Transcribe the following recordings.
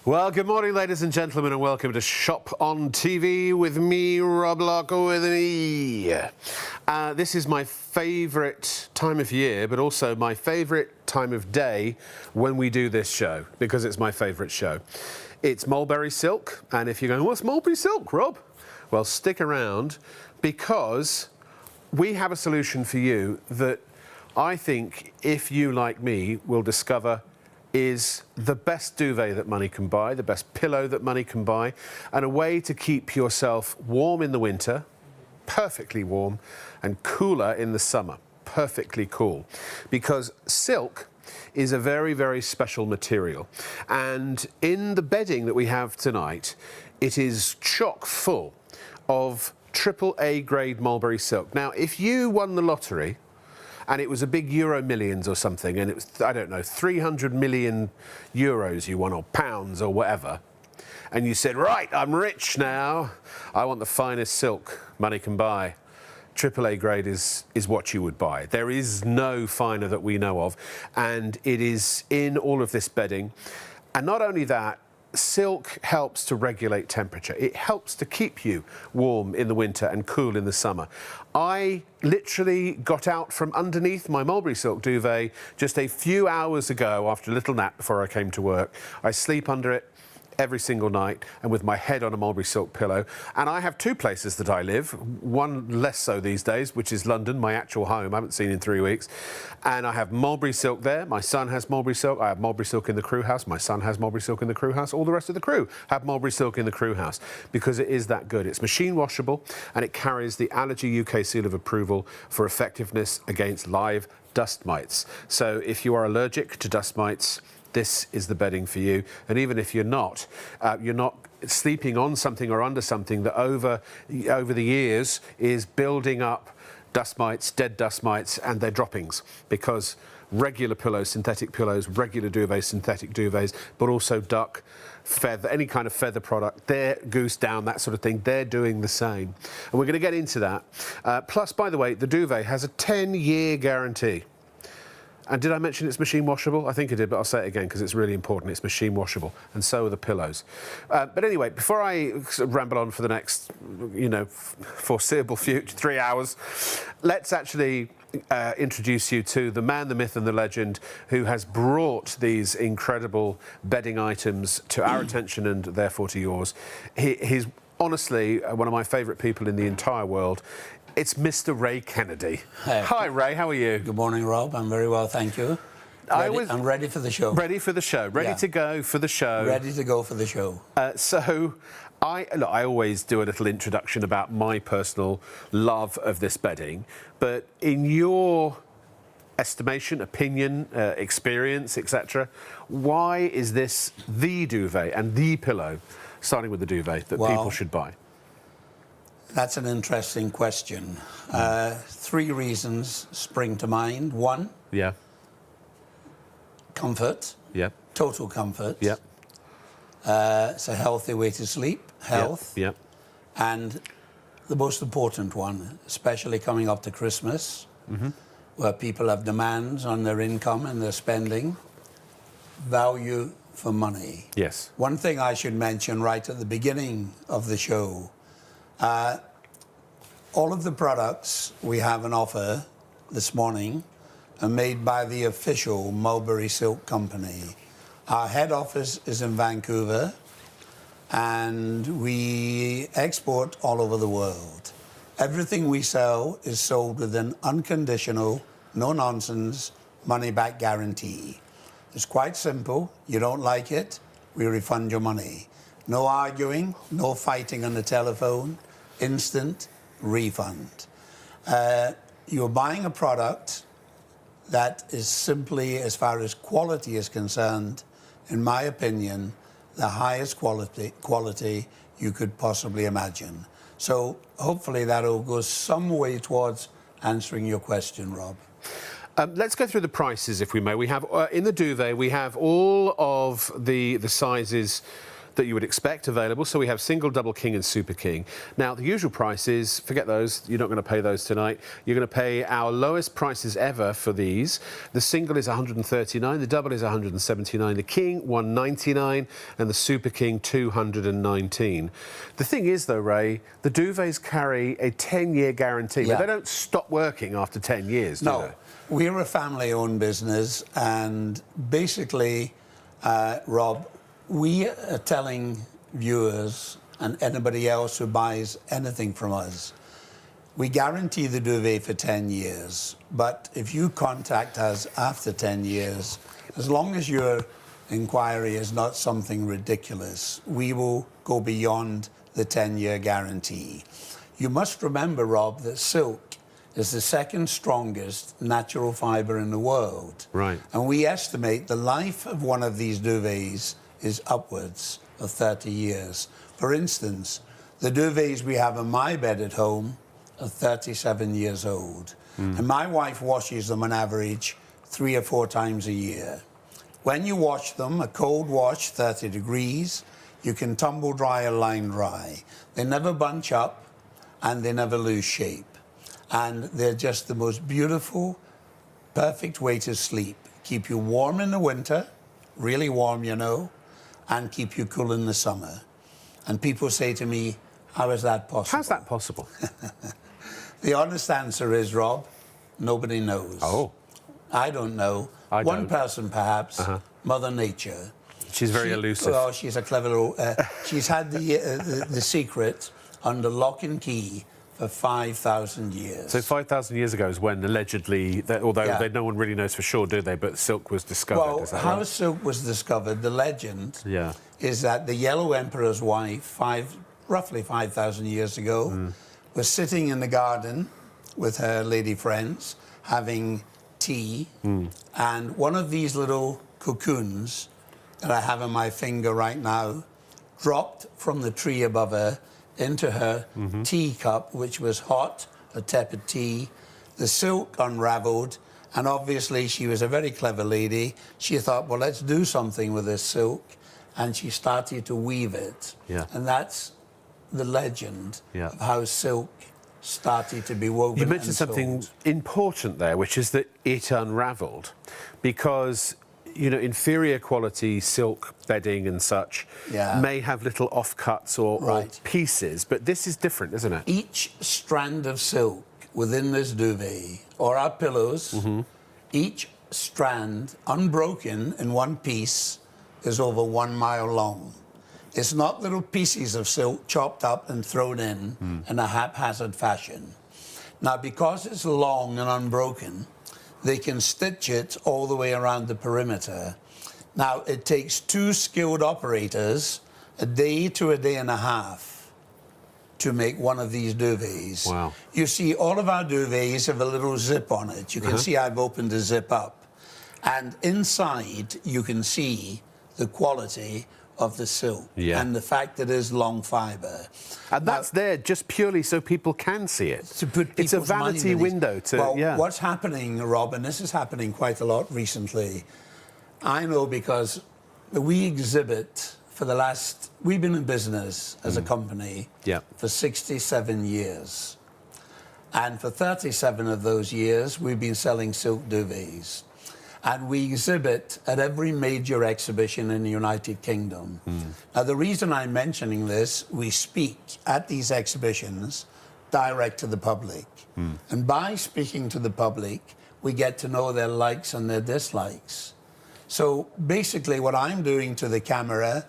Well, good morning, ladies and gentlemen, and welcome to Shop on TV with me, Rob Locker, with me. This is my favourite time of year, but also my favourite time of day when we do this show, because it's my favourite show. It's Mulberry Silk, and if you're going, what's Mulberry Silk, Rob? Well, stick around, because we have a solution for you that I think, if you, like me, will discover is the best duvet that money can buy, the best pillow that money can buy, and a way to keep yourself warm in the winter, perfectly warm, and cooler in the summer, perfectly cool. Because silk is a very, very special material. And in the bedding that we have tonight, it is chock full of AAA grade mulberry silk. Now, if you won the lottery, and it was a big Euro Millions or something, and it was, I don't know, 300 million euros you won, or pounds, or whatever, and you said, right, I'm rich now, I want the finest silk money can buy, AAA grade is what you would buy. There is no finer that we know of, and it is in all of this bedding. And not only that, silk helps to regulate temperature. It helps to keep you warm in the winter and cool in the summer. I literally got out from underneath my Mulberry Silk Duvet just a few hours ago after a little nap before I came to work. I sleep under it every single night and with my head on a Mulberry Silk pillow. And I have two places that I live, one less so these days, which is London, my actual home, I haven't seen in 3 weeks. And I have Mulberry Silk there, my son has Mulberry Silk, I have Mulberry Silk in the crew house, my son has Mulberry Silk in the crew house, all the rest of the crew have Mulberry Silk in the crew house, because it is that good. It's machine washable, and it carries the Allergy UK seal of approval for effectiveness against live dust mites. So if you are allergic to dust mites, this is the bedding for you. And even if you're not sleeping on something or under something that over the years is building up dust mites, dead dust mites, and their droppings, because regular pillows, synthetic pillows, regular duvets, synthetic duvets, but also duck, feather, any kind of feather product, they're goose down, that sort of thing, they're doing the same. And we're going to get into that. Plus, by the way, the duvet has a 10-year guarantee. And did I mention it's machine washable? I think I did, but I'll say it again because it's really important. It's machine washable, and so are the pillows. But anyway, before I ramble on for the next, foreseeable future, 3 hours, let's actually introduce you to the man, the myth, and the legend who has brought these incredible bedding items to our attention and therefore to yours. He's honestly one of my favourite people in the entire world. It's Mr. Ray Kennedy. Hi, Ray. How are you? Good morning, Rob. I'm very well, thank you. I'm ready for the show. Ready for the show. Ready to go for the show. Ready to go for the show. I always do a little introduction about my personal love of this bedding, but in your estimation, opinion, experience, etc., why is this the duvet and the pillow, starting with the duvet, that people should buy? That's an interesting question. 3 reasons spring to mind. 1, comfort. Yep. Total comfort. Yep. It's a healthy way to sleep. Health. Yep. And the most important one, especially coming up to Christmas, where people have demands on their income and their spending, value for money. Yes. One thing I should mention right at the beginning of the show, all of the products we have on offer this morning are made by the official Mulberry Silk Company. Our head office is in Vancouver, and we export all over the world. Everything we sell is sold with an unconditional, no-nonsense, money-back guarantee. It's quite simple. You don't like it, we refund your money. No arguing, no fighting on the telephone, instant refund. You're buying a product that is simply, as far as quality is concerned, in my opinion, the highest quality you could possibly imagine. So hopefully that'll go some way towards answering your question, Rob. Let's go through the prices, if we may. We have in the duvet, we have all of the sizes that you would expect available. So we have single, double king and super king. Now, the usual prices, forget those. You're not going to pay those tonight. You're going to pay our lowest prices ever for these. The single is 139, the double is 179, the king 199 and the super king 219. The thing is though, Ray, the duvets carry a 10-year guarantee, but they don't stop working after 10 years, do they? We're a family-owned business, and basically, Rob, we are telling viewers and anybody else who buys anything from us, we guarantee the duvet for 10 years, but if you contact us after 10 years, as long as your inquiry is not something ridiculous, we will go beyond the 10-year guarantee. You must remember, Rob, that silk is the second strongest natural fibre in the world. Right. And we estimate the life of one of these duvets is upwards of 30 years. For instance, the duvets we have in my bed at home are 37 years old. And my wife washes them on average 3 or 4 times a year. When you wash them, a cold wash, 30 degrees, you can tumble dry or line dry. They never bunch up and they never lose shape. And they're just the most beautiful, perfect way to sleep. Keep you warm in the winter, really warm, you know, and keep you cool in the summer. And people say to me, how is that possible? How's that possible? The honest answer is, Rob, nobody knows. Oh. I don't know. One person, perhaps, Mother Nature. She's very elusive. Oh, she's a clever little... she's had the secret under lock and key for 5,000 years. So 5,000 years ago is when allegedly, although no one really knows for sure, do they, but silk was discovered, well, is that how right? silk was discovered, the legend is that the Yellow Emperor's wife, roughly 5,000 years ago, was sitting in the garden with her lady friends, having tea, and one of these little cocoons that I have on my finger right now dropped from the tree above her into her teacup, which was hot, a tepid tea. The silk unraveled, and obviously she was a very clever lady. She thought, well, let's do something with this silk, and she started to weave it. And that's the legend of how silk started to be woven. You mentioned something important there, which is that it unravelled, because you know, inferior quality silk bedding and such may have little offcuts or pieces, but this is different, isn't it? Each strand of silk within this duvet, or our pillows, each strand, unbroken in one piece, is over 1 mile long. It's not little pieces of silk chopped up and thrown in a haphazard fashion. Now, because it's long and unbroken, they can stitch it all the way around the perimeter. Now, it takes 2 skilled operators a day to a day and a half to make one of these duvets. Wow. You see, all of our duvets have a little zip on it. You can see I've opened the zip up. And inside, you can see the quality of the silk and the fact that it is long fibre. And that's there just purely so people can see it. To put it's a vanity window to... Well, what's happening, Rob, and this is happening quite a lot recently, I know because we exhibit for the last... We've been in business as a company for 67 years. And for 37 of those years, we've been selling silk duvets. And we exhibit at every major exhibition in the United Kingdom. Now, the reason I'm mentioning this, we speak at these exhibitions direct to the public. And by speaking to the public, we get to know their likes and their dislikes. So basically what I'm doing to the camera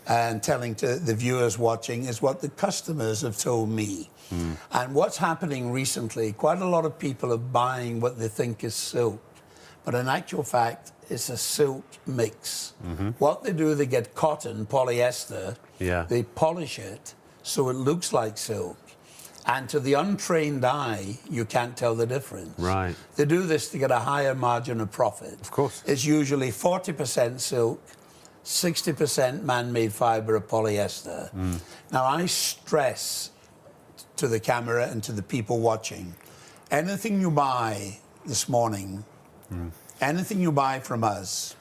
and telling to the viewers watching is what the customers have told me. And what's happening recently, quite a lot of people are buying what they think is silk. But in actual fact, it's a silk mix. What they do, they get cotton, polyester, they polish it so it looks like silk. And to the untrained eye, you can't tell the difference. Right. They do this to get a higher margin of profit. Of course. It's usually 40% silk, 60% man-made fibre of polyester. Now, I stress to the camera and to the people watching, anything you buy this morning, anything you buy from us,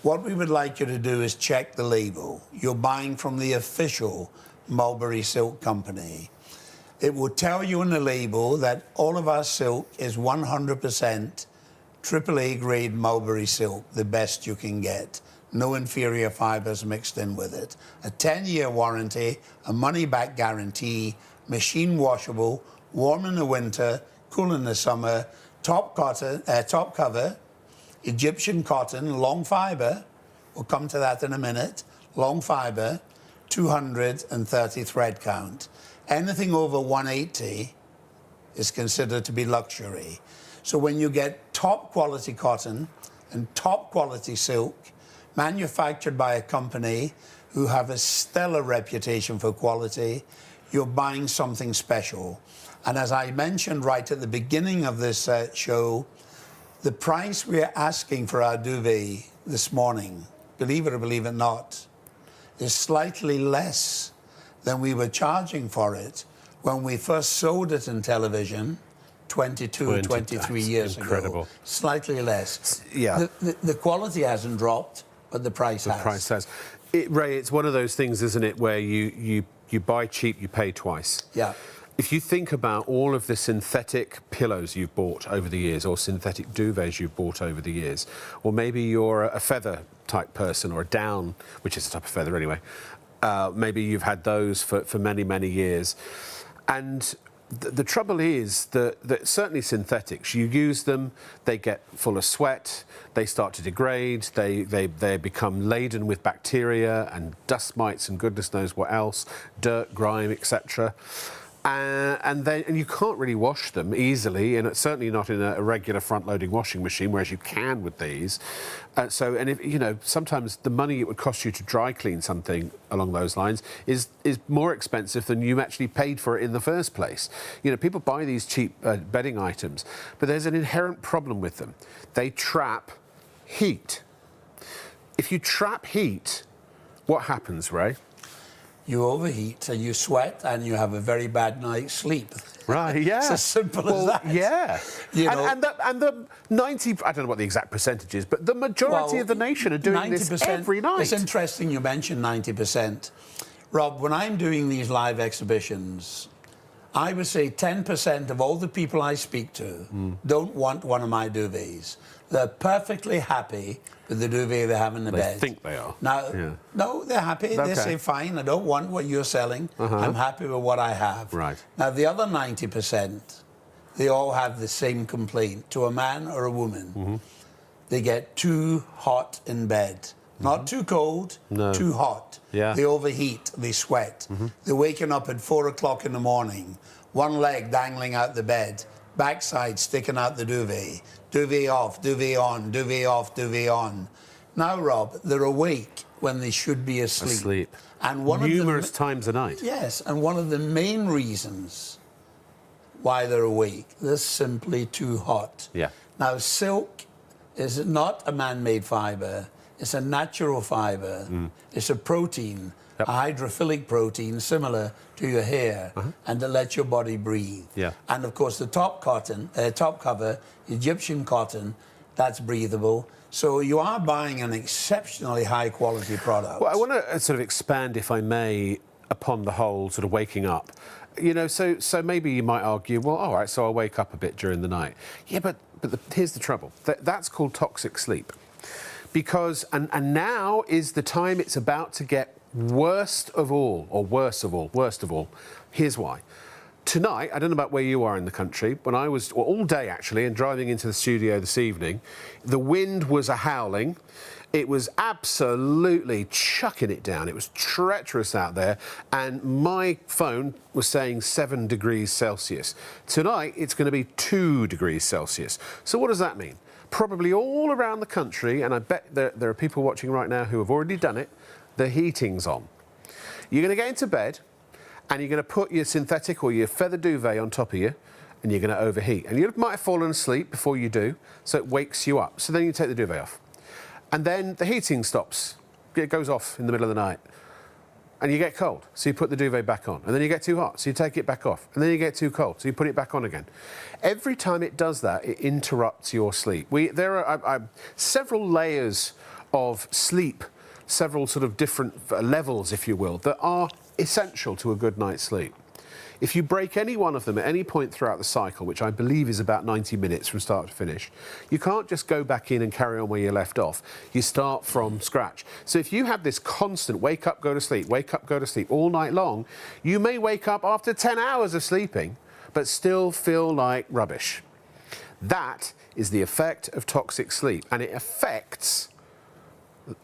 What we would like you to do is check the label. You're buying from the official Mulberry Silk Company. It will tell you in the label that all of our silk is 100% AAA grade mulberry silk, the best you can get. No inferior fibers mixed in with it. A 10-year warranty, a money-back guarantee, machine washable, warm in the winter, cool in the summer, top cover, Egyptian cotton, long fibre, we'll come to that in a minute, long fibre, 230 thread count. Anything over 180 is considered to be luxury. So when you get top quality cotton and top quality silk, manufactured by a company who have a stellar reputation for quality, you're buying something special. And as I mentioned right at the beginning of this show, the price we're asking for our duvet this morning, believe it or believe it not, is slightly less than we were charging for it when we first sold it in television 23 years ago. Slightly less. Yeah. The quality hasn't dropped, but the price has. The price has. Ray, it's one of those things, isn't it, where you buy cheap, you pay twice. Yeah. If you think about all of the synthetic pillows you've bought over the years, or synthetic duvets you've bought over the years, or maybe you're a feather type person, or a down, which is a type of feather anyway, maybe you've had those for many, many years. And the trouble is that certainly synthetics, you use them, they get full of sweat, they start to degrade, they become laden with bacteria and dust mites and goodness knows what else, dirt, grime, etc. And you can't really wash them easily, and certainly not in a regular front-loading washing machine, whereas you can with these. Sometimes the money it would cost you to dry clean something along those lines is more expensive than you actually paid for it in the first place. You know, people buy these cheap bedding items, but there's an inherent problem with them. They trap heat. If you trap heat, what happens, Ray? You overheat and you sweat and you have a very bad night's sleep. Right, yeah. It's as simple as that. Yeah. You know, and the 90, I don't know what the exact percentage is, but the majority of the nation are doing this every night. It's interesting you mentioned 90%. Rob, when I'm doing these live exhibitions, I would say 10% of all the people I speak to don't want one of my duvets. They're perfectly happy with the duvet they have in the bed. They think they are. Now, no, they're happy. Okay. They say, fine, I don't want what you're selling. I'm happy with what I have. Right. Now, the other 90%, they all have the same complaint. To a man or a woman, they get too hot in bed. Not too cold, too hot. Yeah. They overheat, they sweat. They're waking up at 4 o'clock in the morning, one leg dangling out the bed, backside sticking out the duvet. Duvet off, duvet on, duvet off, duvet on. Now, Rob, they're awake when they should be asleep. And numerous times a night. Yes, and one of the main reasons why they're awake, they're simply too hot. Yeah. Now, silk is not a man-made fibre. It's a natural fibre. It's a protein, a hydrophilic protein similar to your hair, and to let your body breathe. Yeah. And of course, the top cover, Egyptian cotton, that's breathable. So you are buying an exceptionally high quality product. Well, I want to sort of expand, if I may, upon the whole sort of waking up. You know, so maybe you might argue, well, all right, so I'll wake up a bit during the night. Yeah, but here's the trouble. That's called toxic sleep. Because, and now is the time it's about to get worst of all. Here's why. Tonight, I don't know about where you are in the country, when I was, all day actually, and driving into the studio this evening, the wind was a-howling. It was absolutely chucking it down. It was treacherous out there, and my phone was saying 7 degrees Celsius. Tonight, it's going to be 2 degrees Celsius. So what does that mean? Probably all around the country, and I bet there are people watching right now who have already done it, the heating's on. You're going to get into bed, and you're going to put your synthetic or your feather duvet on top of you, and you're going to overheat. And you might have fallen asleep before you do, so it wakes you up. So then you take the duvet off. And then the heating stops. It goes off in the middle of the night. And you get cold, so you put the duvet back on. And then you get too hot, so you take it back off. And then you get too cold, so you put it back on again. Every time it does that, it interrupts your sleep. There are several layers of sleep, several sort of different levels, if you will, that are essential to a good night's sleep. If you break any one of them at any point throughout the cycle, which I believe is about 90 minutes from start to finish, you can't just go back in and carry on where you left off. You start from scratch. So if you have this constant wake up, go to sleep, wake up, go to sleep all night long, you may wake up after 10 hours of sleeping, but still feel like rubbish. That is the effect of toxic sleep, and it affects,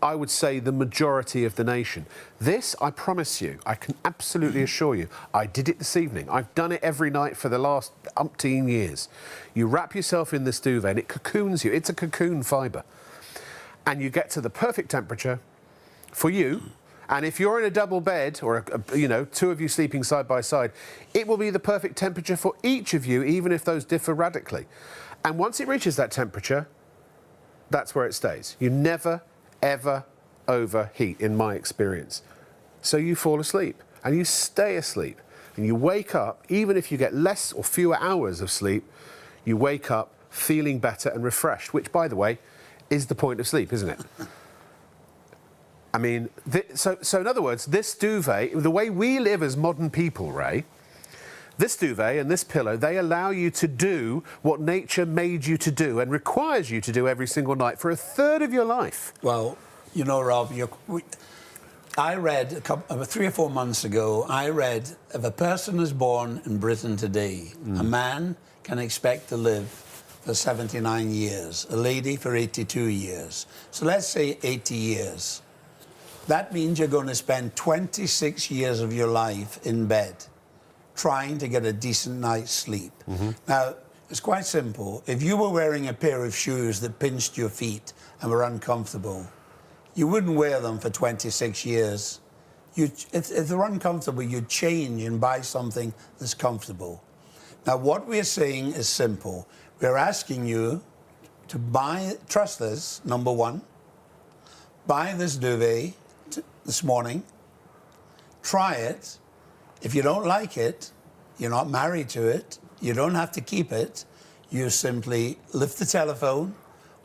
I would say, the majority of the nation. This, I promise you, I can absolutely assure you, I did it this evening. I've done it every night for the last umpteen years. You wrap yourself in this duvet and it cocoons you. It's a cocoon fibre. And you get to the perfect temperature for you. And if you're in a double bed, or, two of you sleeping side by side, it will be the perfect temperature for each of you, even if those differ radically. And once it reaches that temperature, that's where it stays. You never, ever overheat, in my experience. So you fall asleep, and you stay asleep, and you wake up, even if you get less or fewer hours of sleep, you wake up feeling better and refreshed, which, by the way, is the point of sleep, isn't it? I mean, so in other words, this duvet, the way we live as modern people, Ray, this duvet and this pillow, they allow you to do what nature made you to do and requires you to do every single night for a third of your life. Well, you know, Rob, I read 3 or 4 months ago, I read if a person is born in Britain today, a man can expect to live for 79 years, a lady for 82 years. So let's say 80 years. That means you're going to spend 26 years of your life in bed trying to get a decent night's sleep. Now, it's quite simple. If you were wearing a pair of shoes that pinched your feet and were uncomfortable, you wouldn't wear them for 26 years. If they're uncomfortable, you'd change and buy something that's comfortable. Now, what we're saying is simple. We're asking you to trust us, number one, buy this duvet this morning, try it. If you don't like it, you're not married to it, you don't have to keep it. You simply lift the telephone,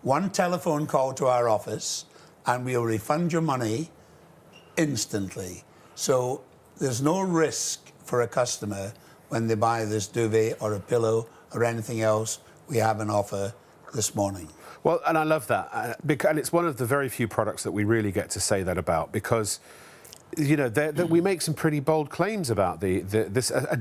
one telephone call to our office, and we'll refund your money instantly. So there's no risk for a customer when they buy this duvet or a pillow or anything else we have an offer this morning. Well, and I love that. And it's one of the very few products that we really get to say that about, because, you know, we make some pretty bold claims about a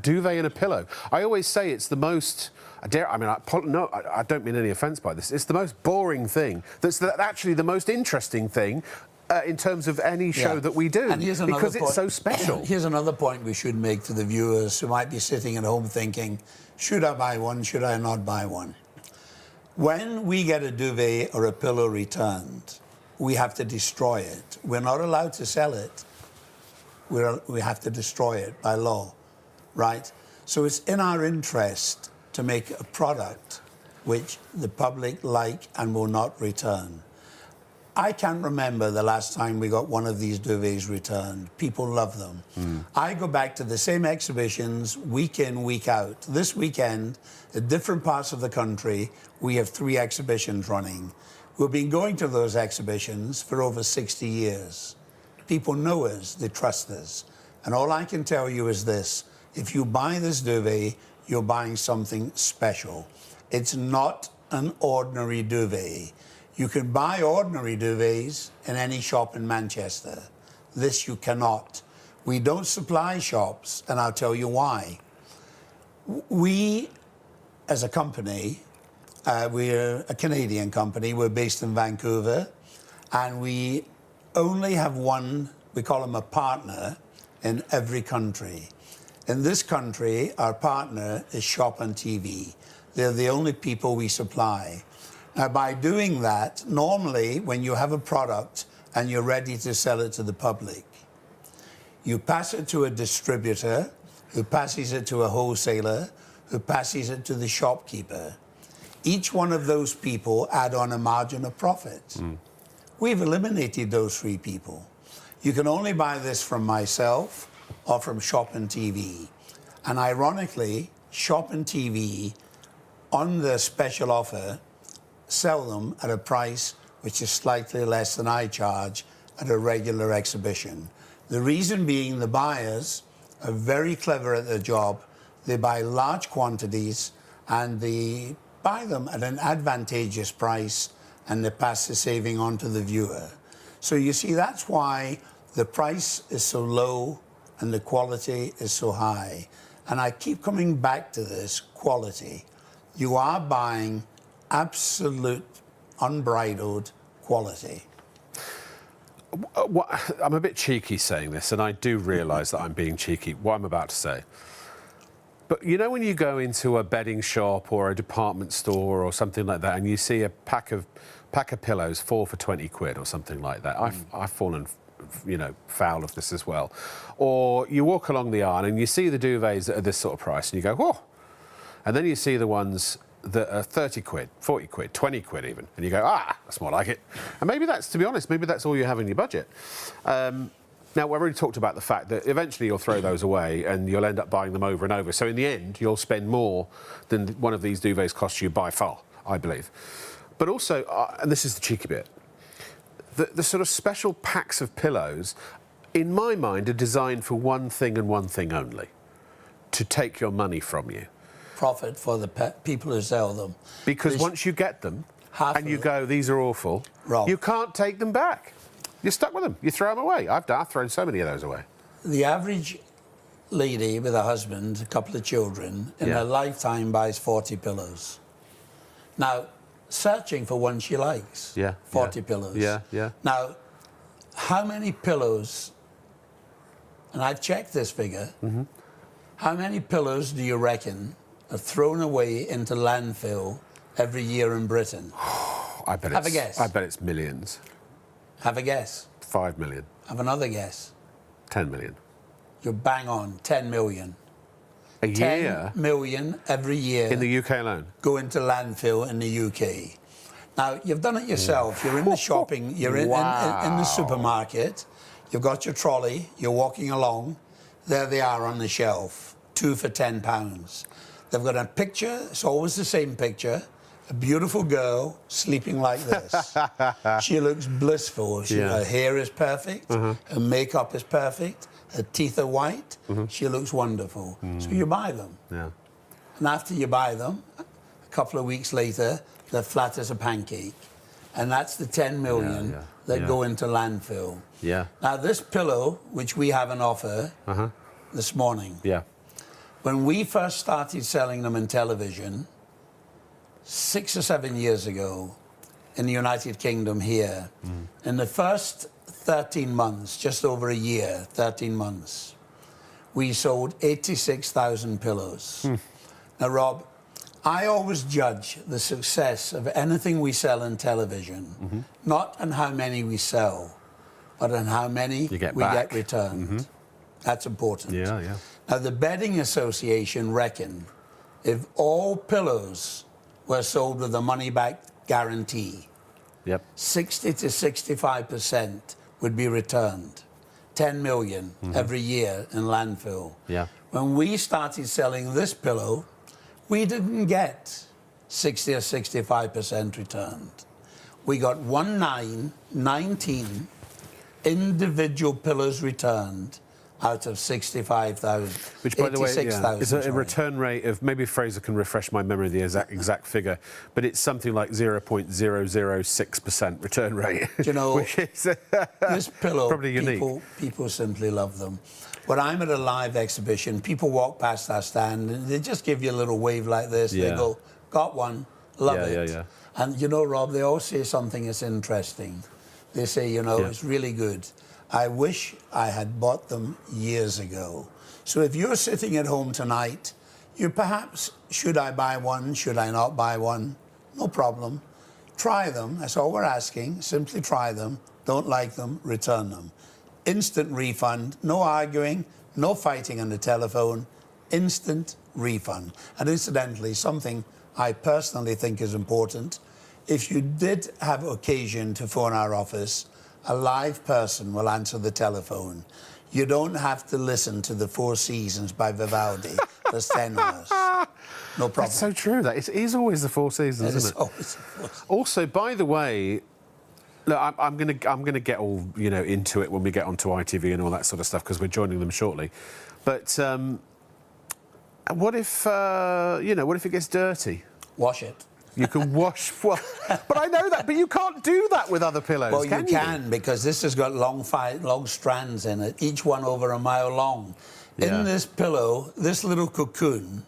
duvet and a pillow. I always say it's the most, I don't mean any offence by this, it's the most boring thing. That's actually the most interesting thing in terms of any show that we do, because it's so special. Here's another point we should make to the viewers who might be sitting at home thinking, should I buy one, should I not buy one? When we get a duvet or a pillow returned, we have to destroy it. We're not allowed to sell it. We have to destroy it by law, right? So it's in our interest to make a product which the public like and will not return. I can't remember the last time we got one of these duvets returned. People love them. I go back to the same exhibitions week in, week out. This weekend, at different parts of the country, we have 3 exhibitions running. We've been going to those exhibitions for over 60 years. People know us, they trust us. And all I can tell you is this: if you buy this duvet, you're buying something special. It's not an ordinary duvet. You can buy ordinary duvets in any shop in Manchester. This you cannot. We don't supply shops, and I'll tell you why. We, as a company, we're a Canadian company. We're based in Vancouver, and we only have one, we call him a partner, in every country. In this country, our partner is Shop on TV. They're the only people we supply. Now, by doing that, normally when you have a product and you're ready to sell it to the public, you pass it to a distributor, who passes it to a wholesaler, who passes it to the shopkeeper. Each one of those people add on a margin of profit. We've eliminated those 3 people. You can only buy this from myself or from Shop on TV. And ironically, Shop on TV, on the special offer, sell them at a price which is slightly less than I charge at a regular exhibition. The reason being the buyers are very clever at their job. They buy large quantities and they buy them at an advantageous price and they pass the saving on to the viewer. So you see, that's why the price is so low and the quality is so high. And I keep coming back to this quality. You are buying absolute, unbridled quality. I'm a bit cheeky saying this, and I do realise that I'm being cheeky, what I'm about to say. But you know when you go into a bedding shop or a department store or something like that and you see a pack of pillows, 4 for 20 quid or something like that. I've fallen, you know, foul of this as well. Or you walk along the aisle and you see the duvets that are this sort of price and you go, whoa. And then you see the ones that are 30 quid, 40 quid, 20 quid even. And you go, that's more like it. And maybe that's, to be honest, maybe that's all you have in your budget. Now, we've already talked about the fact that eventually you'll throw those away and you'll end up buying them over and over. So in the end, you'll spend more than one of these duvets costs you by far, I believe. But also, and this is the cheeky bit, the sort of special packs of pillows, in my mind, are designed for one thing and one thing only, to take your money from you. Profit for the people who sell them. Because once you get them and you go, these are awful, Rob, you can't take them back. You're stuck with them. You throw them away. I've thrown so many of those away. The average lady with a husband, a couple of children, in her lifetime buys 40 pillows. Now, searching for one she likes. 40 pillows. Now, how many pillows, and I've checked this figure, how many pillows do you reckon are thrown away into landfill every year in Britain? Have a guess. I bet it's millions. Have a guess. 5 million. Have another guess. 10 million. You're bang on. 10 million. A year? 10 million every year. In the UK alone? Go into landfill in the UK. Now, you've done it yourself. You're in the shopping, you're in the supermarket, you've got your trolley, you're walking along, there they are on the shelf, 2 for £10. They've got a picture, it's always the same picture, a beautiful girl sleeping like this. She looks blissful. Her hair is perfect, her makeup is perfect, her teeth are white, she looks wonderful. So you buy them. And after you buy them, a couple of weeks later, they're flat as a pancake. And that's the 10 million that go into landfill. Now, this pillow, which we have an offer this morning, when we first started selling them in television, 6 or 7 years ago, in the United Kingdom here, in the first 13 months, just over a year, 13 months, we sold 86,000 pillows. Now, Rob, I always judge the success of anything we sell in television, not on how many we sell, but on how many we get returned. That's important. Now, the Bedding Association reckon if all pillows were sold with a money-back guarantee, 60 to 65% would be returned. 10 million every year in landfill. When we started selling this pillow, we didn't get 60 or 65% returned. We got 19 individual pillows returned out of 65,000. Which, by the way, is a return rate of, maybe Fraser can refresh my memory of the exact figure, but it's something like 0.006% return rate. Do you know, which is this pillow, probably unique. People simply love them. When I'm at a live exhibition, people walk past our stand and they just give you a little wave like this. They go, got one, love it. And you know, Rob, they always say something that's interesting. They say, you know, it's really good. I wish I had bought them years ago. So if you're sitting at home tonight, you perhaps, should I buy one? Should I not buy one? No problem. Try them. That's all we're asking. Simply try them. Don't like them, return them. Instant refund, no arguing, no fighting on the telephone, instant refund. And incidentally, something I personally think is important, if you did have occasion to phone our office, a live person will answer the telephone. You don't have to listen to the Four Seasons by Vivaldi for 10 hours. No problem. That's so true. That is always the Four Seasons, isn't it? Always the Four Seasons. Also, by the way, Look, I'm gonna get all into it when we get onto ITV and all that sort of stuff because we're joining them shortly. But what if what if it gets dirty? Wash it. You can wash. Well, but I know that. But you can't do that with other pillows. Well, can you can because this has got long strands in it, each one over a mile long. Yeah. In this pillow, this little cocoon,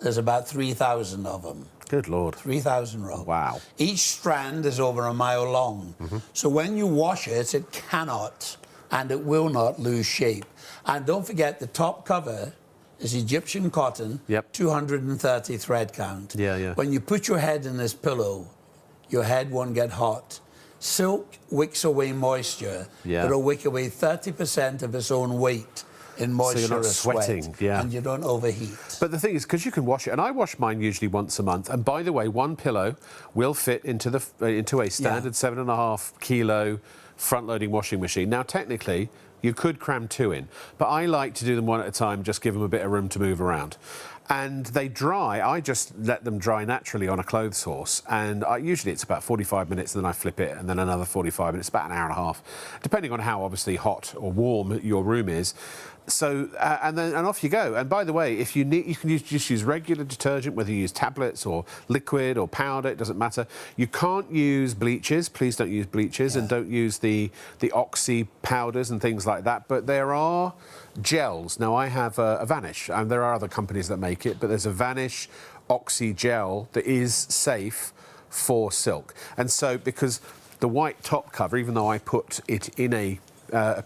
there's about 3,000 of them. Good Lord. 3,000 rows. Wow. Each strand is over a mile long. So when you wash it, it cannot and it will not lose shape. And don't forget, the top cover is Egyptian cotton, Yep. 230 thread count. Yeah, yeah. When you put your head in this pillow, your head won't get hot. Silk wicks away moisture. Yeah. It'll wick away 30% of its own weight in moisture not or sweating, sweat, yeah. and you don't overheat. But the thing is, because you can wash it, and I wash mine usually once a month. And by the way, one pillow will fit into a standard 7.5 kilo front-loading washing machine. Now, technically, you could cram 2 in, but I like to do them one at a time, just give them a bit of room to move around. And they dry, I just let them dry naturally on a clothes horse. And usually it's about 45 minutes, and then I flip it, and then another 45 minutes, about an hour and a half, depending on how obviously hot or warm your room is. So, and off you go. And by the way, if you need, you can just use regular detergent, whether you use tablets or liquid or powder, it doesn't matter. You can't use bleaches. Please don't use bleaches, and don't use the oxy powders and things like that. But there are gels. Now, I have a Vanish, and there are other companies that make it, but there's a Vanish oxy gel that is safe for silk. And so, because the white top cover, even though I put it in a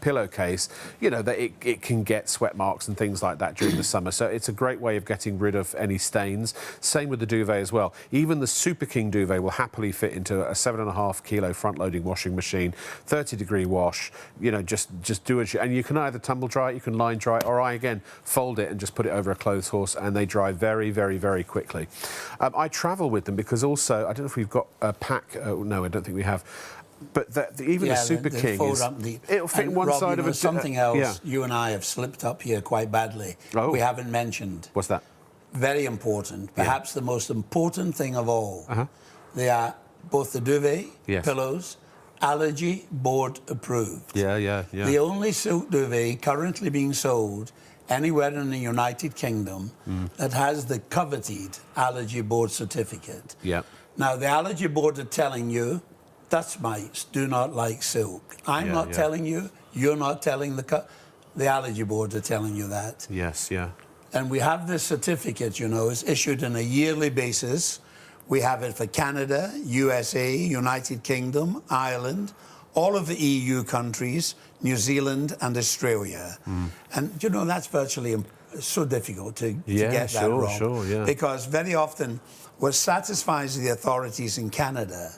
pillowcase, that it can get sweat marks and things like that during the summer. So it's a great way of getting rid of any stains. Same with the duvet as well. Even the Super King duvet will happily fit into a 7.5 kilo front-loading washing machine, 30-degree wash. Just do it. And you can either tumble dry it, you can line dry it, or I again fold it and just put it over a clothes horse, and they dry very, very, very quickly. I travel with them because also I don't know if we've got a pack. No, I don't think we have. But even the Super King it'll fit one Rob, side of a... something else you and I have slipped up here quite badly. Oh. We haven't mentioned. What's that? Very important, perhaps the most important thing of all. They are both the duvet, pillows, allergy board approved. Yeah. The only silk duvet currently being sold anywhere in the United Kingdom that has the coveted allergy board certificate. Yeah. Now, the allergy board are telling you dust mites do not like silk. I'm not telling you, you're not telling the allergy board are telling you that. Yes, yeah. And we have this certificate, it's issued on a yearly basis. We have it for Canada, USA, United Kingdom, Ireland, all of the EU countries, New Zealand and Australia. And, that's virtually so difficult to get that wrong. Because very often what satisfies the authorities in Canada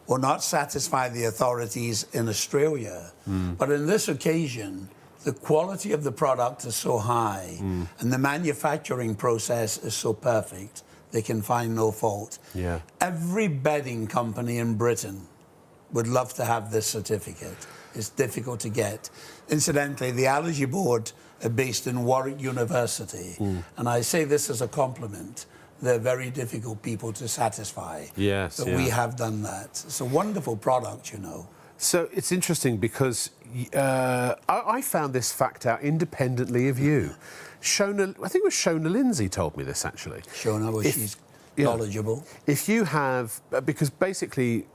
will not satisfy the authorities in Australia. But in this occasion, the quality of the product is so high and the manufacturing process is so perfect, they can find no fault. Yeah. Every bedding company in Britain would love to have this certificate. It's difficult to get. Incidentally, the Allergy Board are based in Warwick University, and I say this as a compliment. They're very difficult people to satisfy. Yes, but we have done that. It's a wonderful product, So it's interesting because I found this fact out independently of you. Shona, I think it was Shona Lindsay told me this actually. Shona, well, she's knowledgeable. If you have, because basically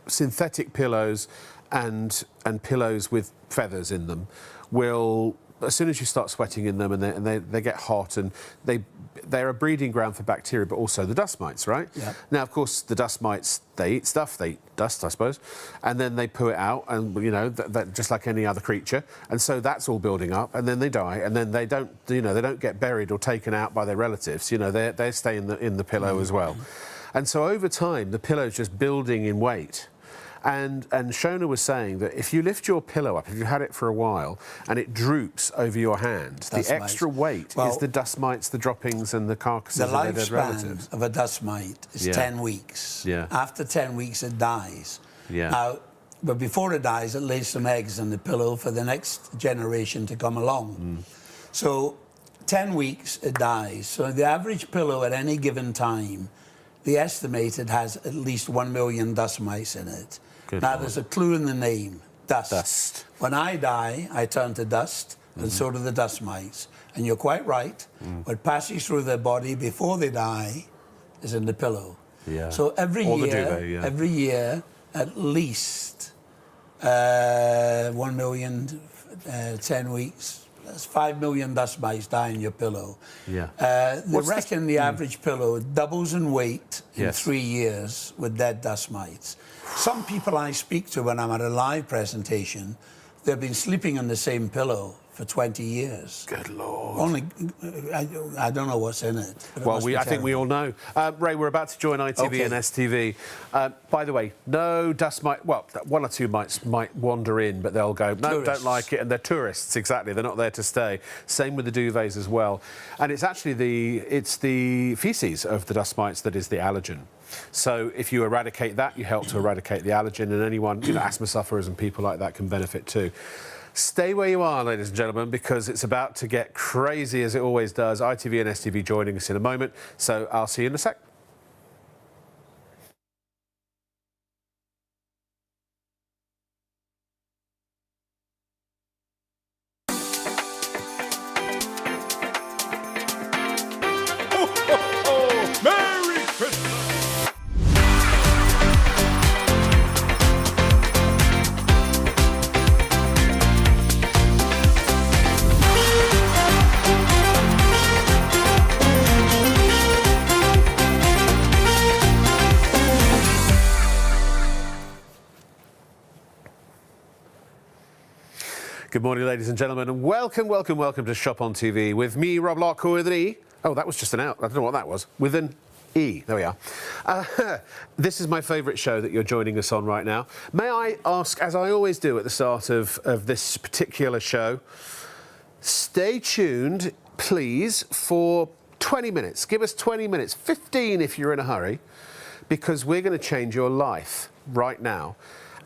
synthetic pillows and pillows with feathers in them will, as soon as you start sweating in them and they get hot, and they're a breeding ground for bacteria, but also the dust mites, right? Yeah. Now, of course, the dust mites, they eat stuff, they eat dust, I suppose, and then they poo it out, and just like any other creature, and so that's all building up, and then they die, and then they don't get buried or taken out by their relatives. They stay in the pillow as well, and so over time the pillow's just building in weight. And Shona was saying that if you lift your pillow up, if you've had it for a while, and it droops over your hand, the extra weight is the dust mites, the droppings, and the carcasses of their dead relatives. The lifespan of a dust mite is 10 weeks. Yeah. After 10 weeks, it dies. Yeah. Now, but before it dies, it lays some eggs in the pillow for the next generation to come along. So 10 weeks, it dies. So the average pillow at any given time, the estimated has at least 1 million dust mites in it. Now, Lord. there's a clue in the name, dust. Dust. When I die, I turn to dust, and so do the dust mites. And you're quite right. What passes through their body before they die is in the pillow. Yeah. So every Or the year, duvet, yeah. every year, at least 1 million, 10 weeks. That's 5 million dust mites die in your pillow. Yeah. They reckon the average pillow doubles in weight in Yes. 3 years with dead dust mites. Some people I speak to when I'm at a live presentation, they've been sleeping on the same pillow for 20 years. Good Lord. Only, I don't know what's in it. But it Well, must be I think we all know. Ray, we're about to join ITV Okay. and STV. By the way, no dust mite. Well, one or two mites might wander in, but they'll go, no, Tourists. don't like it. And they're tourists, exactly. They're not there to stay. Same with the duvets as well. And it's actually the feces of the dust mites that is the allergen. So if you eradicate that, you help to eradicate the allergen, and anyone, asthma sufferers and people like that can benefit too. Stay where you are, ladies and gentlemen, because it's about to get crazy, as it always does. ITV and STV joining us in a moment, so I'll see you in a sec. Merry Christmas! Good morning, ladies and gentlemen, and welcome to Shop on TV with me, Rob Locke, with an E. Oh, that was just an out. I don't know what that was. With an E. There we are. This is my favourite show that you're joining us on right now. May I ask, as I always do at the start of this particular show, stay tuned, please, for 20 minutes. Give us 20 minutes, 15 if you're in a hurry, because we're going to change your life right now,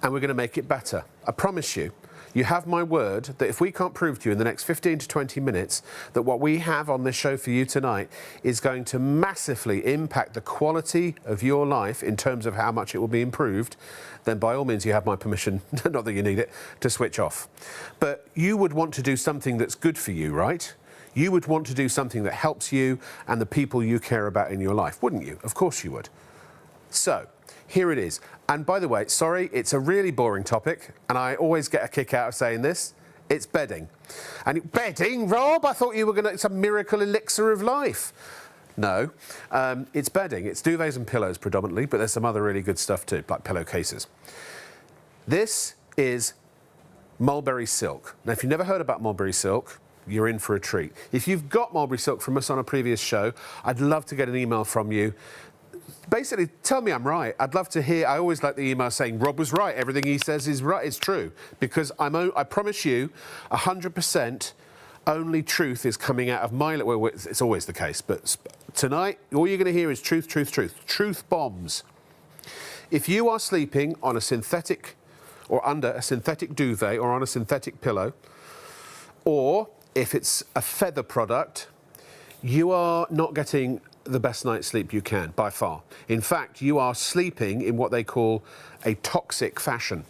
and we're going to make it better. I promise you. You have my word that if we can't prove to you in the next 15 to 20 minutes that what we have on this show for you tonight is going to massively impact the quality of your life in terms of how much it will be improved, then by all means you have my permission, not that you need it, to switch off. But you would want to do something that's good for you, right? You would want to do something that helps you and the people you care about in your life, wouldn't you? Of course you would. So, here it is. And by the way, sorry, it's a really boring topic, and I always get a kick out of saying this. It's bedding. And bedding, Rob? I thought you were going to... It's a miracle elixir of life. No, it's bedding. It's duvets and pillows predominantly, but there's some other really good stuff too, like pillowcases. This is Mulberry Silk. Now, if you've never heard about Mulberry Silk, you're in for a treat. If you've got Mulberry Silk from us on a previous show, I'd love to get an email from you. Basically, tell me I'm right. I'd love to hear. I always like the email saying Rob was right. Everything he says is right. It's true, because I promise you, 100% only truth is coming out of my. Well, it's always the case, but tonight all you're going to hear is truth, truth, truth. Truth bombs. If you are sleeping on a synthetic, or under a synthetic duvet, or on a synthetic pillow, or if it's a feather product, you are not getting the best night's sleep you can, by far. In fact, you are sleeping in what they call a toxic fashion.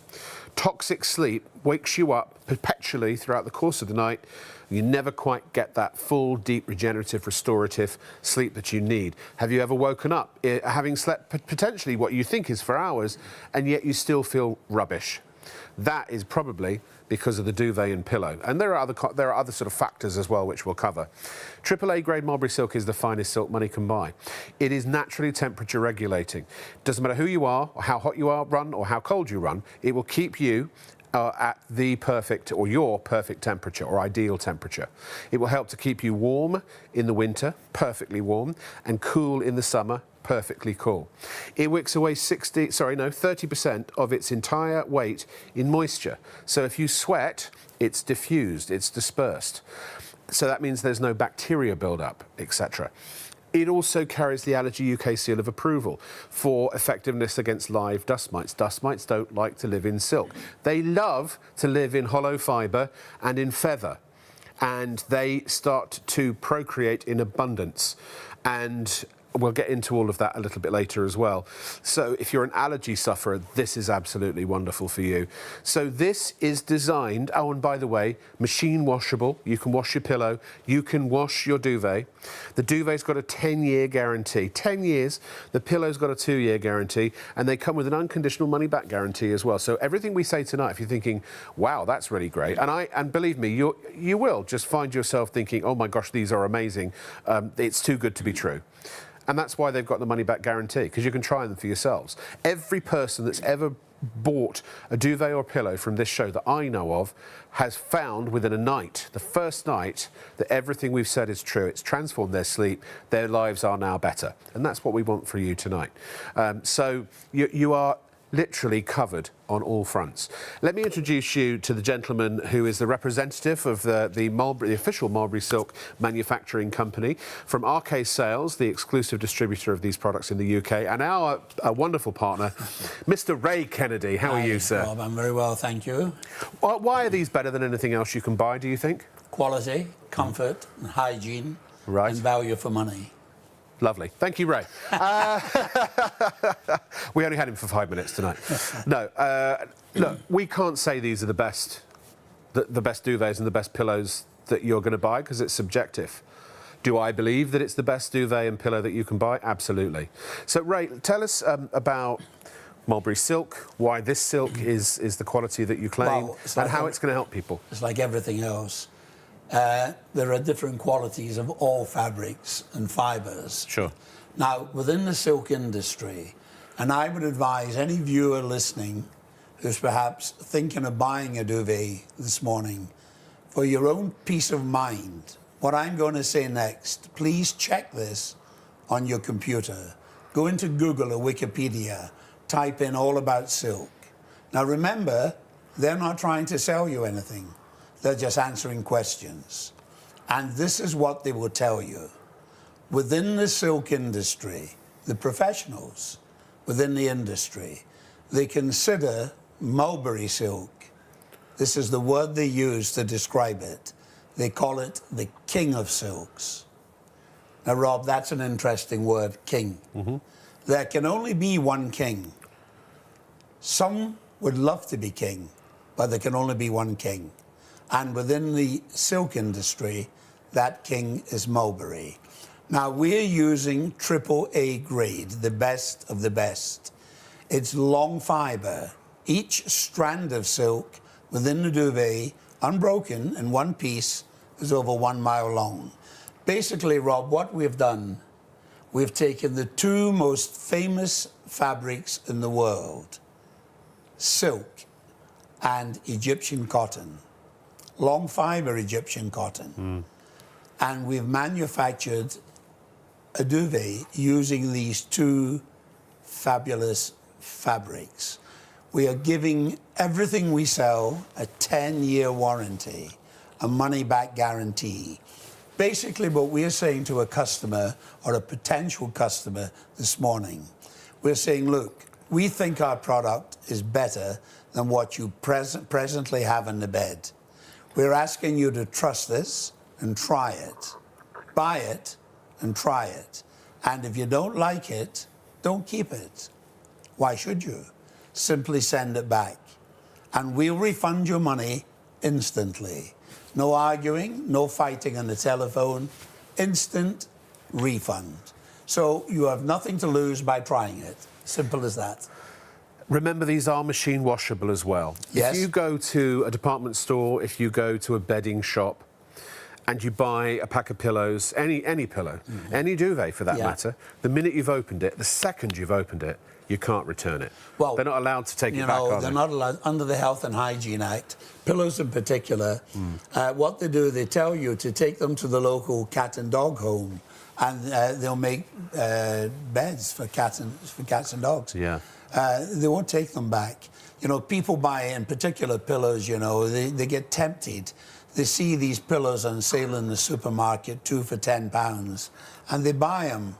Toxic sleep wakes you up perpetually throughout the course of the night. You never quite get that full, deep, regenerative, restorative sleep that you need. Have you ever woken up having slept potentially what you think is for hours, and yet you still feel rubbish? That is probably because of the duvet and pillow. And there are other sort of factors as well, which we'll cover. AAA grade Mulberry Silk is the finest silk money can buy. It is naturally temperature regulating. Doesn't matter who you are, or how hot you are run, or how cold you run, it will keep you at the perfect, or your perfect temperature, or ideal temperature. It will help to keep you warm in the winter, perfectly warm, and cool in the summer, perfectly cool. It wicks away 30% of its entire weight in moisture. So if you sweat, it's diffused, it's dispersed. So that means there's no bacteria build-up, etc. It also carries the Allergy UK seal of approval for effectiveness against live dust mites. Dust mites don't like to live in silk. They love to live in hollow fibre and in feather, and they start to procreate in abundance. And we'll get into all of that a little bit later as well. So if you're an allergy sufferer, this is absolutely wonderful for you. So this is designed, oh, and by the way, machine washable. You can wash your pillow, you can wash your duvet. The duvet's got a 10-year guarantee. 10 years, the pillow's got a 2-year guarantee, and they come with an unconditional money-back guarantee as well. So everything we say tonight, if you're thinking, wow, that's really great, and believe me, you will just find yourself thinking, oh my gosh, these are amazing. It's too good to be true. And that's why they've got the money-back guarantee, because you can try them for yourselves. Every person that's ever bought a duvet or pillow from this show that I know of has found within a night, the first night, that everything we've said is true. It's transformed their sleep. Their lives are now better. And that's what we want for you tonight. So you are literally covered on all fronts. Let me introduce you to the gentleman who is the representative of the official Mulberry Silk manufacturing company from RK Sales, the exclusive distributor of these products in the UK, and our wonderful partner, Mr. Ray Kennedy. How are you, sir? Rob, I'm very well, thank you. Well, why are these better than anything else you can buy, do you think? Quality, comfort, and hygiene, Right. and value for money. Lovely. Thank you, Ray. We only had him for 5 minutes tonight. No, look, we can't say these are the best duvets and the best pillows that you're going to buy because it's subjective. Do I believe that it's the best duvet and pillow that you can buy? Absolutely. So, Ray, tell us about Mulberry Silk, why this silk is the quality that you claim, and how it's going to help people. It's like everything else. There are different qualities of all fabrics and fibres. Sure. Now, within the silk industry, and I would advise any viewer listening who's perhaps thinking of buying a duvet this morning, for your own peace of mind, what I'm going to say next, please check this on your computer. Go into Google or Wikipedia, type in all about silk. Now remember, they're not trying to sell you anything. They're just answering questions. And this is what they will tell you. Within the silk industry, the professionals within the industry, they consider mulberry silk, this is the word they use to describe it, they call it the king of silks. Now, Rob, that's an interesting word, king. Mm-hmm. There can only be one king. Some would love to be king, but there can only be one king. And within the silk industry, that king is mulberry. Now, we're using AAA grade, the best of the best. It's long fibre. Each strand of silk within the duvet, unbroken in one piece, is over 1 mile long. Basically, Rob, what we've done, we've taken the two most famous fabrics in the world, silk and Egyptian cotton, long fibre Egyptian cotton, and we've manufactured a duvet using these two fabulous fabrics. We are giving everything we sell a 10-year warranty, a money-back guarantee. Basically, what we're saying to a customer or a potential customer this morning, we're saying, look, we think our product is better than what you presently have in the bed. We're asking you to trust this and try it. Buy it and try it. And if you don't like it, don't keep it. Why should you? Simply send it back. And we'll refund your money instantly. No arguing, no fighting on the telephone, instant refund. So you have nothing to lose by trying it. Simple as that. Remember, these are machine washable as well. Yes. If you go to a department store, if you go to a bedding shop, and you buy a pack of pillows, any pillow, any duvet for that matter, the minute you've opened it, the second you've opened it, you can't return it. Well, they're not allowed to take it back, are they? They're not allowed, under the Health and Hygiene Act, pillows in particular, what they do, they tell you to take them to the local cat and dog home, and they'll make beds for cats and dogs. Yeah. They won't take them back. You know, people buy, in particular, pillows, you know, they get tempted. They see these pillows on sale in the supermarket, 2 for £10, and they buy them,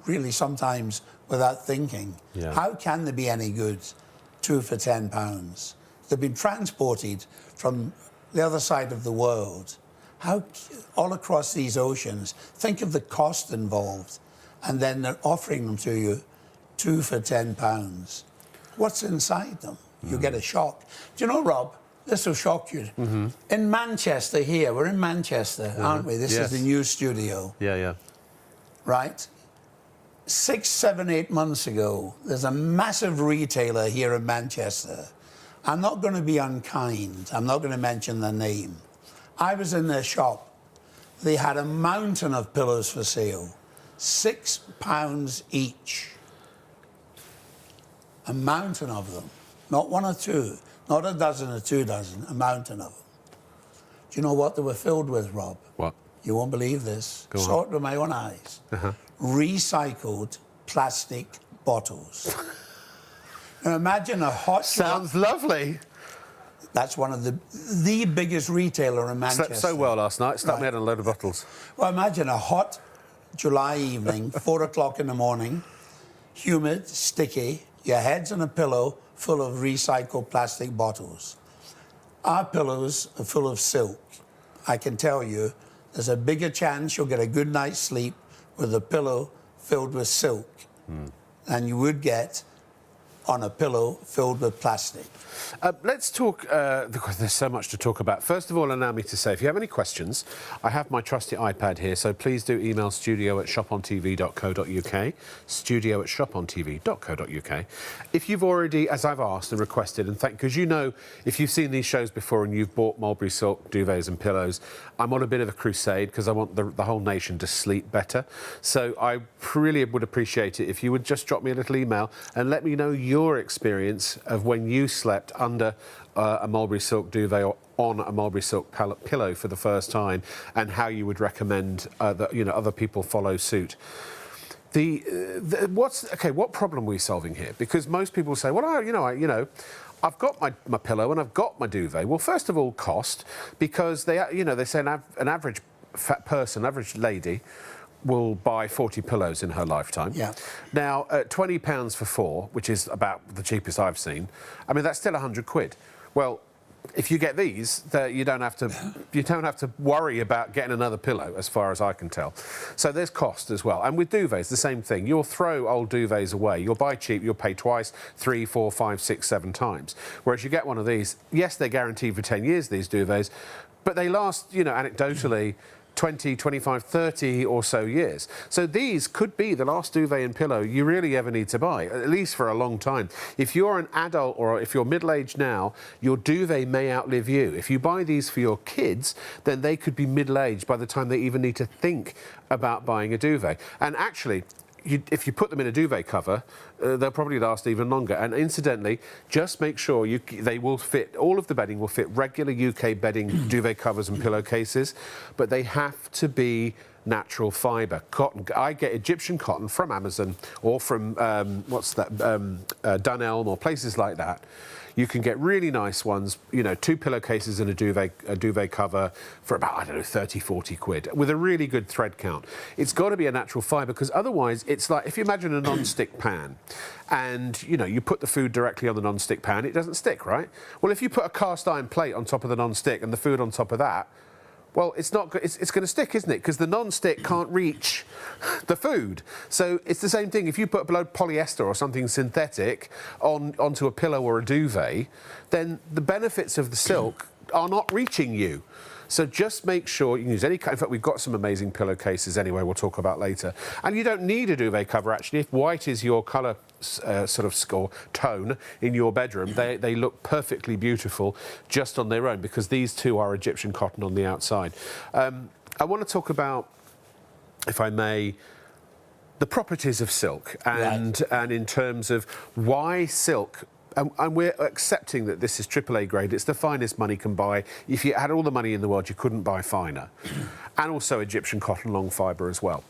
really sometimes without thinking. Yeah. How can they be any good, 2 for £10? They've been transported from the other side of the world, all across these oceans. Think of the cost involved. and then they're offering them to you 2 for £10. What's inside them? You get a shock. Do you know, Rob, this will shock you. In Manchester here, we're in Manchester, aren't we? This is the new studio. Yeah. Right? 6, 7, 8 months ago, there's a massive retailer here in Manchester. I'm not going to be unkind. I'm not going to mention their name. I was in their shop. They had a mountain of pillows for sale. £6 each. A mountain of them. Not 1 or 2. Not a dozen or 2 dozen. A mountain of them. Do you know what they were filled with, Rob? What? You won't believe this. Go on. Saw it with my own eyes. Recycled plastic bottles. Now imagine a hot... Sounds lovely. That's one of the biggest retailer in Manchester. Slept so well last night. Stuck me out in a load of bottles. Well, imagine a hot July evening, 4 o'clock in the morning, humid, sticky, your head's on a pillow full of recycled plastic bottles. Our pillows are full of silk. I can tell you, there's a bigger chance you'll get a good night's sleep with a pillow filled with silk than you would get on a pillow filled with plastic. Let's talk, because there's so much to talk about. First of all, allow me to say, if you have any questions, I have my trusty iPad here, so please do email studio@shopontv.co.uk, studio@shopontv.co.uk. If you've already, as I've asked and requested, and because you know, if you've seen these shows before and you've bought Mulberry Silk duvets and pillows, I'm on a bit of a crusade because I want the whole nation to sleep better. So I really would appreciate it if you would just drop me a little email and let me know your experience of when you slept under a Mulberry Silk duvet or on a Mulberry Silk pillow for the first time, and how you would recommend that other people follow suit. What problem are we solving here? Because most people say, well, I've got my pillow and I've got my duvet. Well, first of all, cost, because they say an average fat person, average lady, will buy 40 pillows in her lifetime. Yeah. Now, at £20 for 4, which is about the cheapest I've seen, I mean, that's still £100. Well, if you get these, you don't have to worry about getting another pillow, as far as I can tell. So there's cost as well. And with duvets, the same thing. You'll throw old duvets away. You'll buy cheap. You'll pay twice, 3, 4, 5, 6, 7 times. Whereas you get one of these, yes, they're guaranteed for 10 years, these duvets, but they last, anecdotally, 20, 25, 30 or so years. So these could be the last duvet and pillow you really ever need to buy, at least for a long time. If you're an adult or if you're middle-aged now, your duvet may outlive you. If you buy these for your kids, then they could be middle-aged by the time they even need to think about buying a duvet. And actually, if you put them in a duvet cover, they'll probably last even longer. And incidentally, just make sure they will fit, all of the bedding will fit regular UK bedding duvet covers and pillowcases, but they have to be natural fibre. Cotton. I get Egyptian cotton from Amazon or from, Dunelm or places like that. You can get really nice ones, 2 pillowcases and a duvet cover for about, 30, 40 quid, with a really good thread count. It's got to be a natural fibre, because otherwise it's like, if you imagine a non-stick pan and, you put the food directly on the non-stick pan, it doesn't stick, right? Well, if you put a cast iron plate on top of the non-stick and the food on top of that, well, it's going to stick, isn't it? Because the non-stick can't reach the food. So it's the same thing. If you put polyester or something synthetic onto a pillow or a duvet, then the benefits of the silk are not reaching you. So just make sure you can use any kind. In fact, we've got some amazing pillowcases anyway, we'll talk about later. And you don't need a duvet cover, actually. If white is your colour score tone in your bedroom, they look perfectly beautiful just on their own, because these two are Egyptian cotton on the outside. I want to talk about, if I may, the properties of silk and in terms of why silk. And we're accepting that this is AAA grade. It's the finest money can buy. If you had all the money in the world, you couldn't buy finer. And also Egyptian cotton, long fibre as well.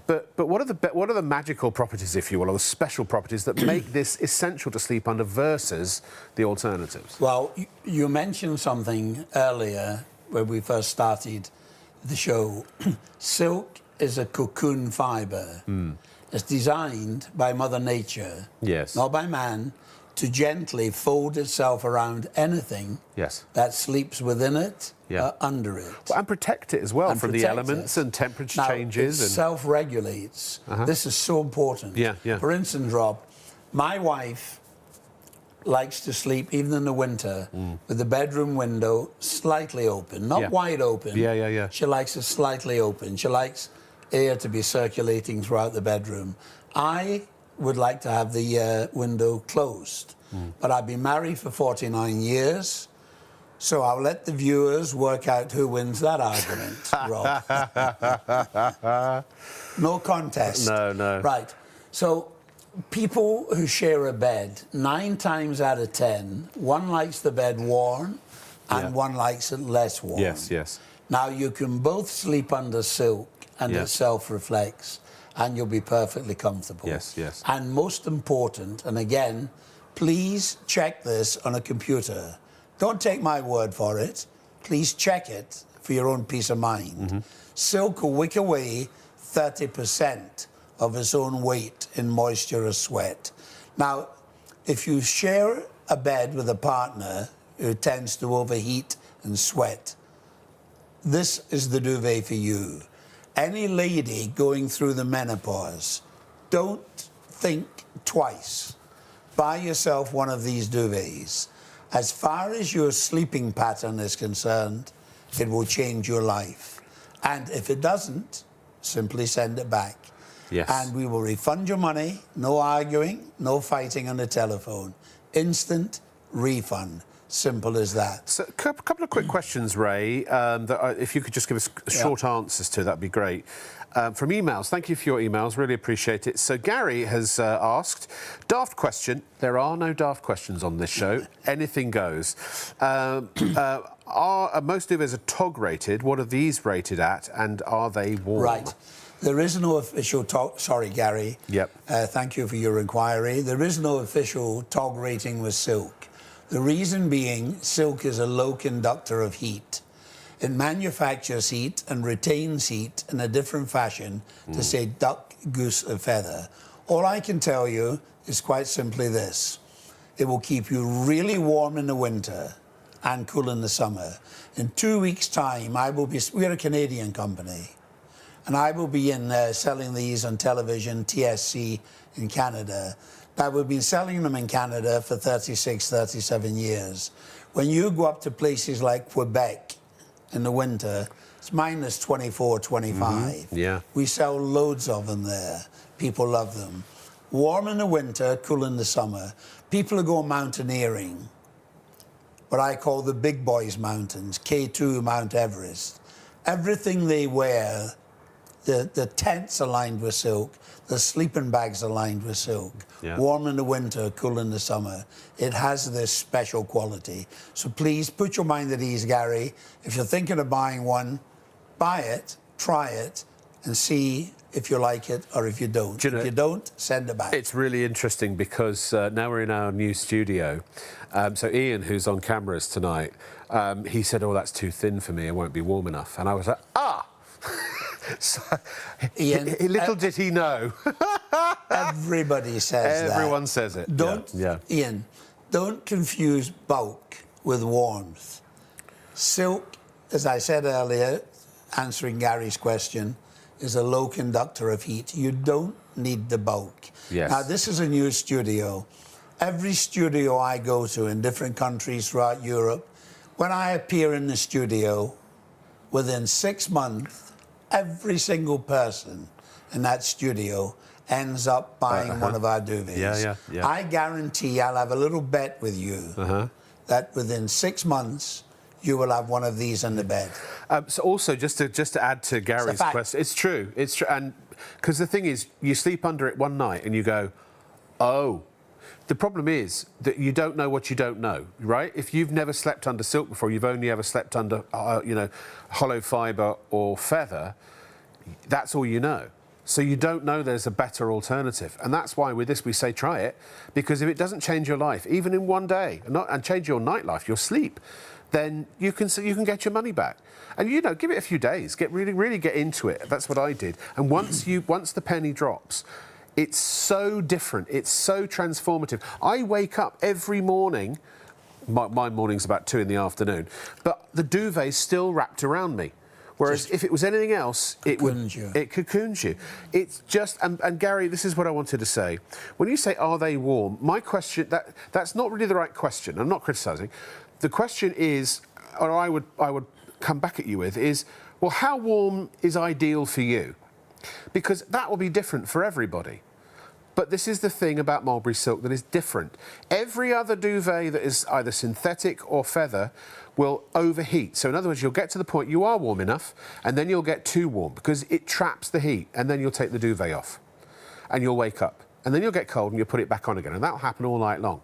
But what are the magical properties, if you will, or the special properties that make this essential to sleep under versus the alternatives? Well, you mentioned something earlier when we first started the show. Silk is a cocoon fibre. It's designed by Mother Nature, yes, not by man, to gently fold itself around anything Yes. that sleeps within it, Yeah. under it. Well, and protect it as well And from the protect elements it. and temperature Now, changes. It And self-regulates. This is so important. Yeah, yeah. For instance, Rob, my wife likes to sleep, even in the winter, with the bedroom window slightly open, not Yeah. wide open. Yeah, yeah, yeah. She likes it slightly open. She likes air to be circulating throughout the bedroom. I would like to have the window closed, but I've been married for 49 years, so I'll let the viewers work out who wins that argument, Rob. No contest. No, no. Right. So people who share a bed, 9 times out of 10, one likes the bed warm and Yeah. one likes it less warm. Yes, yes. Now, you can both sleep under silk and Yeah. it self-reflects and you'll be perfectly comfortable. Yes, yes. And most important, and again, please check this on a computer. Don't take my word for it. Please check it for your own peace of mind. Silk will wick away 30% of its own weight in moisture or sweat. Now, if you share a bed with a partner who tends to overheat and sweat, this is the duvet for you. Any lady going through the menopause, don't think twice. Buy yourself one of these duvets. As far as your sleeping pattern is concerned, it will change your life. And if it doesn't, simply send it back. Yes. And we will refund your money, no arguing, no fighting on the telephone. Instant refund. Simple as that. So, a couple of quick questions, Ray. If you could just give us short answers to, that'd be great. From emails, thank you for your emails, really appreciate it. So Gary has asked, daft question. There are no daft questions on this show. Anything goes. Are most duvets are TOG rated? What are these rated at, and are they warm? Right. There is no official TOG. Sorry, Gary. Yep. Thank you for your inquiry. There is no official TOG rating with silk. The reason being, silk is a low conductor of heat. It manufactures heat and retains heat in a different fashion to say duck, goose, or feather. All I can tell you is quite simply this. It will keep you really warm in the winter and cool in the summer. In 2 weeks' time, we're a Canadian company, and I will be in selling these on television, TSC in Canada. But we've been selling them in Canada for 36, 37 years. When you go up to places like Quebec in the winter, it's minus 24, 25. Yeah. We sell loads of them there. People love them. Warm in the winter, cool in the summer. People who go mountaineering, what I call the big boys mountains, K2, Mount Everest. Everything they wear, the tents are lined with silk, the sleeping bags are lined with silk. Yeah. Warm in the winter, cool in the summer. It has this special quality. So please put your mind at ease, Gary. If you're thinking of buying one, buy it, try it, and see if you like it or if you don't. Do you know, if you don't, send it back. It's really interesting because now we're in our new studio. So Ian, who's on cameras tonight, he said, "Oh, that's too thin for me. It won't be warm enough." And I was like, "Ah." So, Ian, little did he know. Everybody says that. Everyone says it. Don't, Yeah. Ian, don't confuse bulk with warmth. Silk, as I said earlier, answering Gary's question, is a low conductor of heat. You don't need the bulk. Yes. Now, this is a new studio. Every studio I go to in different countries throughout Europe, when I appear in the studio, within 6 months, every single person in that studio ends up buying one of our duvets. Yeah. I guarantee I'll have a little bet with you that within 6 months you will have one of these in the bed. So also, just to add to Gary's fact. question, it's true, and because the thing is, you sleep under it one night and you go, oh. The problem is that you don't know what you don't know, right? If you've never slept under silk before, you've only ever slept under, hollow fibre or feather, that's all you know. So you don't know there's a better alternative. And that's why with this we say try it, because if it doesn't change your life, even in one day, and change your nightlife, your sleep, then you can get your money back. And, give it a few days, really get into it. That's what I did. And once the penny drops, It's so different. It's so transformative. I wake up every morning, my morning's about 2 in the afternoon, but the duvet's still wrapped around me. Whereas if it was anything else, it cocoons you. It's just, and Gary, this is what I wanted to say. When you say, are they warm? My question, that's not really the right question. I'm not criticising. The question is, or I would come back at you with, is, well, how warm is ideal for you? Because that will be different for everybody. But this is the thing about Mulberry Silk that is different. Every other duvet that is either synthetic or feather will overheat. So in other words, you'll get to the point you are warm enough, and then you'll get too warm because it traps the heat, and then you'll take the duvet off, and you'll wake up, and then you'll get cold, and you'll put it back on again, and that'll happen all night long.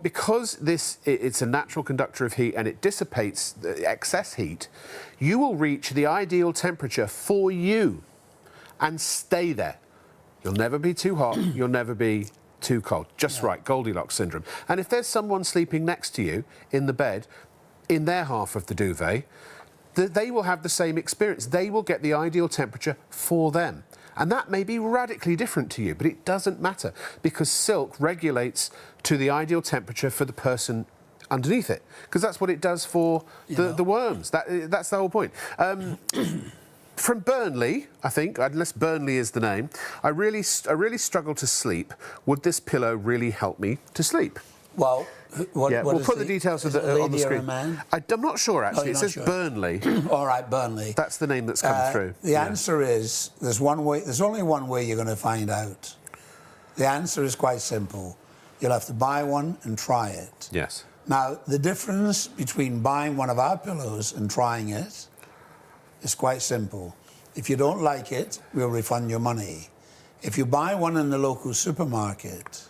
Because it's a natural conductor of heat and it dissipates the excess heat, you will reach the ideal temperature for you and stay there. You'll never be too hot, you'll never be too cold. Just right, Goldilocks syndrome. And if there's someone sleeping next to you in the bed, in their half of the duvet, they will have the same experience. They will get the ideal temperature for them. And that may be radically different to you, but it doesn't matter because silk regulates to the ideal temperature for the person underneath it, because that's what it does for the worms. That's the whole point. From Burnley, I think, unless Burnley is the name, I really struggle to sleep. Would this pillow really help me to sleep? Well, we'll put the details on the screen. Or a man? I'm not sure, actually. It says Burnley. All right, Burnley. That's the name that's come through. The answer is, there's only one way you're going to find out. The answer is quite simple. You'll have to buy one and try it. Yes. Now, the difference between buying one of our pillows and trying it is quite simple. If you don't like it, we'll refund your money. If you buy one in the local supermarket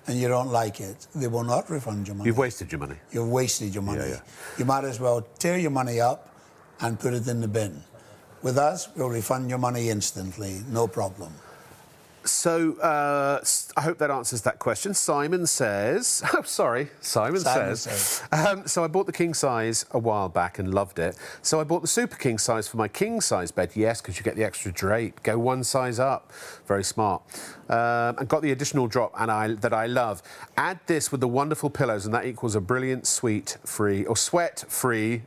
and you don't like it, they will not refund your money. You've wasted your money. You've wasted your money. Yeah. You might as well tear your money up and put it in the bin. With us, we'll refund your money instantly, no problem. So, I hope that answers that question. Simon says... Oh, sorry. Simon says... so I bought the king size a while back and loved it. So I bought the super king size for my king size bed. Yes, because you get the extra drape. Go one size up. Very smart. And got the additional drop that I love. Add this with the wonderful pillows and that equals a brilliant sweat-free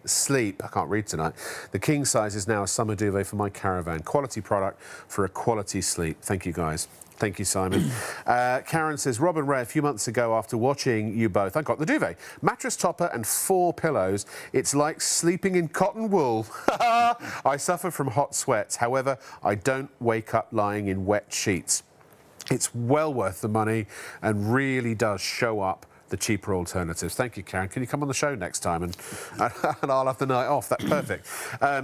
sleep. I can't read tonight. The king size is now a summer duvet for my caravan. Quality product for a quality sleep. Thank you, guys. Thank you, Simon. Karen says, Rob and Ray, a few months ago after watching you both, I got the duvet. Mattress topper and 4 pillows. It's like sleeping in cotton wool. I suffer from hot sweats. However, I don't wake up lying in wet sheets. It's well worth the money and really does show up the cheaper alternatives. Thank you, Karen. Can you come on the show next time and I'll have the night off? That's perfect.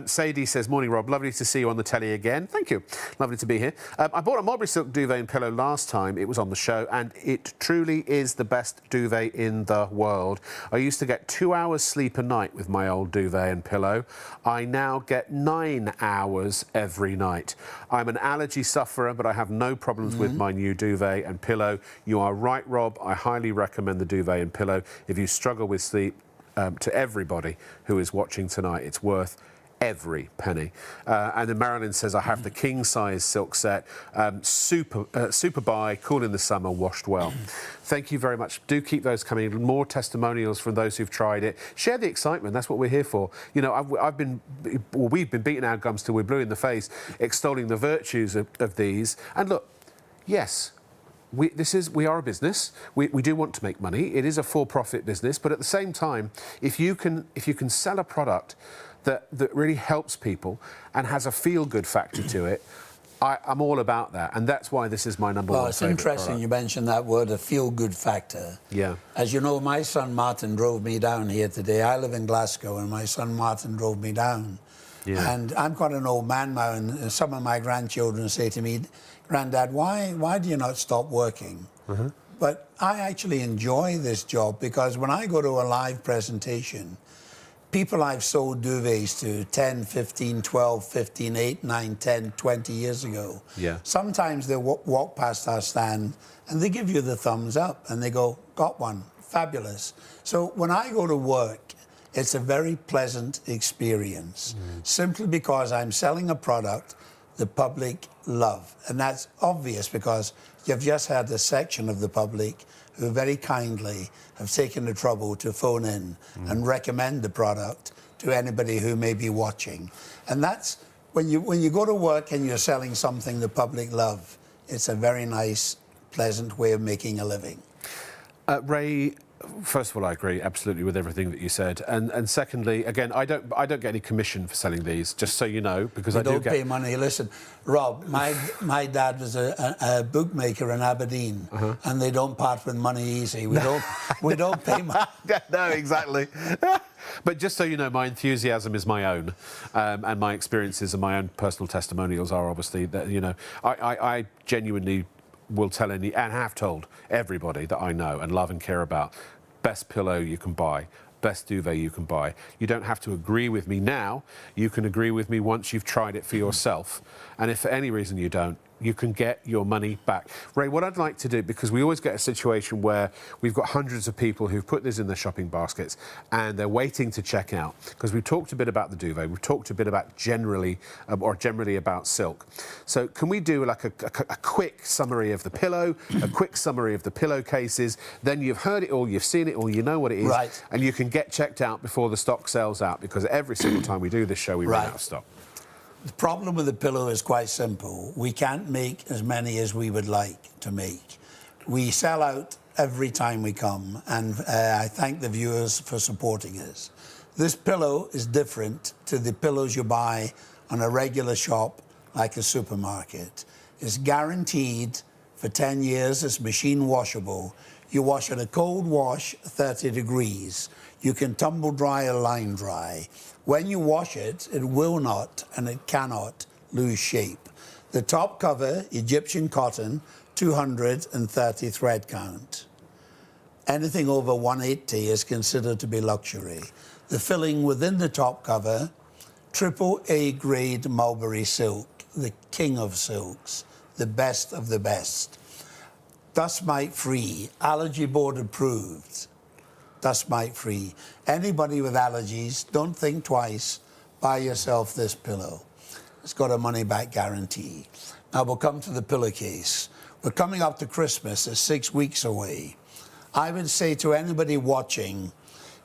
Sadie says, morning, Rob. Lovely to see you on the telly again. Thank you. Lovely to be here. I bought a Mulberry Silk duvet and pillow last time it was on the show, and it truly is the best duvet in the world. I used to get 2 hours sleep a night with my old duvet and pillow. I now get 9 hours every night. I'm an allergy sufferer, but I have no problems with my new duvet and pillow. You are right, Rob. I highly recommend the duvet and pillow. If you struggle with sleep, to everybody who is watching tonight, it's worth every penny. And then Marilyn says, I have the king size silk set, super buy, cool in the summer, washed well. Thank you very much. Do keep those coming. More testimonials from those who've tried it. Share the excitement. That's what we're here for. You know, we've been beating our gums till we're blue in the face, extolling the virtues of these. And look, yes, we are a business. We do want to make money. It is a for-profit business, but at the same time, if you can sell a product that really helps people and has a feel-good factor to it, I'm all about that, and that's why this is my number one. Well, it's interesting product. You mentioned that word, a feel-good factor. Yeah. As you know, my son Martin drove me down here today. I live in Glasgow, and my son Martin drove me down. Yeah. And I'm quite an old man now, and some of my grandchildren say to me, Grandad, why do you not stop working? Mm-hmm. But I actually enjoy this job because when I go to a live presentation, people I've sold duvets to 10, 15, 12, 15, 8, 9, 10, 20 years ago. Yeah. Sometimes they walk past our stand and they give you the thumbs up and they go, got one, fabulous. So when I go to work, it's a very pleasant experience, simply because I'm selling a product the public love. And that's obvious because you've just had a section of the public who very kindly have taken the trouble to phone in and recommend the product to anybody who may be watching. And that's, when you go to work and you're selling something the public love, it's a very nice, pleasant way of making a living. Ray, first of all, I agree absolutely with everything that you said, and secondly, again, I don't get any commission for selling these, just so you know, because I don't pay money. Listen, Rob, my dad was a bookmaker in Aberdeen, and they don't part with money easy. We don't pay money. No, exactly. But just so you know, my enthusiasm is my own, and my experiences and my own personal testimonials are obviously that, you know, I genuinely will tell and have told everybody that I know and love and care about, best pillow you can buy, best duvet you can buy. You don't have to agree with me now. You can agree with me once you've tried it for yourself. And if for any reason you don't, you can get your money back. Ray, what I'd like to do, because we always get a situation where we've got hundreds of people who've put this in their shopping baskets and they're waiting to check out, because we've talked a bit about the duvet, we've talked a bit about generally about silk. So can we do like a quick summary of the pillow, a quick summary of the pillowcases, then you've heard it all, you've seen it all, you know what it is, right, and you can get checked out before the stock sells out, because every single time we do this show, we run out of stock. The problem with the pillow is quite simple. We can't make as many as we would like to make. We sell out every time we come, and I thank the viewers for supporting us. This pillow is different to the pillows you buy on a regular shop like a supermarket. It's guaranteed for 10 years. It's machine washable. You wash it a cold wash, 30 degrees. You can tumble dry or line dry. When you wash it, it will not and it cannot lose shape. The top cover, Egyptian cotton, 230 thread count. Anything over 180 is considered to be luxury. The filling within the top cover, AAA grade Mulberry silk, the king of silks, the best of the best. Dust mite free, allergy board approved. Dust mite free. Anybody with allergies, don't think twice. Buy yourself this pillow. It's got a money back guarantee. Now we'll come to the pillowcase. We're coming up to Christmas. It's 6 weeks away. I would say to anybody watching,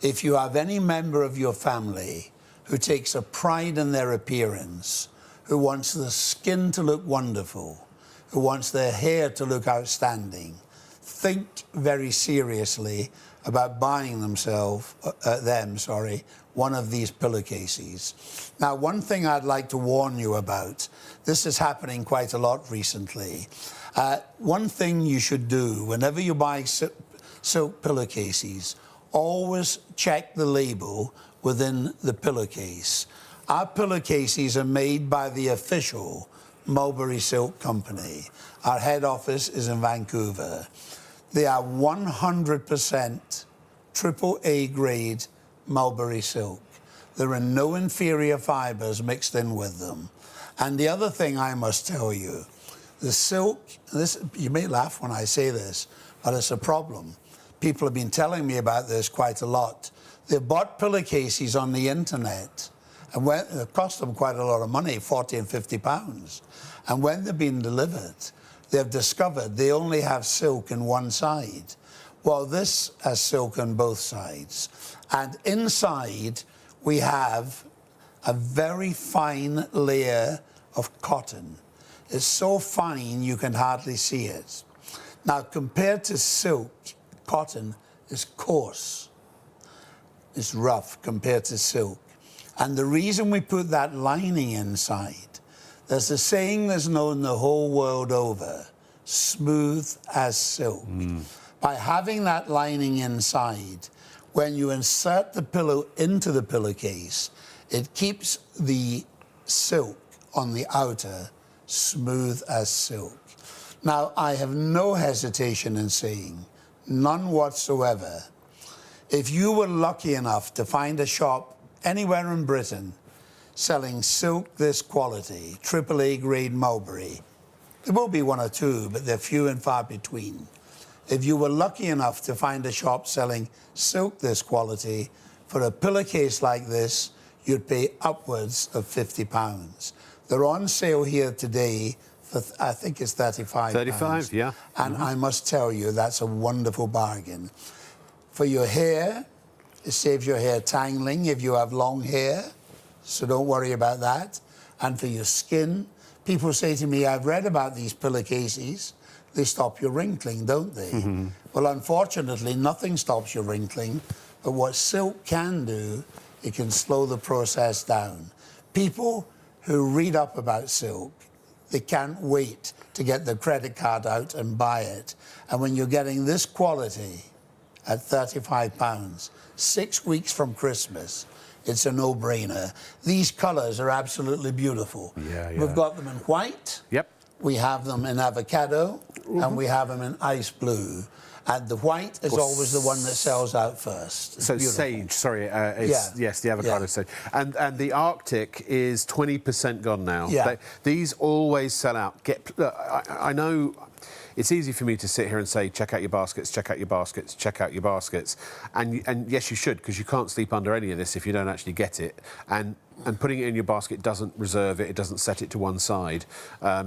if you have any member of your family who takes a pride in their appearance, who wants the skin to look wonderful, who wants their hair to look outstanding, think very seriously about buying them one of these pillowcases. Now, one thing I'd like to warn you about, this is happening quite a lot recently. One thing you should do whenever you buy silk pillowcases, always check the label within the pillowcase. Our pillowcases are made by the official Mulberry Silk Company. Our head office is in Vancouver. They are 100% AAA grade Mulberry silk. There are no inferior fibres mixed in with them. And the other thing I must tell you, the silk, you may laugh when I say this, but it's a problem. People have been telling me about this quite a lot. They've bought pillowcases on the internet, and it cost them quite a lot of money, 40 and 50 pounds. And when they've been delivered, they've discovered they only have silk in one side. Well, this has silk on both sides. And inside, we have a very fine layer of cotton. It's so fine you can hardly see it. Now, compared to silk, cotton is coarse. It's rough compared to silk. And the reason we put that lining inside, there's a saying that's known the whole world over, smooth as silk. By having that lining inside, when you insert the pillow into the pillowcase, it keeps the silk on the outer smooth as silk. Now, I have no hesitation in saying, none whatsoever, if you were lucky enough to find a shop anywhere in Britain selling silk this quality, AAA grade Mulberry, there will be one or two, but they're few and far between. If you were lucky enough to find a shop selling silk this quality, for a pillowcase like this, you'd pay upwards of £50. They're on sale here today for, I think it's £35. 35, yeah. And I must tell you, that's a wonderful bargain. For your hair, it saves your hair tangling if you have long hair, so don't worry about that. And for your skin, people say to me, I've read about these pillowcases. They stop your wrinkling, don't they? Well, unfortunately, nothing stops your wrinkling, but what silk can do, it can slow the process down. People who read up about silk, they can't wait to get their credit card out and buy it. And when you're getting this quality at £35, 6 weeks from Christmas, it's a no-brainer. These colours are absolutely beautiful. Yeah, yeah. We've got them in white. Yep. We have them in avocado, and we have them in ice blue. And the white is always the one that sells out first. It's so beautiful. sage, sorry, yes, the avocado sage. And the Arctic is 20% gone now. Yeah. These always sell out. Look, I know it's easy for me to sit here and say, check out your baskets, check out your baskets, check out your baskets. And yes, you should, because you can't sleep under any of this if you don't actually get it. And putting it in your basket doesn't reserve it. It doesn't set it to one side.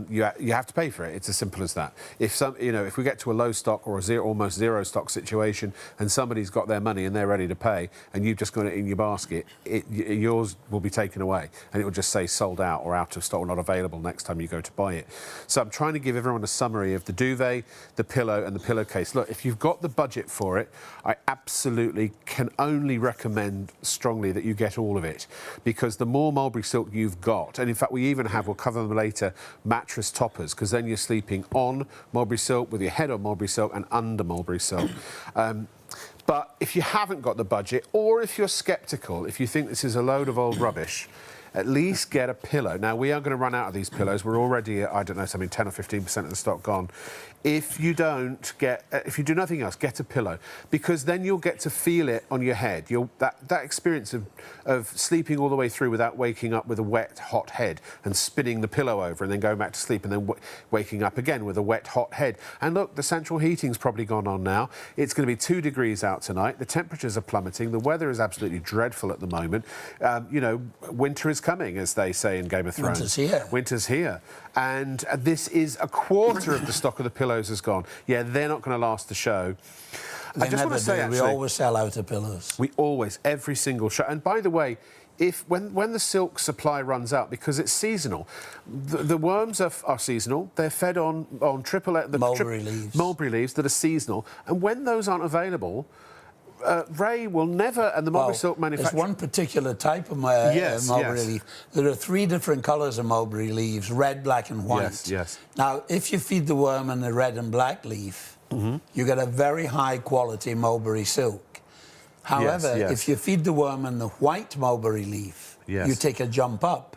You have to pay for it. It's as simple as that. If we get to a low stock or almost zero stock situation, and somebody's got their money and they're ready to pay, and you've just got it in your basket, yours will be taken away, and it will just say sold out or out of stock or not available next time you go to buy it. So I'm trying to give everyone a summary of the duvet, the pillow, and the pillowcase. Look, if you've got the budget for it, I absolutely can only recommend strongly that you get all of it, because the more mulberry silk you've got, and in fact we even have, we'll cover them later, mattress toppers, because then you're sleeping on mulberry silk, with your head on mulberry silk and under mulberry silk. But if you haven't got the budget, or if you're sceptical, if you think this is a load of old rubbish, at least get a pillow. Now, we are going to run out of these pillows. We're already at, I don't know, something 10 or 15% of the stock gone. If you do nothing else, get a pillow, because then you'll get to feel it on your head. That experience of sleeping all the way through without waking up with a wet, hot head and spinning the pillow over and then going back to sleep and then waking up again with a wet, hot head. And look, the central heating's probably gone on now. It's going to be 2 degrees out tonight. The temperatures are plummeting. The weather is absolutely dreadful at the moment. Winter is coming, as they say in Game of Thrones. Winter's here. Winter's here. And this is a quarter of the stock of the pillows has gone. Yeah, they're not going to last the show. I just want to say, we always sell out of pillows. We always, every single show. And by the way, when the silk supply runs out, because it's seasonal, the worms are seasonal. They're fed on mulberry leaves that are seasonal. And when those aren't available, Ray will never, and the mulberry silk manufacturer... There's one particular type of mulberry leaf. There are 3 different colours of mulberry leaves, red, black and white. Yes. Now, if you feed the worm in the red and black leaf, you get a very high quality mulberry silk. However, if you feed the worm in the white mulberry leaf, you take a jump up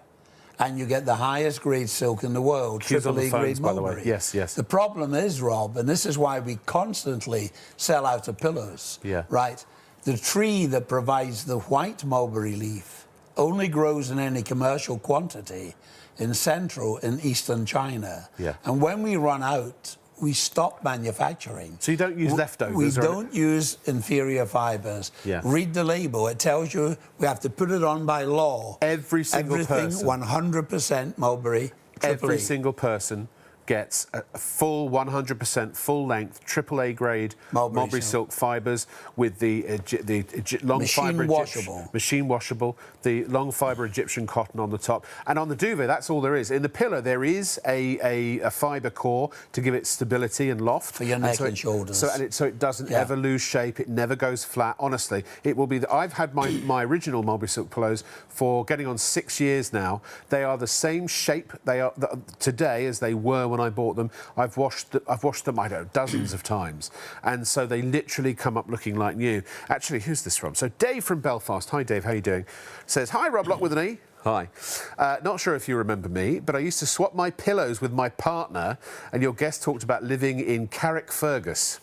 and you get the highest grade silk in the world, AAA grade mulberry. Yes. The problem is, Rob, and this is why we constantly sell out of pillows, right? The tree that provides the white mulberry leaf only grows in any commercial quantity in central and eastern China. And when we run out, we stop manufacturing. So you don't use leftovers? We don't use inferior fibres. Read the label. It tells you we have to put it on by law. Every single person. 100% mulberry. Every single person gets a full 100% full length AAA grade mulberry silk fibres with the long-fibre machine washable, the long-fibre Egyptian cotton on the top, and on the duvet that's all there is. In the pillow there is a fibre core to give it stability and loft for your neck and shoulders. So it doesn't ever lose shape. It never goes flat. Honestly, it will be. I've had my original mulberry silk pillows for getting on 6 years now. They are the same shape they are today as they were when I bought them. I've washed them, I don't know, dozens of times, and so they literally come up looking like new. Actually, who's this from? So Dave from Belfast. Hi Dave, how you doing? Says, hi Rob Lock with an E. Hi. Not sure if you remember me, but I used to swap my pillows with my partner, and your guest talked about living in Carrickfergus.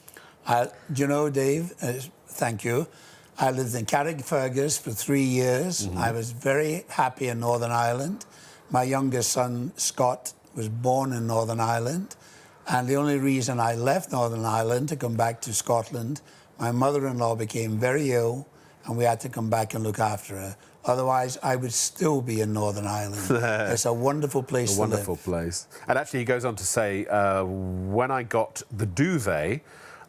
Do you know, Dave, thank you. I lived in Carrickfergus for 3 years. I was very happy in Northern Ireland. My youngest son, Scott, was born in Northern Ireland, and the only reason I left Northern Ireland to come back to Scotland, my mother-in-law became very ill, and we had to come back and look after her. Otherwise, I would still be in Northern Ireland. It's a wonderful place to live. A wonderful place. And actually, he goes on to say, when I got the duvet,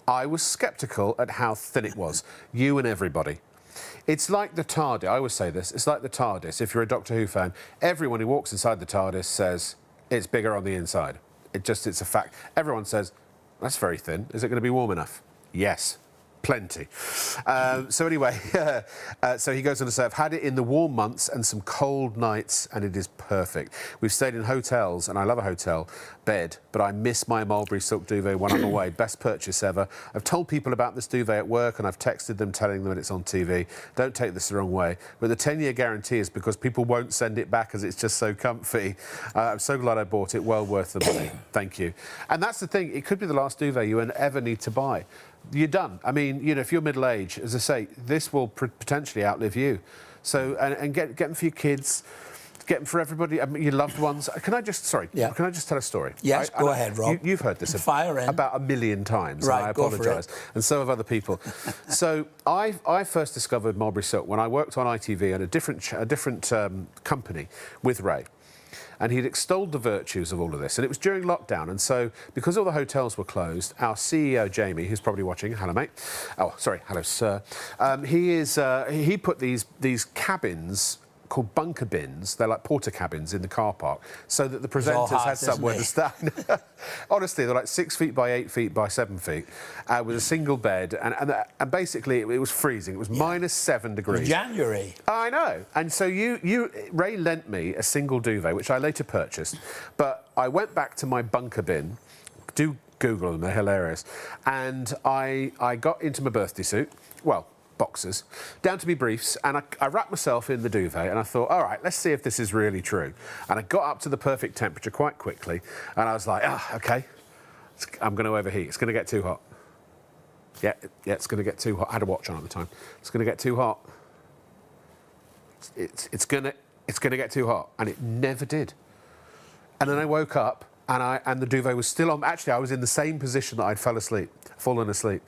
I was sceptical at how thin it was. You and everybody. It's like the TARDIS. I always say this. It's like the TARDIS. If you're a Doctor Who fan, everyone who walks inside the TARDIS says it's bigger on the inside. It's a fact. Everyone says, that's very thin. Is it going to be warm enough? Yes. Plenty. So anyway, so he goes on to say, I've had it in the warm months and some cold nights, and it is perfect. We've stayed in hotels, and I love a hotel bed, but I miss my Mulberry Silk Duvet when I'm away. Best purchase ever. I've told people about this duvet at work, and I've texted them telling them it's on TV. Don't take this the wrong way. But the 10-year guarantee is because people won't send it back as it's just so comfy. I'm so glad I bought it. Well worth the money. Thank you. And that's the thing. It could be the last duvet you ever need to buy. You're done. I mean, you know, if you're middle-aged, as I say, this will potentially outlive you. So, and get them for your kids, get them for everybody, your loved ones. Can I just tell a story? Yes, go ahead, Rob. You've heard this Fire in. about 1 million times, right, and I apologise. And so have other people. So I first discovered Mulberry Silk when I worked on ITV at a different company with Ray. And he'd extolled the virtues of all of this. And it was during lockdown. And so, because all the hotels were closed, our CEO, Jamie, who's probably watching, hello, mate. Oh, sorry, hello, sir. He put these cabins called bunker bins. They're like porter cabins in the car park, so that the presenters had somewhere to stand. Honestly, they're like 6 feet by 8 feet by 7 feet, with a single bed, and basically it was freezing. It was -7 degrees. January. I know. And so Ray lent me a single duvet, which I later purchased, but I went back to my bunker bin. Do Google them; they're hilarious. And I got into my birthday suit. Well, boxers, down to me briefs, and I wrapped myself in the duvet, and I thought, all right, let's see if this is really true. And I got up to the perfect temperature quite quickly, and I was like, okay, I'm going to overheat. It's going to get too hot. Yeah, it's going to get too hot. I had a watch on at the time. It's going to get too hot. It's going to get too hot, and it never did. And then I woke up, and the duvet was still on. Actually, I was in the same position that I'd fallen asleep.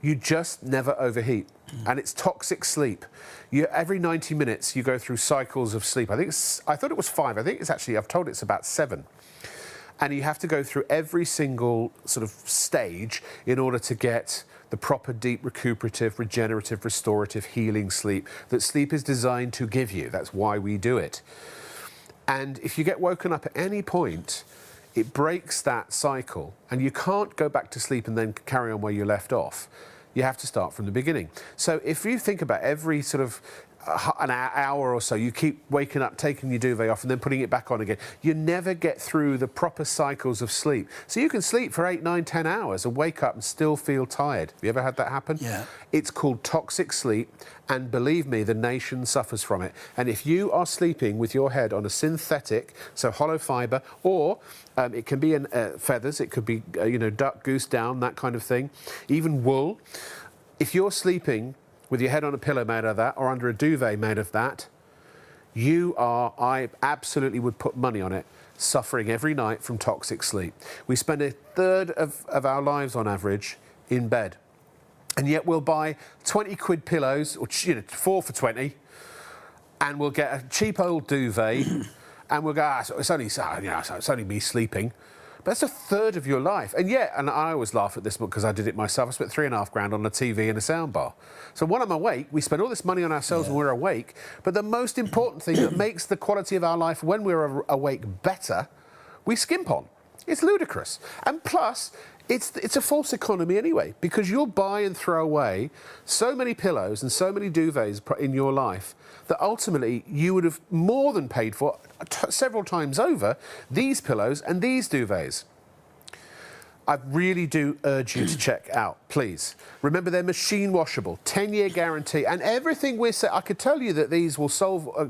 You just never overheat, and it's toxic sleep. Every 90 minutes you go through cycles of sleep. I thought it was 5. I think it's actually, I've told it's about 7. And you have to go through every single sort of stage in order to get the proper deep recuperative, regenerative, restorative, healing sleep that sleep is designed to give you. That's why we do it. And if you get woken up at any point, it breaks that cycle, and you can't go back to sleep and then carry on where you left off. You have to start from the beginning. So if you think about every sort of an hour or so, you keep waking up, taking your duvet off and then putting it back on again, you never get through the proper cycles of sleep. So you can sleep for 8, 9, 10 hours and wake up and still feel tired. Have you ever had that happen? Yeah. It's called toxic sleep, and believe me, the nation suffers from it. And if you are sleeping with your head on a synthetic, so hollow fibre, or it can be feathers, it could be, duck, goose down, that kind of thing, even wool. If you're sleeping with your head on a pillow made of that, or under a duvet made of that, I absolutely would put money on it, suffering every night from toxic sleep. We spend 1/3 of our lives on average in bed. And yet we'll buy 20 quid pillows, or 4 for 20, and we'll get a cheap old duvet, and we'll go, it's only me sleeping. But that's 1/3 of your life. And I always laugh at this book because I did it myself. I spent £3.5 grand on a TV and a soundbar. So when I'm awake, we spend all this money on ourselves when we're awake. But the most important thing that makes the quality of our life when we're awake better, we skimp on. It's ludicrous. And plus, it's a false economy anyway, because you'll buy and throw away so many pillows and so many duvets in your life that ultimately you would have more than paid for several times over these pillows and these duvets. I really do urge you to check out, please. Remember, they're machine washable, 10-year guarantee, and everything we're saying, I could tell you that these will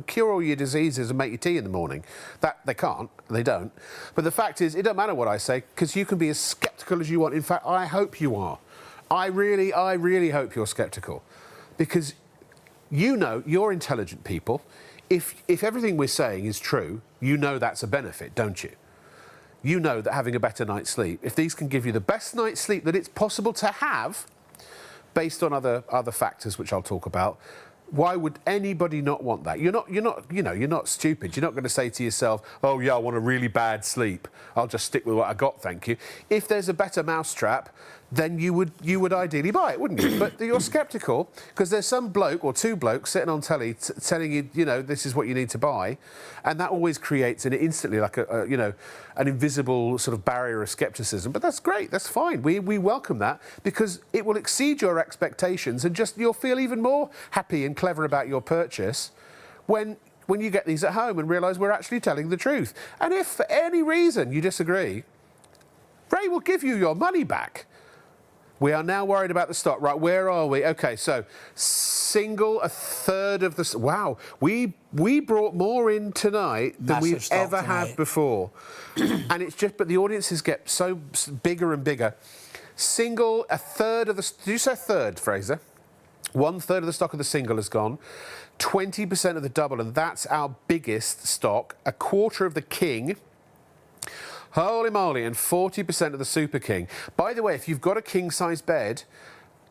cure all your diseases and make you tea in the morning. That they can't, they don't. But the fact is, it don't matter what I say, because you can be as sceptical as you want. In fact, I hope you are. I really hope you're sceptical, because you're intelligent people. If everything we're saying is true, that's a benefit, don't you? You know that having a better night's sleep, if these can give you the best night's sleep that it's possible to have, based on other factors which I'll talk about, Why would anybody not want that? You're not stupid. You're not going to say to yourself, oh yeah, I want a really bad sleep. I'll just stick with what I got, thank you. If there's a better mousetrap, then you would ideally buy it, wouldn't you? But you're sceptical because there's some bloke or two blokes sitting on telly telling you, this is what you need to buy, and that always creates instantly like an invisible sort of barrier of scepticism. But that's great, that's fine. We welcome that because it will exceed your expectations and you'll feel even more happy and clever about your purchase when you get these at home and realise we're actually telling the truth. And if for any reason you disagree, Ray will give you your money back. We are now worried about the stock. Right, where are we? OK, so single, a third of the... Wow, we brought more in tonight than we've ever had before. And it's just... But the audiences get so bigger and bigger. Single, a third of the... Did you say a third, Fraser? 1/3 of the stock of the single has gone. 20% of the double, and that's our biggest stock. 1/4 of the king... Holy moly, and 40% of the Super King. By the way, if you've got a king-size bed,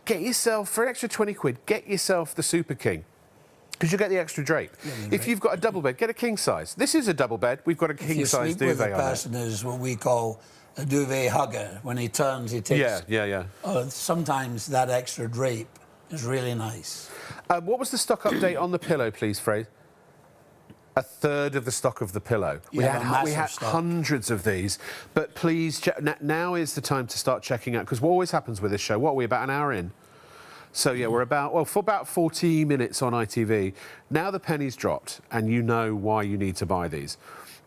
get yourself, for an extra 20 quid, get yourself the Super King. Because you get the extra drape. If you've got a double bed, get a king-size. This is a double bed. We've got a king-size duvet on it. If you sleep with a person who's what we call a duvet hugger. When he turns, he takes... Yeah. Sometimes that extra drape is really nice. What was the stock update on the pillow, please, Fraser? 1/3 of the stock of the pillow. We had hundreds of these, but please, now is the time to start checking out, because what always happens with this show, what are we, about an hour in? So, yeah, we're for about 40 minutes on ITV. Now the penny's dropped, and you know why you need to buy these.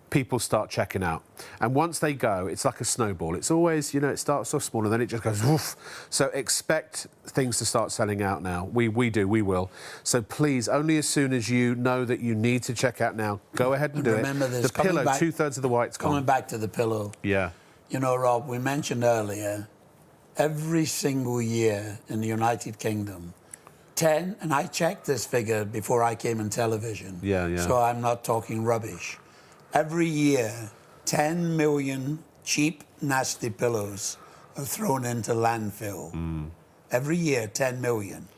People start checking out. And once they go, it's like a snowball. It's always, it starts off small and then it just goes woof. So expect things to start selling out now. We will. So please, only as soon as you know that you need to check out now, go ahead and do it. Remember this. The pillow, 2/3 of the white's gone. Coming back to the pillow. Yeah. Rob, we mentioned earlier, every single year in the United Kingdom, and I checked this figure before I came in television. Yeah. So I'm not talking rubbish. Every year, 10 million cheap, nasty pillows are thrown into landfill. Every year, 10 million.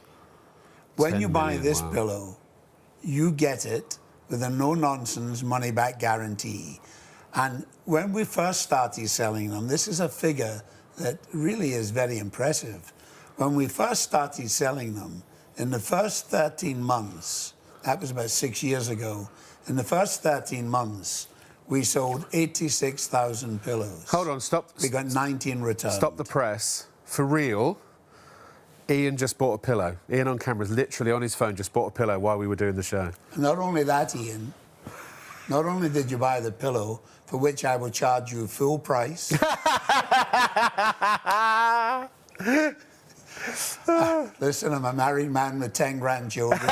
When you buy this pillow, you get it with a no-nonsense money-back guarantee. And when we first started selling them, this is a figure that really is very impressive. When we first started selling them, in the first 13 months, that was about 6 years ago, in the first 13 months, we sold 86,000 pillows. Hold on, stop. We got 19 returned. Stop the press. For real, Ian just bought a pillow. Ian on camera is literally on his phone, just bought a pillow while we were doing the show. Not only that, Ian, not only did you buy the pillow, for which I will charge you full price. Listen, I'm a married man with 10 grandchildren.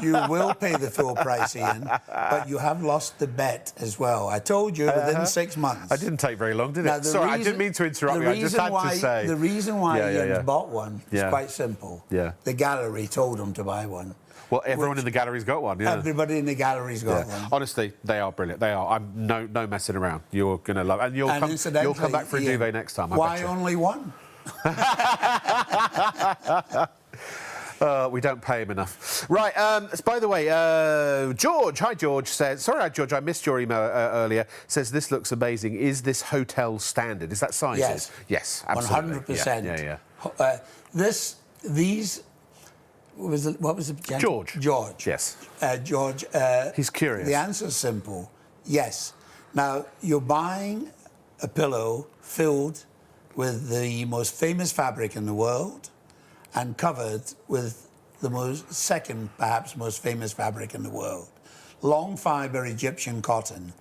You will pay the full price, Ian, but you have lost the bet as well. I told you within 6 months. I didn't take very long, did it? Sorry, I didn't mean to interrupt you. I just had to say. The reason why Ian's bought one is quite simple. Yeah. The gallery told him to buy one. Well, everyone in the gallery's got one, yeah. Everybody in the gallery's got one. Honestly, they are brilliant. They are. I'm no messing around. You're going to love it. And you'll come back for a duvet next time, I bet why you. Only one? We don't pay him enough. Right, by the way, George, hi George, says... Sorry, George, I missed your email earlier. Says, this looks amazing. Is this hotel standard? Is that sizes? Yes. Yes, absolutely. 100%. Yeah. These... What was it? George. George. Yes. George. He's curious. The answer's simple. Yes. Now, you're buying a pillow filled with the most famous fabric in the world and covered with the second, perhaps, most famous fabric in the world. Long-fibre Egyptian cotton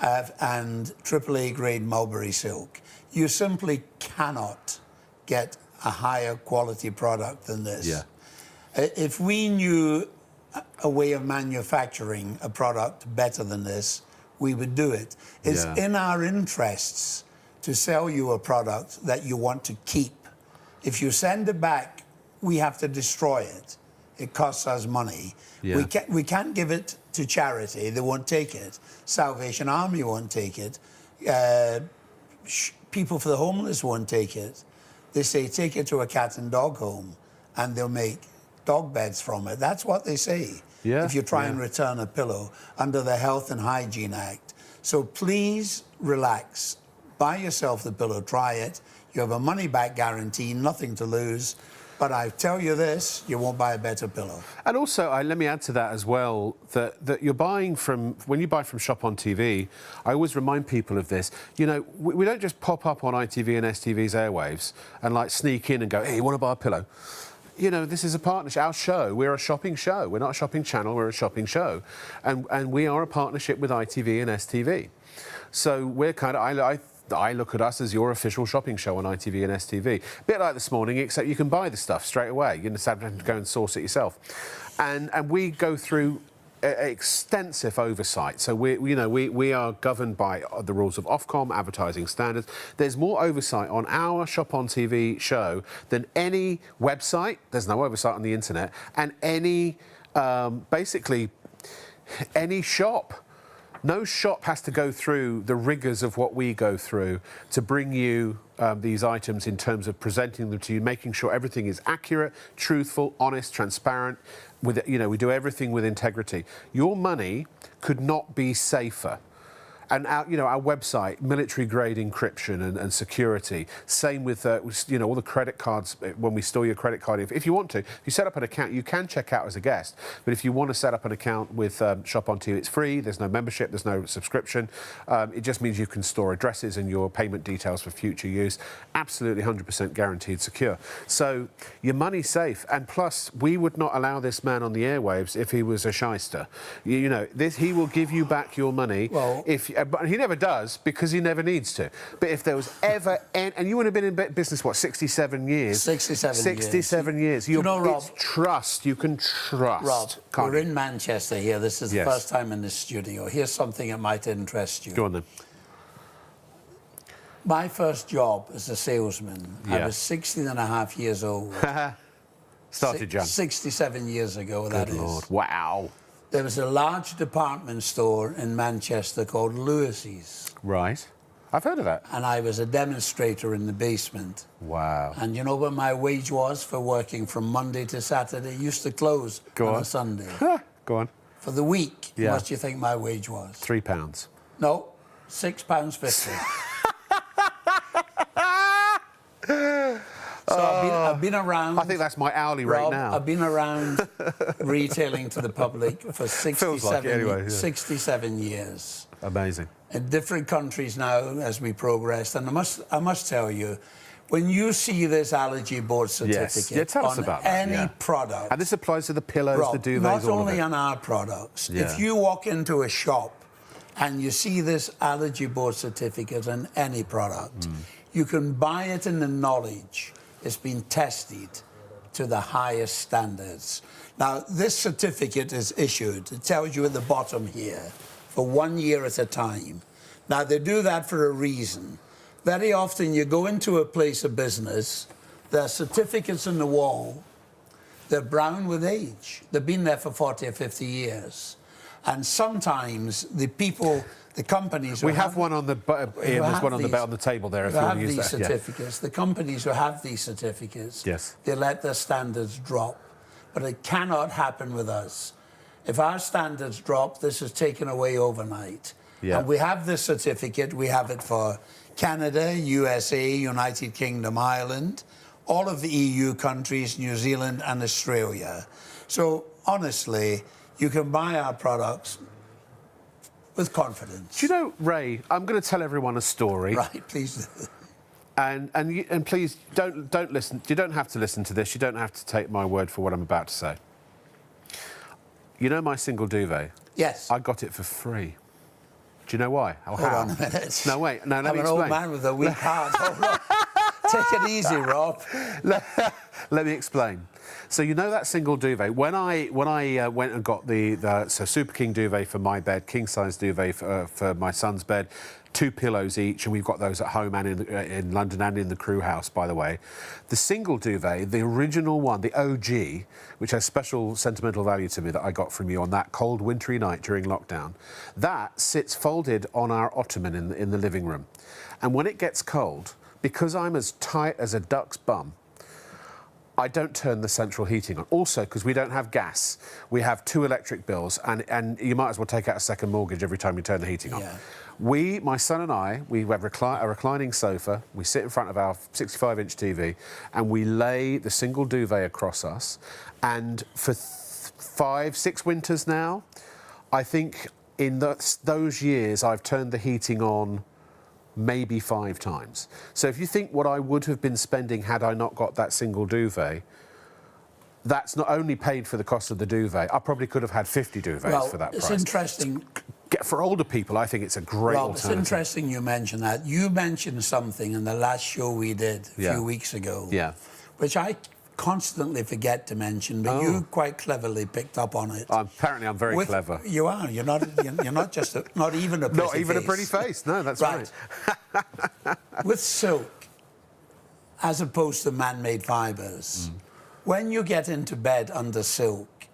and AAA grade Mulberry silk. You simply cannot get a higher quality product than this. Yeah. If we knew a way of manufacturing a product better than this, we would do it. It's in our interests to sell you a product that you want to keep. If you send it back, we have to destroy it. It costs us money. Yeah. We can't give it to charity. They won't take it. Salvation Army won't take it. People for the homeless won't take it. They say, take it to a cat and dog home, and they'll make dog beds from it. That's what they say. Yeah, if you try and return a pillow under the Health and Hygiene Act. So please relax. Buy yourself the pillow, try it. You have a money-back guarantee, nothing to lose. But I tell you this, you won't buy a better pillow. And also, let me add to that as well, that you're buying from, when you buy from Shop on TV, I always remind people of this. You know, we don't just pop up on ITV and STV's airwaves and like sneak in and go, hey, you want to buy a pillow? You know, this is a partnership. Our show, we're a shopping show. We're not a shopping channel, we're a shopping show. And we are a partnership with ITV and STV. So we're kind of, I look at us as your official shopping show on ITV and STV. A bit like this morning, except you can buy the stuff straight away. You don't have to go and source it yourself. And we go through extensive oversight. So we are governed by the rules of Ofcom, advertising standards. There's more oversight on our Shop on TV show than any website. There's no oversight on the internet, and any basically any shop. No shop has to go through the rigours of what we go through to bring you these items in terms of presenting them to you, making sure everything is accurate, truthful, honest, transparent. We do everything with integrity. Your money could not be safer. And our website, military-grade encryption and security. Same with, all the credit cards. When we store your credit card, if you want to, if you set up an account, you can check out as a guest. But if you want to set up an account with Shop on TV, it's free. There's no membership. There's no subscription. It just means you can store addresses and your payment details for future use. Absolutely 100% guaranteed secure. So your money's safe. And plus, we would not allow this man on the airwaves if he was a shyster. He will give you back your money but he never does because he never needs to. But if there was ever and you would have been in business, what, 67 years? 67 years. Rob, it's trust. You can trust. Rob, we're in Manchester here. This is the first time in the studio. Here's something that might interest you. Go on then. My first job as a salesman, I was 16 and a half years old. Started young. 67 years ago, that is. Good Lord. Wow. There was a large department store in Manchester called Lewis's. Right. I've heard of that. And I was a demonstrator in the basement. Wow. And you know what my wage was for working from Monday to Saturday? It used to close on a Sunday. Go on. For the week, how much do you think my wage was? £3. No, £6.50. So I've been around. I think that's my hourly rate now. I've been around retailing to the public for 67 years. Amazing. In different countries now as we progressed. And I must tell you, when you see this allergy board certificate tell us on about that, any product. And this applies to the pillows, Rob, the duvets, not all only of it. on our products. Yeah. If you walk into a shop and you see this allergy board certificate on any product, you can buy it in the knowledge it's been tested to the highest standards. Now, this certificate is issued, it tells you at the bottom here, for 1 year at a time. Now, they do that for a reason. Very often you go into a place of business, there are certificates on the wall, they're brown with age. They've been there for 40 or 50 years. And sometimes the companies... We have one on the... there's one on the table there if you want to use that. Certificates. The companies who have these certificates, they let their standards drop. But it cannot happen with us. If our standards drop, this is taken away overnight. And we have this certificate. We have it for Canada, USA, United Kingdom, Ireland, all of the EU countries, New Zealand and Australia. So, honestly, you can buy our products with confidence. Do you know, Ray, I'm going to tell everyone a story. Right, please do. And please don't listen. You don't have to listen to this. You don't have to take my word for what I'm about to say. You know my single duvet? Yes. I got it for free. Do you know why? Hold on a minute. No, wait. No, let me explain. I'm an old man with a weak heart. Hold on. Take it easy, Rob. Let me explain. So you know that single duvet. When I went and got the Super King duvet for my bed, king size duvet for my son's bed, 2 pillows each, and we've got those at home and in London and in the crew house, by the way. The single duvet, the original one, the OG, which has special sentimental value to me that I got from you on that cold wintry night during lockdown, that sits folded on our ottoman in the living room. And when it gets cold, because I'm as tight as a duck's bum, I don't turn the central heating on. Also, because we don't have gas, we have 2 electric bills, and you might as well take out a second mortgage every time you turn the heating on. Yeah. My son and I, we have a reclining sofa, we sit in front of our 65-inch TV, and we lay the single duvet across us, and for 5, 6 winters now, I think in those years I've turned the heating on maybe 5 times. So if you think what I would have been spending had I not got that single duvet, that's not only paid for the cost of the duvet, I probably could have had 50 duvets for that price. It's interesting. For older people, I think it's a great alternative. It's interesting you mention that. You mentioned something in the last show we did a few weeks ago, which I constantly forget to mention, but you quite cleverly picked up on it. Apparently, I'm very clever. You are. You're not just not even a pretty not even face. a pretty face. No, that's right. With silk, as opposed to man-made fibres, when you get into bed under silk,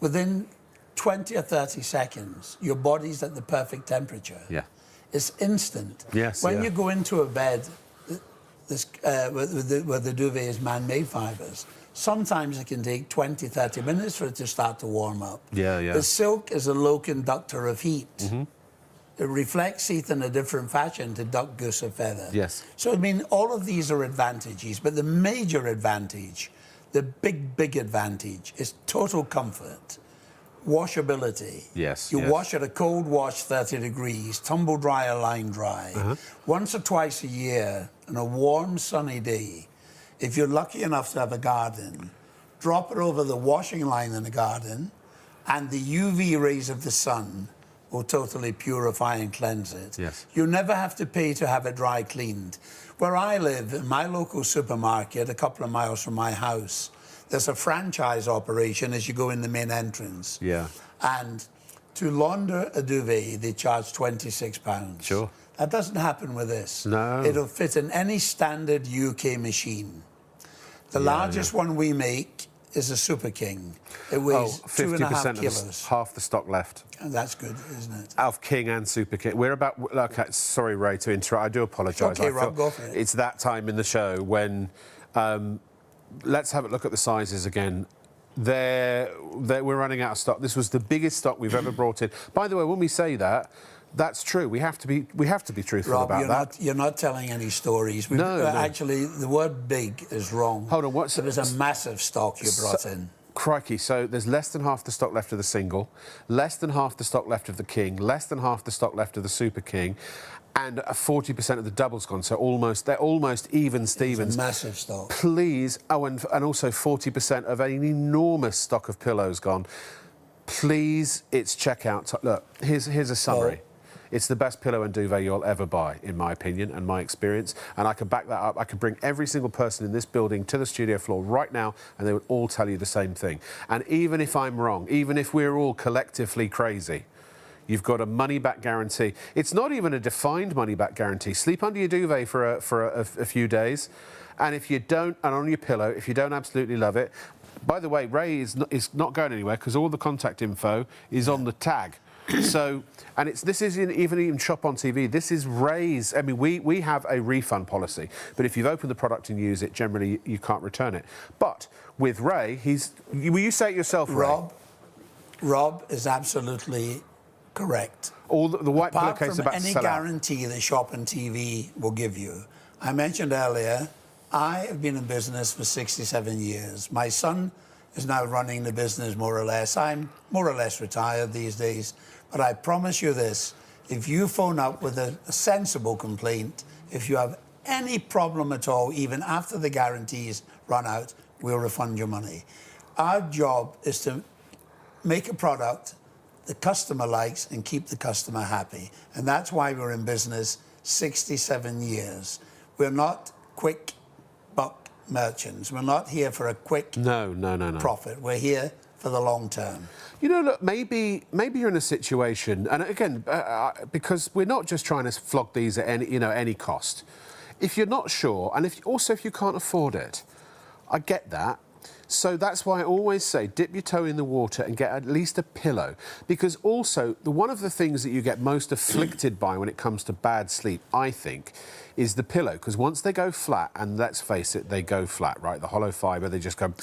within 20 or 30 seconds, your body's at the perfect temperature. Yeah. It's instant. Yes. When you go into a bed where the duvet is man-made fibres, sometimes it can take 20, 30 minutes for it to start to warm up. The silk is a low conductor of heat. It reflects heat in a different fashion to duck, goose, or feather. Yes. So, I mean, all of these are advantages, but the major advantage, the big advantage, is total comfort. Washability. Yes. You wash at a cold wash, 30 degrees, tumble dry or line dry. Once or twice a year, on a warm, sunny day, if you're lucky enough to have a garden, drop it over the washing line in the garden, and the UV rays of the sun will totally purify and cleanse it. Yes. You never have to pay to have it dry cleaned. Where I live, in my local supermarket, a couple of miles from my house, there's a franchise operation as you go in the main entrance. And to launder a duvet, they charge £26. Sure. That doesn't happen with this. No. It'll fit in any standard UK machine. The largest one we make is a Super King. It weighs 2.5 kilos. Half the stock left. And that's good, isn't it? Of King and Super King. We're about... Okay, sorry, Ray, to interrupt. I do apologise. Okay, Rob, go for it. It's that time in the show when... let's have a look at the sizes again. We're running out of stock. This was the biggest stock we've ever brought in. By the way, when we say that, that's true. We have to be truthful Rob, about that. You're not telling any stories. No. Actually, the word "big" is wrong. Hold on. It was a massive stock you brought in. Crikey, so there's less than half the stock left of the single, less than half the stock left of the King, less than half the stock left of the Super King, and 40% of the double's gone, so they're almost even Stevens. It's a massive stock. Please, and also 40% of an enormous stock of pillows gone. Please, it's checkout. Look, here's a summary. It's the best pillow and duvet you'll ever buy, in my opinion and my experience. And I can back that up. I can bring every single person in this building to the studio floor right now, and they would all tell you the same thing. And even if I'm wrong, even if we're all collectively crazy, you've got a money-back guarantee. It's not even a defined money-back guarantee. Sleep under your duvet for a few days, and if you don't, and on your pillow, if you don't absolutely love it. By the way, Ray is not going anywhere because all the contact info is on the tag. So, and this isn't even Shop on TV. This is Ray's. I mean, we have a refund policy, but if you've opened the product and use it, generally you can't return it. But with Ray, will you say it yourself, Ray? Rob is absolutely correct. All the white Apart pillowcase from about to any sell guarantee that Shop on TV will give you. I mentioned earlier, I have been in business for 67 years. My son is now running the business more or less. I'm more or less retired these days. But I promise you this, if you phone up with a sensible complaint, if you have any problem at all, even after the guarantees run out, we'll refund your money. Our job is to make a product the customer likes and keep the customer happy. And that's why we're in business 67 years. We're not quick buck merchants. We're not here for a quick profit. We're here for the long term. You know, look, maybe you're in a situation, and again, because we're not just trying to flog these at any cost. If you're not sure, and if you can't afford it, I get that. So that's why I always say dip your toe in the water and get at least a pillow. Because also, one of the things that you get most afflicted by when it comes to bad sleep, I think, is the pillow. Because once they go flat, and let's face it, they go flat, right? The hollow fibre, they just go...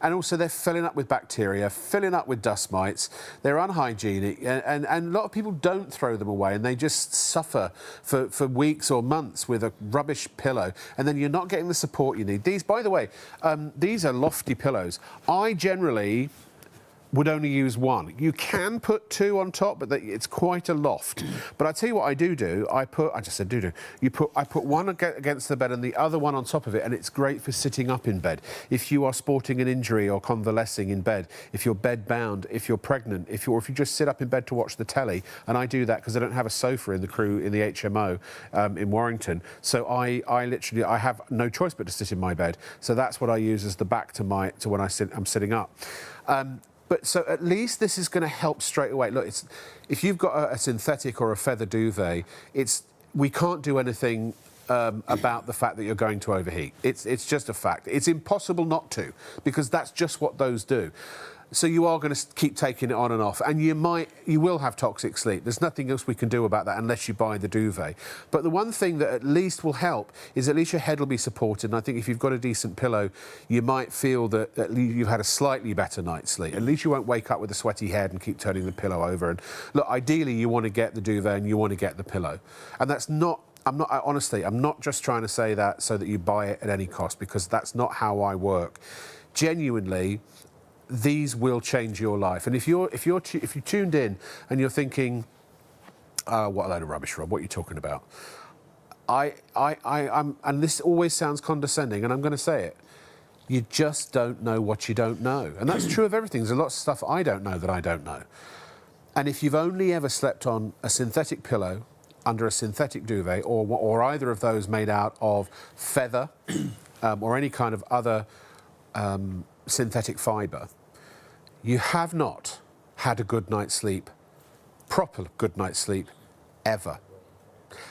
And also they're filling up with bacteria, filling up with dust mites, they're unhygienic, and a lot of people don't throw them away and they just suffer for weeks or months with a rubbish pillow, and then you're not getting the support you need. These, by the way, these are lofty pillows. I generally would only use one. You can put two on top, but it's quite a loft. But I tell you what I do. I just said do. I put one against the bed and the other one on top of it, and it's great for sitting up in bed. If you are sporting an injury or convalescing in bed, if you're bed bound, if you're pregnant, if you just sit up in bed to watch the telly, and I do that because I don't have a sofa in the HMO in Warrington. So I literally have no choice but to sit in my bed. So that's what I use as the back to when I'm sitting up. But so at least this is going to help straight away. Look, if you've got a synthetic or a feather duvet, we can't do anything about the fact that you're going to overheat. It's just a fact. It's impossible not to, because that's just what those do. So you are going to keep taking it on and off, and you will have toxic sleep. There's nothing else we can do about that unless you buy the duvet. But the one thing that at least will help is at least your head will be supported. And I think if you've got a decent pillow, you might feel that at least you've had a slightly better night's sleep. At least you won't wake up with a sweaty head and keep turning the pillow over. And look, ideally you want to get the duvet and you want to get the pillow. And that's not... honestly, I'm not just trying to say that so that you buy it at any cost, because that's not how I work. Genuinely, these will change your life. And if you tuned in and you're thinking, what a load of rubbish, Rob, what are you talking about? I'm, and this always sounds condescending, and I'm going to say it. You just don't know what you don't know. And that's true of everything. There's a lot of stuff I don't know that I don't know. And if you've only ever slept on a synthetic pillow under a synthetic duvet, or either of those made out of feather or any kind of other synthetic fibre, you have not had a good night's sleep, proper good night's sleep, ever.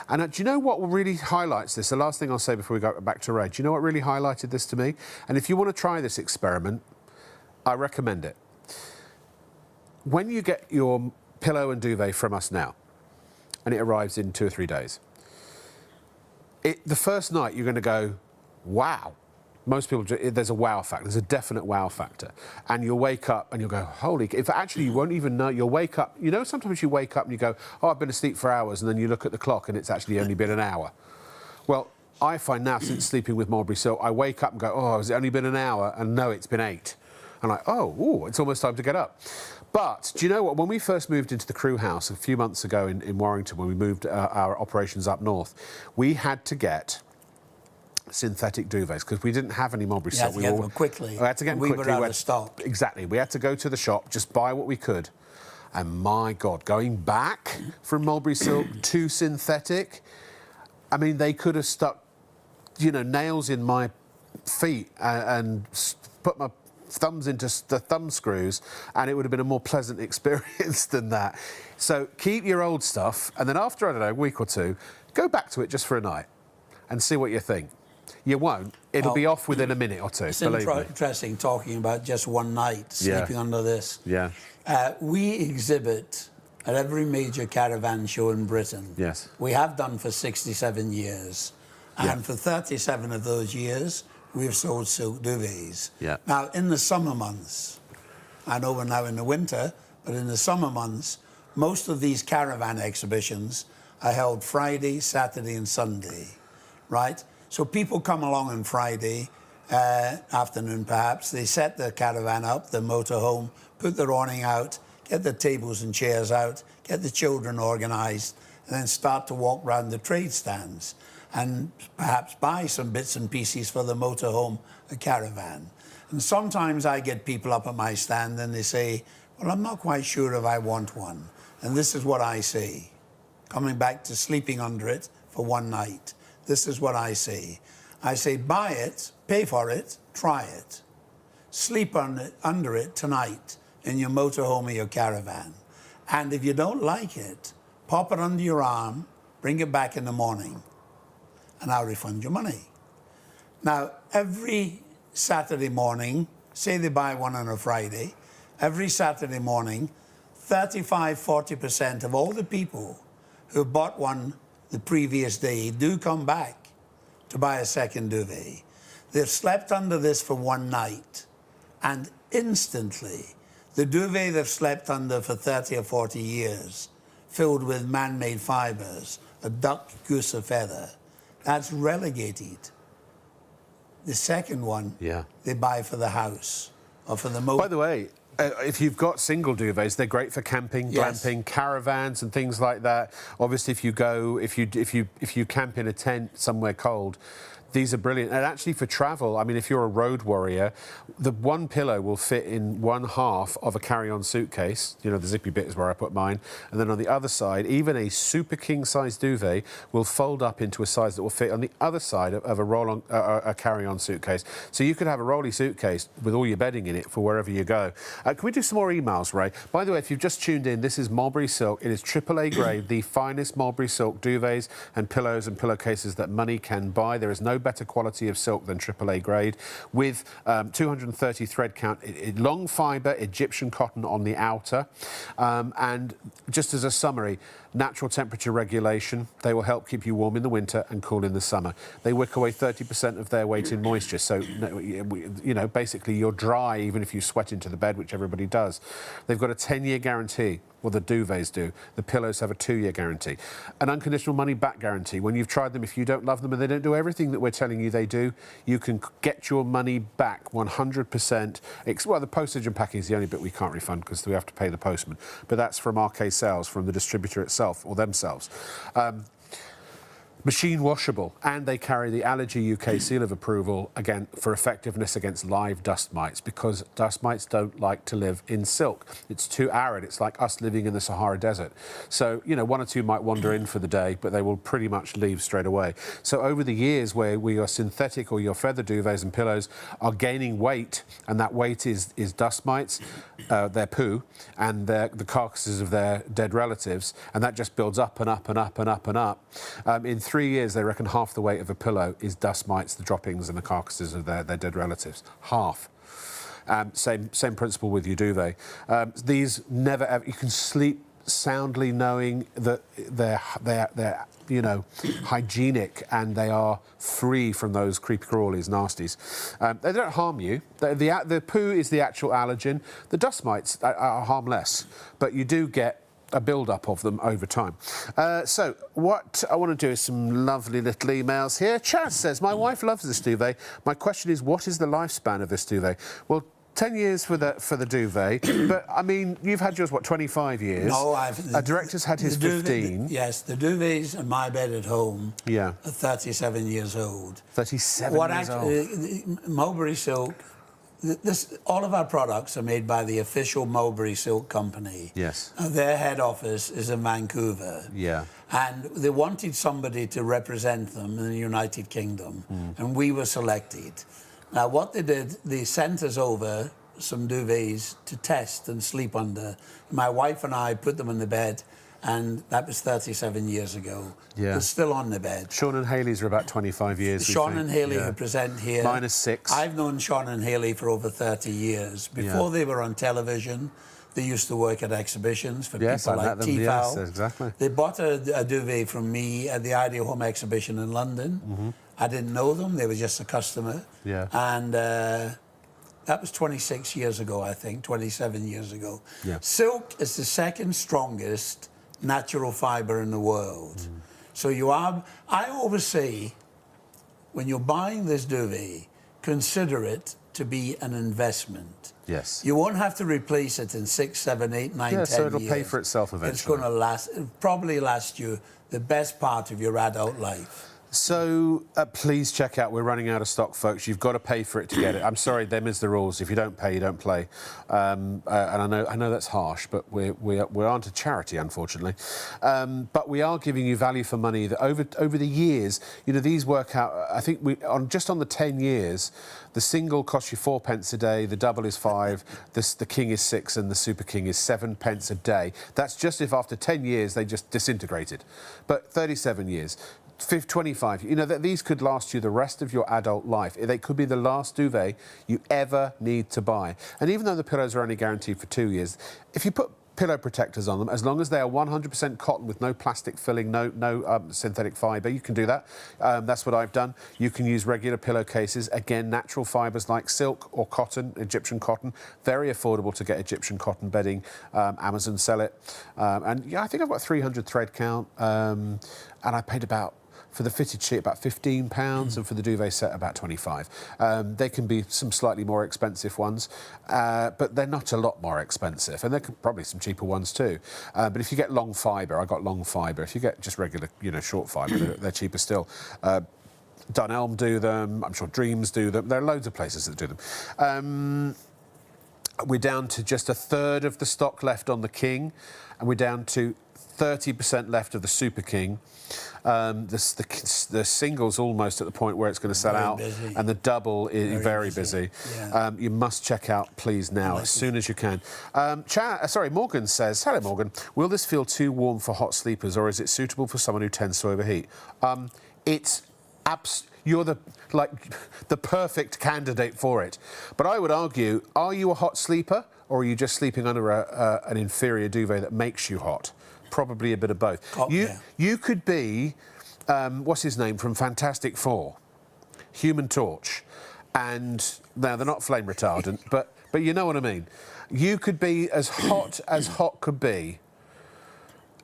And do you know what really highlights this? The last thing I'll say before we go back to Ray, do you know what really highlighted this to me? And if you want to try this experiment, I recommend it. When you get your pillow and duvet from us now, and it arrives in 2 or 3 days, the first night you're going to go, wow. Most people, there's a wow factor. There's a definite wow factor. And you'll wake up and you'll go, holy... If actually you won't even know, you'll wake up... You know, sometimes you wake up and you go, oh, I've been asleep for hours, and then you look at the clock and it's actually only been an hour. Well, I find now, since sleeping with Mulberry Silk, I wake up and go, oh, has it only been an hour? And no, it's been 8. I'm like, oh, it's almost time to get up. But do you know what? When we first moved into the crew house a few months ago in Warrington, when we moved our operations up north, we had to get synthetic duvets because we didn't have any Mulberry Silk. We had to get them quickly. We had to get them quickly. We were out of stock. Exactly. We had to go to the shop, just buy what we could. And my God, going back from Mulberry Silk to synthetic, I mean, they could have stuck, nails in my feet and put my thumbs into the thumb screws, and it would have been a more pleasant experience than that. So keep your old stuff, and then after, I don't know, a week or two, go back to it just for a night and see what you think. You won't. It'll be off within a minute or two, believe me. It's interesting talking about just one night sleeping under this. Yeah. We exhibit at every major caravan show in Britain. Yes. We have done for 67 years. And for 37 of those years, we've sold silk duvets. Yeah. Now, in the summer months, I know we're now in the winter, but in the summer months, most of these caravan exhibitions are held Friday, Saturday and Sunday, right? So people come along on Friday afternoon, perhaps. They set their caravan up, their motorhome, put their awning out, get the tables and chairs out, get the children organised, and then start to walk round the trade stands and perhaps buy some bits and pieces for the motorhome, a caravan. And sometimes I get people up at my stand and they say, well, I'm not quite sure if I want one. And this is what I say, coming back to sleeping under it for one night. This is what I say. I say, buy it, pay for it, try it. Sleep under it tonight in your motorhome or your caravan. And if you don't like it, pop it under your arm, bring it back in the morning, and I'll refund your money. Now, every Saturday morning, say they buy one on a Friday, every Saturday morning, 35–40% of all the people who bought one the previous day do come back to buy a second duvet. They've slept under this for one night, and instantly, the duvet they've slept under for 30 or 40 years, filled with man-made fibres, a duck, goose, a feather, that's relegated. The second one, they buy for the house or for the motor. By the way, if you've got single duvets, they're great for camping, glamping, caravans, and things like that. Obviously, if you camp in a tent somewhere cold, these are brilliant. And actually for travel, I mean, if you're a road warrior, the one pillow will fit in one half of a carry-on suitcase. You know, the zippy bit is where I put mine. And then on the other side, even a super king-size duvet will fold up into a size that will fit on the other side of a carry-on suitcase. So you could have a rolly suitcase with all your bedding in it for wherever you go. Can we do some more emails, Ray? By the way, if you've just tuned in, this is Mulberry Silk. It is AAA grade, the finest Mulberry Silk duvets and pillows and pillowcases that money can buy. There is no better quality of silk than AAA grade, with 230 thread count, long fibre Egyptian cotton on the outer, and just as a summary, natural temperature regulation. They will help keep you warm in the winter and cool in the summer. They wick away 30% of their weight in moisture, so you know, basically you're dry even if you sweat into the bed, which everybody does. They've got a 10-year guarantee. Well, the duvets do. The pillows have a 2-year guarantee. An unconditional money-back guarantee. When you've tried them, if you don't love them and they don't do everything that we're telling you they do, you can get your money back 100%. Well, the postage and packing is the only bit we can't refund because we have to pay the postman. But that's from RK Sales, from the distributor itself or themselves. Machine washable, and they carry the Allergy UK seal of approval, again, for effectiveness against live dust mites, because dust mites don't like to live in silk. It's too arid. It's like us living in the Sahara Desert. So, you know, one or two might wander in for the day, but they will pretty much leave straight away. So over the years where your synthetic or your feather duvets and pillows are gaining weight, and that weight is dust mites, their poo, and the carcasses of their dead relatives, and that just builds up and up and up and up and up. In 3 years, they reckon half the weight of a pillow is dust mites, the droppings and the carcasses of their dead relatives. Half. Same principle with your duvet. These never ever, you can sleep soundly knowing that they're you know, hygienic and they are free from those creepy crawlies, nasties. They don't harm you. The poo is the actual allergen. The dust mites are harmless, but you do get a build-up of them over time. So what I want to do is some lovely little emails here. Chaz says, my wife loves this duvet. My question is, what is the lifespan of this duvet? Well, 10 years for the duvet, but I mean, you've had yours, what, 25 years? No, a director's had his 15. Yes, the duvets in my bed at home are 37 years old. 37 years old. Mulberry Silk, all of our products are made by the official Mulberry Silk Company. Yes. Their head office is in Vancouver. Yeah. And they wanted somebody to represent them in the United Kingdom, and we were selected. Now, what they did, they sent us over some duvets to test and sleep under. My wife and I put them in the bed, and that was 37 years ago. Yeah. They're still on the bed. Sean and Haley's are about 25 years. Sean and Haley who present here. -6. I've known Sean and Haley for over 30 years. Before they were on television, they used to work at exhibitions for people like T-Fowl. Yes, exactly. They bought a duvet from me at the Ideal Home Exhibition in London. I didn't know them. They were just a customer. Yeah. And that was 26 years ago, I think, 27 years ago. Yeah. Silk is the second strongest natural fibre in the world. So I always say, when you're buying this duvet, consider it to be an investment. Yes. You won't have to replace it in 6, 7, 8, 9, 10 years. So it'll pay for itself eventually. It's going to last, it'll probably last you the best part of your adult life. So please check out. We're running out of stock, folks. You've got to pay for it to get it. I'm sorry, them is the rules. If you don't pay, you don't play. And I know that's harsh, but we aren't a charity, unfortunately. But we are giving you value for money. That over the years, you know, these work out. I think just on the 10 years, the single costs you 4 pence a day. The double is 5. The king is 6, and the super king is 7 pence a day. That's just if after 10 years they just disintegrated. But 37 years. 25. You know, that these could last you the rest of your adult life. They could be the last duvet you ever need to buy. And even though the pillows are only guaranteed for 2 years, if you put pillow protectors on them, as long as they are 100% cotton with no plastic filling, no synthetic fibre, you can do that. That's what I've done. You can use regular pillowcases, again, natural fibres like silk or cotton, Egyptian cotton. Very affordable to get Egyptian cotton bedding. Amazon sell it. And yeah, I think I've got 300 thread count, and I paid about, for the fitted sheet, about £15, and for the duvet set, about 25. They can be some slightly more expensive ones, but they're not a lot more expensive, and there can probably some cheaper ones too. But if you get long fibre, I got long fibre. If you get just regular, you know, short fibre, they're cheaper still. Dunelm do them. I'm sure Dreams do them. There are loads of places that do them. We're down to just a third of the stock left on the King, and we're down to 30% left of the Super King. The single's almost at the point where it's going to sell out, and the double is very busy. Yeah. You must check out, please, now, as soon as you can. Morgan says, hello, Morgan. Will this feel too warm for hot sleepers, or is it suitable for someone who tends to overheat? You're the perfect candidate for it. But I would argue, are you a hot sleeper, or are you just sleeping under an inferior duvet that makes you hot? Probably a bit of both. You could be, what's his name from Fantastic Four, Human Torch, and now they're not flame retardant, but you know what I mean. You could be as hot could be,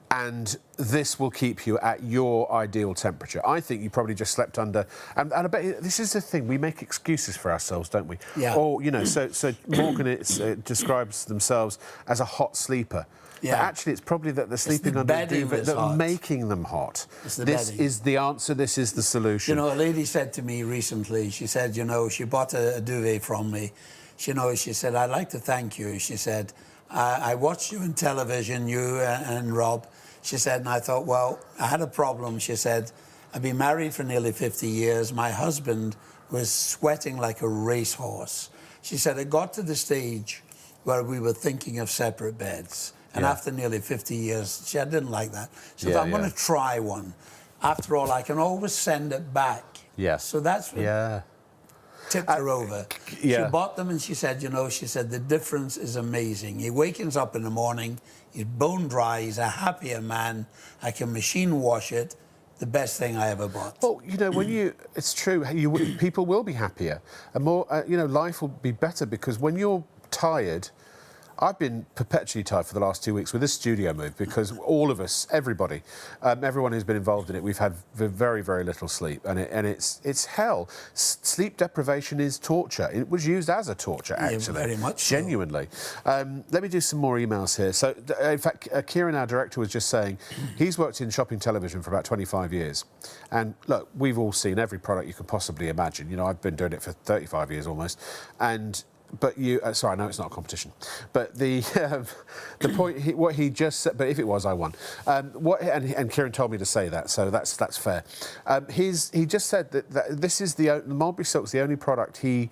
and this will keep you at your ideal temperature. I think you probably just slept under, and I bet this is the thing, we make excuses for ourselves, don't we? Yeah. Or, you know, so Morgan describes themselves as a hot sleeper. Yeah. But actually, it's probably that they're sleeping under a duvet that's making them hot. This is the answer. This is the solution. You know, a lady said to me recently, she said, you know, she bought a duvet from me. She said, I'd like to thank you. She said, I watched you on television, you and Rob. She said, and I thought, well, I had a problem. She said, I've been married for nearly 50 years. My husband was sweating like a racehorse. She said, it got to the stage where we were thinking of separate beds. And after nearly 50 years, I didn't like that. She said, I'm going to try one. After all, I can always send it back. Yes. So that's what tipped her over. Yeah. She bought them and she said, you know, the difference is amazing. He wakens up in the morning, he's bone dry, he's a happier man. I can machine wash it. The best thing I ever bought. Well, you know, it's true, people will be happier. And more, you know, life will be better, because when you're tired, I've been perpetually tired for the last 2 weeks with this studio move, because all of us, everybody, everyone who's been involved in it, we've had very, very little sleep, and it's hell. Sleep deprivation is torture. It was used as a torture, actually. Very much genuinely. So. Let me do some more emails here. So, in fact, Kieran, our director, was just saying he's worked in shopping television for about 25 years, and look, we've all seen every product you could possibly imagine. You know, I've been doing it for 35 years almost, and. But sorry, no, it's not a competition. But the point, what he just said. But if it was, I won. And Kieran told me to say that, so that's fair. He just said that this is the Mulberry Silk's the only product he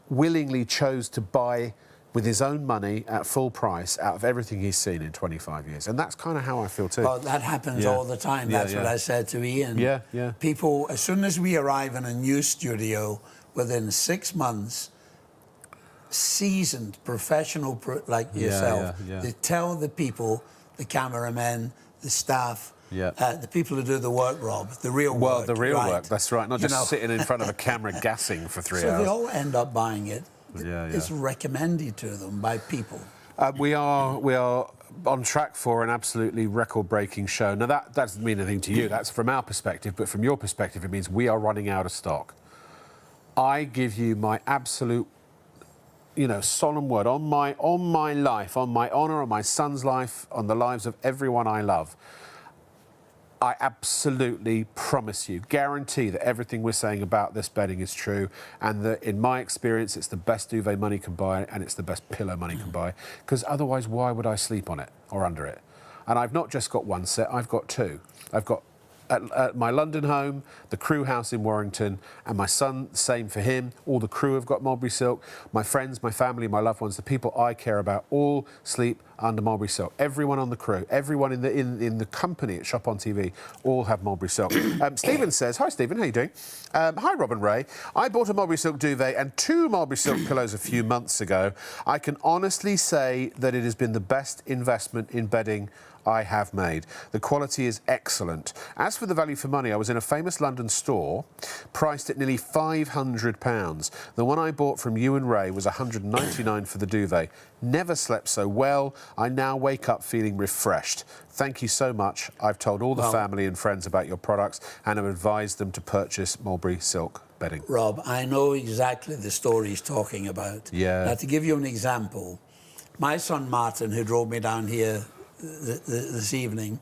willingly chose to buy with his own money at full price out of everything he's seen in 25 years, and that's kind of how I feel too. Well, that happens all the time. That's what I said to Ian. Yeah. People, as soon as we arrive in a new studio, within 6 months. Seasoned professional like yourself, they tell the people, the cameramen, the staff, the people who do the work, Rob, the real work. Well, the real work, that's right, not just sitting in front of a camera gassing for 3 hours. So they all end up buying it. It's recommended to them by people. We are on track for an absolutely record-breaking show. Now, that doesn't mean anything to you. That's from our perspective, but from your perspective, it means we are running out of stock. I give you my absolute, you know, solemn word on my life, on my honour, on my son's life, on the lives of everyone I love. I absolutely promise you, guarantee that everything we're saying about this bedding is true, and that in my experience, it's the best duvet money can buy, and it's the best pillow money can buy. Because otherwise, why would I sleep on it or under it? And I've not just got one set; I've got two. I've got at my London home, the crew house in Warrington, and my son, same for him. All the crew have got Mulberry Silk. My friends, my family, my loved ones, the people I care about, all sleep under Mulberry Silk. Everyone on the crew, everyone in the company at Shop on TV, all have Mulberry Silk. Stephen says, hi Stephen, how you doing? Hi Rob and Ray. I bought a Mulberry Silk duvet and 2 Mulberry Silk pillows a few months ago. I can honestly say that it has been the best investment in bedding I have made. The quality is excellent. As for the value for money, I was in a famous London store, priced at nearly £500. The one I bought from you and Ray was £199 for the duvet. Never slept so well. I now wake up feeling refreshed. Thank you so much. I've told all the family and friends about your products and have advised them to purchase Mulberry Silk bedding. Rob, I know exactly the story he's talking about. Yeah. Now, to give you an example, my son Martin, who drove me down here this evening,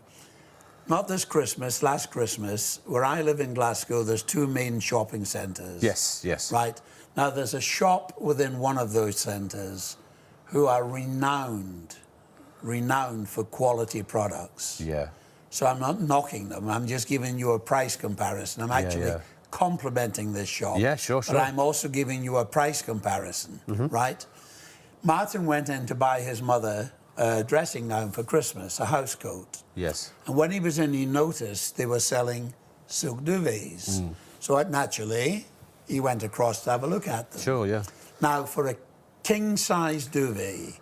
not this Christmas, last Christmas, where I live in Glasgow, there's 2 main shopping centres. Yes, yes. Right. Now, there's a shop within one of those centres who are renowned for quality products. Yeah. So I'm not knocking them, I'm just giving you a price comparison. I'm actually complimenting this shop. Yeah, sure. But I'm also giving you a price comparison, right? Martin went in to buy his mother a dressing gown for Christmas, a house coat. Yes. And when he was in, he noticed they were selling silk duvets. So naturally, he went across to have a look at them. Sure, yeah. Now, for a king-size duvet,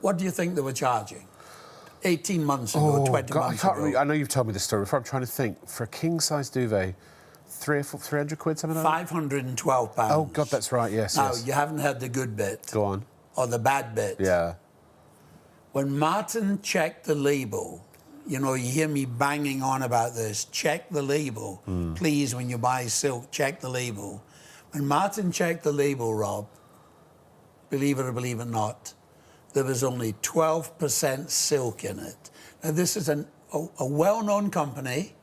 what do you think they were charging? 18 months ago, 20 months ago. I know you've told me this story before. I'm trying to think. For a king-size duvet, 300 quid, something like that? £512. Oh, God, that's right, yes, Now, yes. you haven't heard the good bit. Go on. Or the bad bit. Yeah. When Martin checked the label, you know, you hear me banging on about this, check the label. Please, when you buy silk, check the label. When Martin checked the label, Rob, believe it or believe it not, there was only 12% silk in it. Now, this is a well-known company,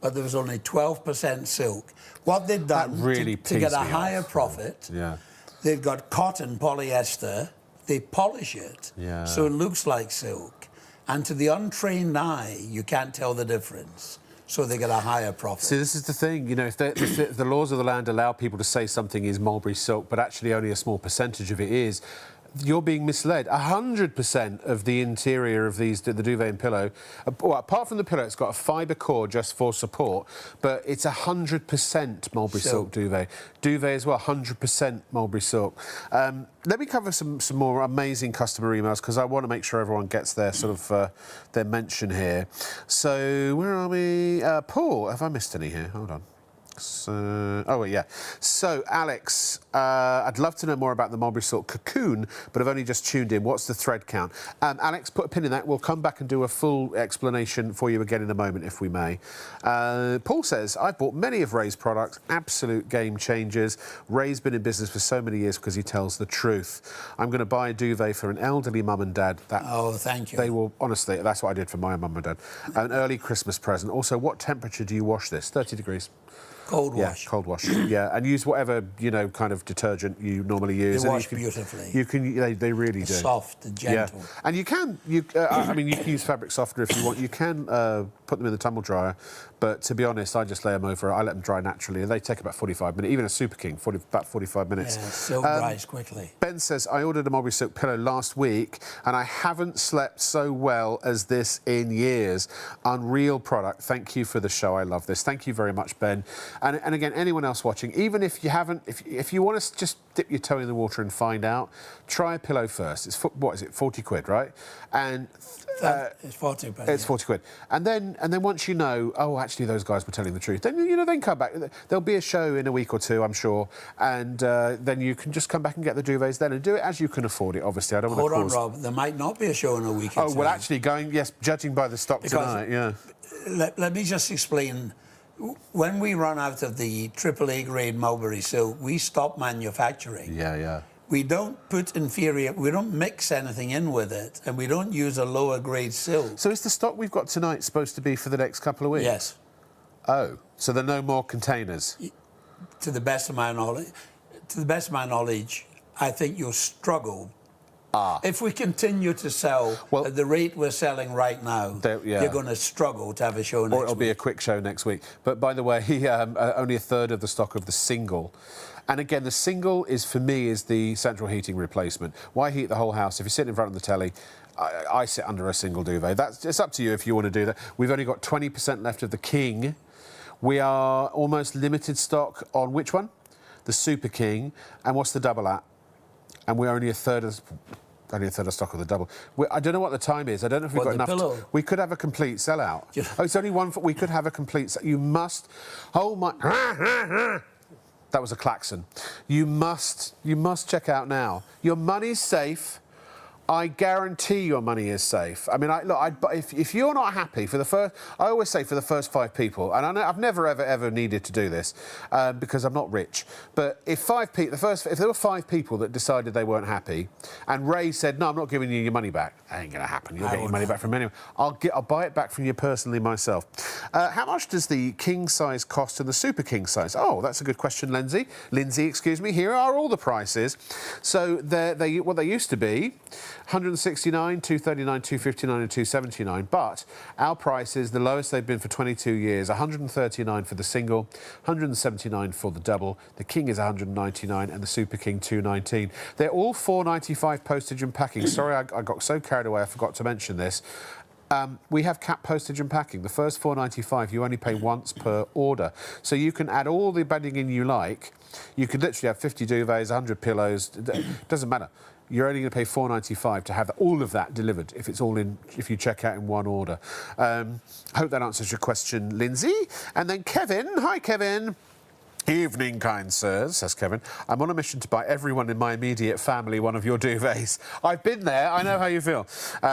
but there was only 12% silk. What they'd done really to get a pees me higher off. profit, Yeah. they've got cotton polyester, they polish it, Yeah. so it looks like silk. And to the untrained eye, you can't tell the difference. So they get a higher profit. See, this is the thing, you know, if the laws of the land allow people to say something is mulberry silk, but actually only a small percentage of it is, you're being misled. 100% of the interior of the duvet and pillow, well, apart from the pillow, it's got a fibre core just for support, but it's 100% mulberry silk duvet. Duvet as well, 100% mulberry silk. Let me cover some more amazing customer emails because I want to make sure everyone gets their their mention here. So where are we? Paul, have I missed any here? Hold on. Oh, yeah. So, Alex, I'd love to know more about the Mulberry Silk cocoon, but I've only just tuned in. What's the thread count? Alex, put a pin in that. We'll come back and do a full explanation for you again in a moment, if we may. Paul says, I've bought many of Ray's products, absolute game changers. Ray's been in business for so many years because he tells the truth. I'm going to buy a duvet for an elderly mum and dad. Oh, thank you. They will, honestly, that's what I did for my mum and dad. An early Christmas present. Also, what temperature do you wash this? 30 degrees. Cold wash. Yeah, cold wash. Yeah, and use whatever, you know, kind of detergent you normally use. They and wash you can, beautifully. You can, they really do. Soft and gentle. Yeah, and you can, I mean, you can use fabric softener if you want. You can put them in the tumble dryer, but to be honest, I just lay them over. I let them dry naturally, and they take about 45 minutes. Even a Super King, about 45 minutes. Yeah, silk dries quickly. Ben says, I ordered a Mulberry Silk pillow last week, and I haven't slept so well as this in years. Unreal product. Thank you for the show. I love this. Thank you very much, Ben. And again, anyone else watching, even if you haven't, if you want to just dip your toe in the water and find out, try a pillow first. It's what is it, 40 quid, right? And it's 40 quid. It's 40 quid. And then once you know, oh, actually those guys were telling the truth, then then come back. There'll be a show in a week or two, I'm sure, and then you can just come back and get the duvets then and do it as you can afford it. Obviously, I don't want to cause... Hold on, Rob. There might not be a show in a week or two. Oh well, actually, judging by the stock tonight, yeah. Let me just explain. When we run out of the AAA grade Mulberry Silk, we stop manufacturing. Yeah, yeah. We don't put inferior, we don't mix anything in with it, and we don't use a lower grade silk. So is the stock we've got tonight supposed to be for the next couple of weeks? Yes. Oh, so there are no more containers? To the best of my knowledge, I think you'll struggle If we continue to sell at the rate we're selling right now, you're going to struggle to have a show next week. Or it'll be a quick show next week. But by the way, only a third of the stock of the single. And again, the single is, for me, is the central heating replacement. Why heat the whole house? If you sit in front of the telly, I sit under a single duvet. It's up to you if you want to do that. We've only got 20% left of the King. We are almost limited stock on which one? The Super King. And what's the double at? And we're only a third of stock of the double. I don't know what the time is. I don't know if we've got enough. Pillow? We could have a complete sellout. Oh, it's only one. We could have a complete. You must. Oh my. That was a klaxon. You must check out now. Your money's safe. I guarantee your money is safe. I mean, if you're not happy for the first, I always say for the first 5 people, and I know I've never ever needed to do this because I'm not rich. But if there were 5 people that decided they weren't happy, and Ray said, "No, I'm not giving you your money back," that ain't going to happen. You'll get your money back from anyone. I'll buy it back from you personally myself. How much does the king size cost and the super king size? Oh, that's a good question, Lindsay. Excuse me. Here are all the prices. So what they used to be. 169, 239, 259 and 279, but our prices, the lowest they've been for 22 years, 139 for the single, 179 for the double, the King is 199 and the Super King 219. They're all $4.95 postage and packing. Sorry, I got so carried away I forgot to mention this. We have capped postage and packing. The first $4.95 you only pay once per order. So you can add all the bedding in you like. You could literally have 50 duvets, 100 pillows, it doesn't matter. You're only going to pay $4.95 to have all of that delivered if you check out in one order. Hope that answers your question, Lindsay. And then Kevin. Hi, Kevin. Evening, kind sirs, says Kevin. I'm on a mission to buy everyone in my immediate family one of your duvets. I've been there. I know how you feel.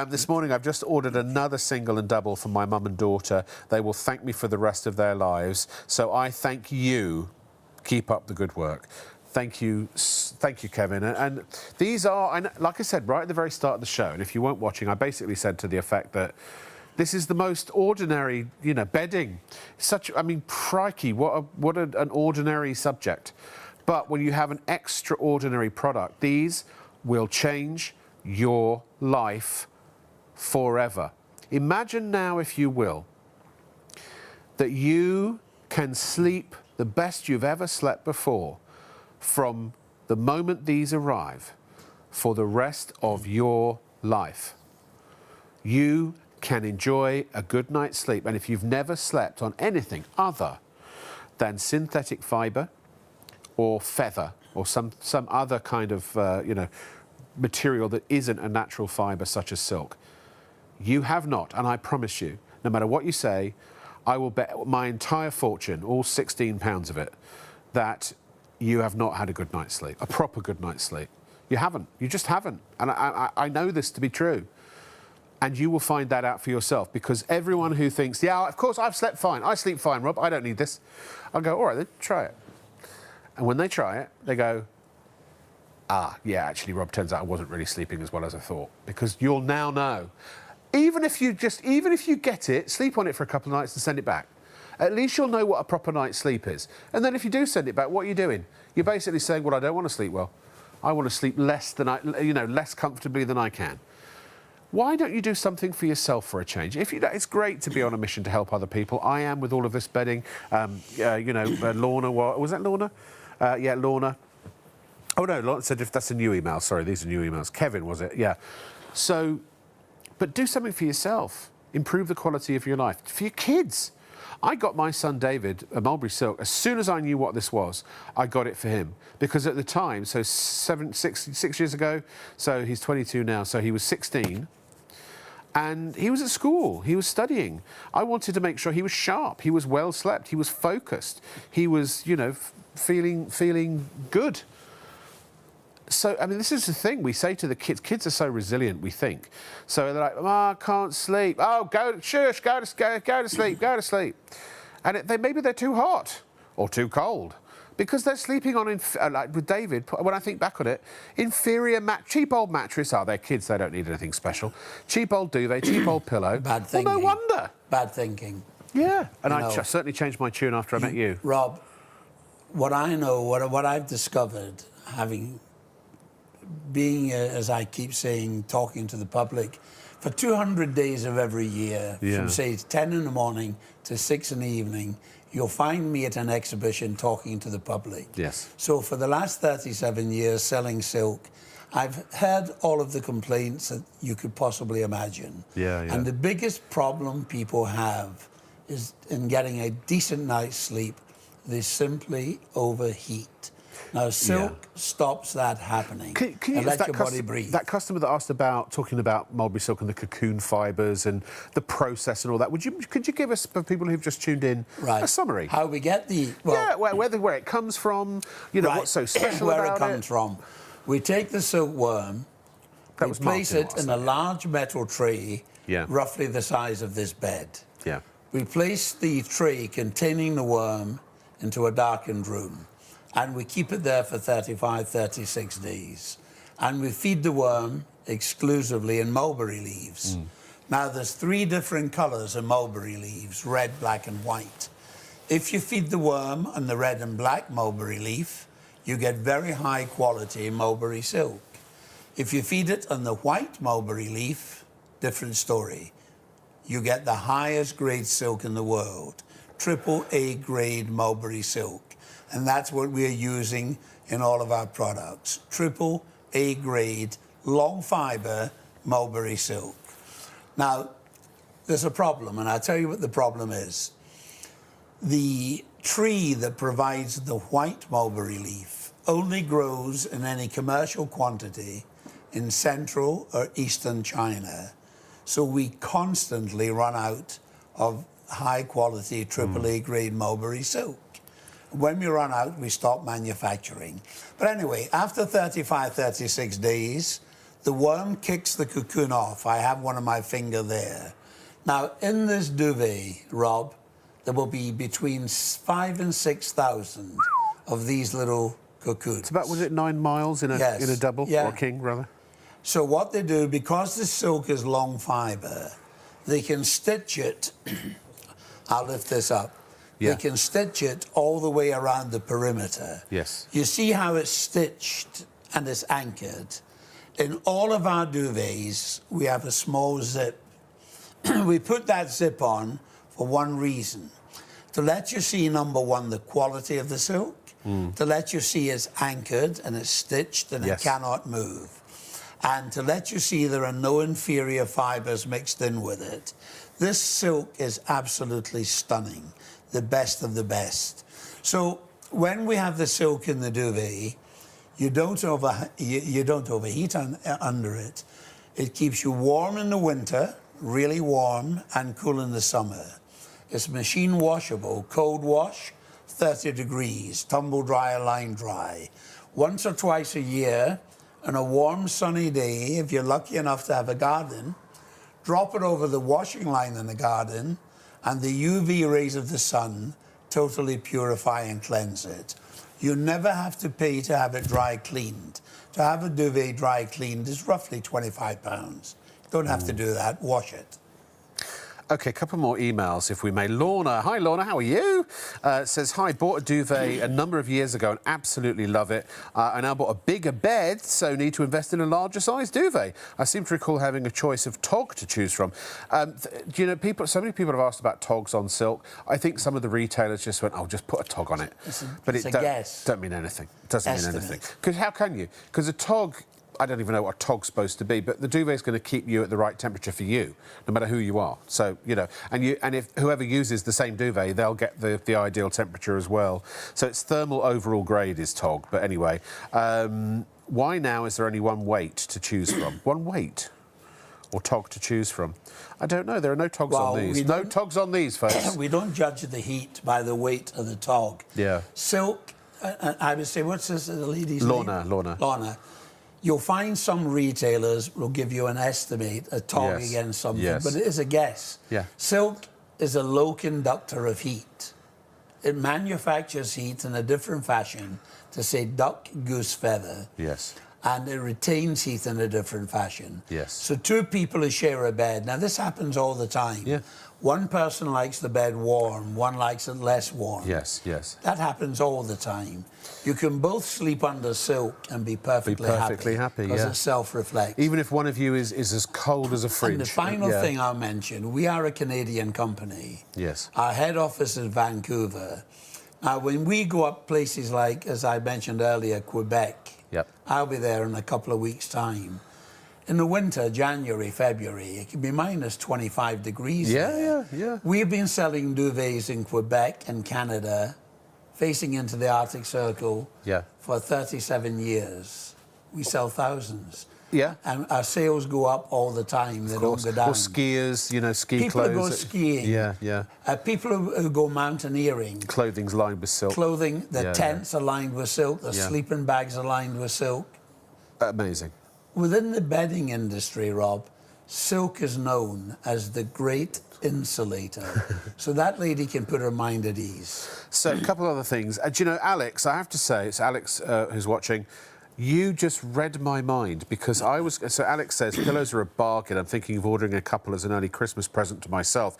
This morning, I've just ordered another single and double for my mum and daughter. They will thank me for the rest of their lives. So I thank you. Keep up the good work. Thank you, Kevin. And these are, like I said, right at the very start of the show, and if you weren't watching, I basically said to the effect that this is the most ordinary, bedding. Crikey, what an ordinary subject. But when you have an extraordinary product, these will change your life forever. Imagine now, if you will, that you can sleep the best you've ever slept before from the moment these arrive for the rest of your life. You can enjoy a good night's sleep. And if you've never slept on anything other than synthetic fibre or feather or some other kind of material that isn't a natural fibre such as silk, you have not. And I promise you, no matter what you say, I will bet my entire fortune, all 16 pounds of it, that you have not had a good night's sleep, a proper good night's sleep. You haven't. You just haven't. And I know this to be true. And you will find that out for yourself, because everyone who thinks, yeah, of course, I've slept fine. I sleep fine, Rob. I don't need this. I'll go, all right, then, try it. And when they try it, they go, yeah, actually, Rob, turns out I wasn't really sleeping as well as I thought. Because you'll now know. Even if you get it, sleep on it for a couple of nights and send it back. At least you'll know what a proper night's sleep is. And then if you do send it back, what are you doing? You're basically saying, well, I don't want to sleep well. I want to sleep less comfortably than I can. Why don't you do something for yourself for a change? It's great to be on a mission to help other people. I am with all of this bedding. Lorna, was that Lorna? Yeah, Lorna. Oh, no, Lorna said if that's a new email. Sorry, these are new emails. Kevin, was it? Yeah. So, but do something for yourself. Improve the quality of your life. For your kids. I got my son David a Mulberry Silk. As soon as I knew what this was, I got it for him. Because at the time, so 6 years ago, so he's 22 now, so he was 16. And he was at school, he was studying. I wanted to make sure he was sharp, he was well slept, he was focused, he was, feeling good. So, this is the thing we say to the kids are so resilient, we think. So they're like, I can't sleep. Oh, go to sleep. And maybe they're too hot or too cold because they're sleeping on, like with David, when I think back on it, inferior, cheap old mattress. They're kids, they don't need anything special. Cheap old duvet, cheap old pillow. Bad thinking. Well, no wonder. Bad thinking. Yeah, and I certainly changed my tune after I met you. Rob, what I know, what I've discovered, having being, as I keep saying, talking to the public, for 200 days of every year, from say 10 in the morning to 6 in the evening, you'll find me at an exhibition talking to the public. Yes. So for the last 37 years selling silk, I've heard all of the complaints that you could possibly imagine. And the biggest problem people have is in getting a decent night's sleep. They simply overheat. Now, silk stops that happening. Can you and let your body breathe. That customer that asked about talking about mulberry silk and the cocoon fibres and the process and all that, could you give us, for people who've just tuned in, a summary? How we get the... Well, where it comes from, you know, what's so special about it. Where it comes from. We take the silkworm, we place it in a large metal tray, roughly the size of this bed. We place the tray containing the worm into a darkened room, and we keep it there for 35, 36 days. And we feed the worm exclusively in mulberry leaves. Now, there's 3 different colours of mulberry leaves, red, black, and white. If you feed the worm on the red and black mulberry leaf, you get very high quality mulberry silk. If you feed it on the white mulberry leaf, different story. You get the highest grade silk in the world, AAA grade mulberry silk. And that's what we're using in all of our products. AAA grade, long fibre mulberry silk. Now, there's a problem, and I'll tell you what the problem is. The tree that provides the white mulberry leaf only grows in any commercial quantity in central or eastern China. So we constantly run out of high quality AAA grade mulberry silk. When we run out, we stop manufacturing. But anyway, after 35, 36 days, the worm kicks the cocoon off. I have one on my finger there. Now, in this duvet, Rob, there will be between 5,000 and 6,000 of these little cocoons. It's about, was it 9 miles in a double, or a king, rather? So what they do, because the silk is long fibre, they can stitch it. I'll lift this up. They can stitch it all the way around the perimeter. You see how it's stitched and it's anchored. In all of our duvets, we have a small zip. We put that zip on for one reason. To let you see, number one, the quality of the silk. To let you see it's anchored and it's stitched and it cannot move. And to let you see there are no inferior fibres mixed in with it. This silk is absolutely stunning, the best of the best. So when we have the silk in the duvet, you don't overheat under it. It keeps you warm in the winter, really warm, and cool in the summer. It's machine washable, cold wash, 30 degrees, tumble dry or line dry. Once or twice a year, on a warm sunny day, if you're lucky enough to have a garden, drop it over the washing line in the garden, and the UV rays of the sun totally purify and cleanse it. You never have to pay to have it dry cleaned. To have a duvet dry cleaned is roughly £25. Don't have to do that, wash it. OK, a couple more emails, if we may. Lorna. Hi, Lorna, how are you? Says, hi, bought a duvet a number of years ago and absolutely love it. I now bought a bigger bed, so need to invest in a larger size duvet. I seem to recall having a choice of tog to choose from. Do you know, so many people have asked about togs on silk. I think some of the retailers just went, oh, just put a tog on it. But it's a guess. Don't mean anything. It doesn't mean anything. Because how can you? Because a tog... I don't even know what a tog's supposed to be, but the duvet's going to keep you at the right temperature for you, no matter who you are. So, you know, and if whoever uses the same duvet, they'll get the ideal temperature as well. So it's thermal overall grade is tog. But anyway, why now is there only one weight to choose from? One weight? Or tog to choose from? I don't know. There are no togs on these. No togs on these, folks. We don't judge the heat by the weight of the tog. Silk, I would say, what's this, the lady's name? Lorna. You'll find some retailers will give you an estimate, a tog against something, but it is a guess. Silk is a low conductor of heat. It manufactures heat in a different fashion to say duck, goose, feather. and it retains heat in a different fashion. Yes. So two people who share a bed. Now, this happens all the time. Yeah. One person likes the bed warm, one likes it less warm. Yes, yes. That happens all the time. You can both sleep under silk and be perfectly happy. Because yeah. it self-reflects. Even if one of you is as cold as a fridge. And the final thing I'll mention, we are a Canadian company. Yes. Our head office is Vancouver. Now, when we go up places like, as I mentioned earlier, Quebec, Yep. I'll be there in a couple of weeks' time. In the winter, January, February, it can be minus 25 degrees there. Yeah. We've been selling duvets in Quebec and Canada, facing into the Arctic Circle, for 37 years. We sell thousands. Yeah. And our sales go up all the time. They don't go down. Or skiers, you know, ski people clothes. People who go skiing. Yeah. People who go mountaineering. Clothing's lined with silk. Clothing, the tents are lined with silk, the sleeping bags are lined with silk. Amazing. Within the bedding industry, Rob, silk is known as the great insulator. So that lady can put her mind at ease. So a couple other things. Do you know, Alex, I have to say, it's Alex who's watching, you just read my mind because so Alex says pillows are a bargain. I'm thinking of ordering a couple as an early Christmas present to myself.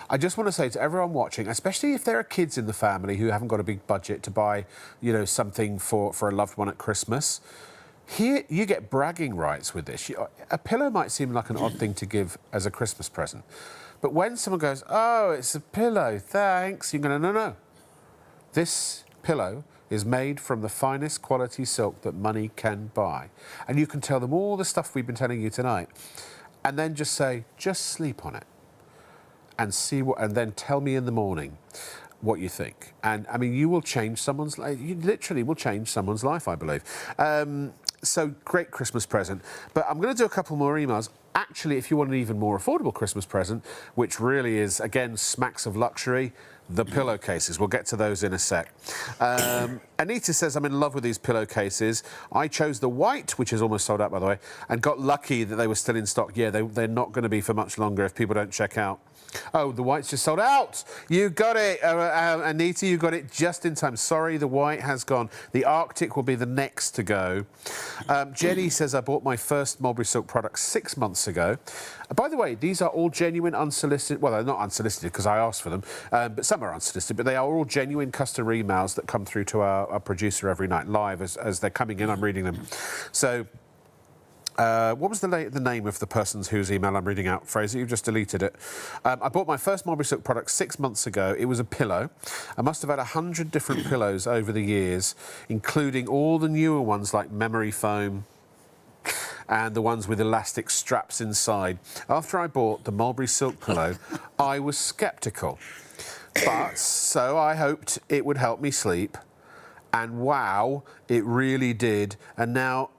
I just want to say to everyone watching, especially if there are kids in the family who haven't got a big budget to buy, you know, something for a loved one at Christmas, here you get bragging rights with this. A pillow might seem like an odd thing to give as a Christmas present, but when someone goes, "Oh, it's a pillow, thanks," you're going, no. This pillow is made from the finest quality silk that money can buy. And you can tell them all the stuff we've been telling you tonight, and then just say, just sleep on it, and and then tell me in the morning what you think. And I mean, you will change someone's life. You literally will change someone's life, I believe. So great Christmas present. But I'm going to do a couple more emails. Actually, if you want an even more affordable Christmas present, which really is, again, smacks of luxury, the pillowcases. We'll get to those in a sec. Anita says, I'm in love with these pillowcases. I chose the white, which is almost sold out, by the way, and got lucky that they were still in stock. Yeah, they're not going to be for much longer if people don't check out. Oh, the white's just sold out. You got it, Anita, you got it just in time. Sorry, the white has gone. The Arctic will be the next to go. Jenny says, I bought my first Mulberry Silk product 6 months ago. By the way, these are all genuine, unsolicited. Well, they're not unsolicited because I asked for them, but some are unsolicited. But they are all genuine customer emails that come through to our producer every night live as they're coming in. I'm reading them. So. What was the name of the person whose email I'm reading out? Fraser, you've just deleted it. I bought my first Mulberry Silk product 6 months ago. It was a pillow. I must have had 100 different pillows over the years, including all the newer ones like memory foam and the ones with elastic straps inside. After I bought the Mulberry Silk pillow, I was sceptical. But so I hoped it would help me sleep. And wow, it really did. And now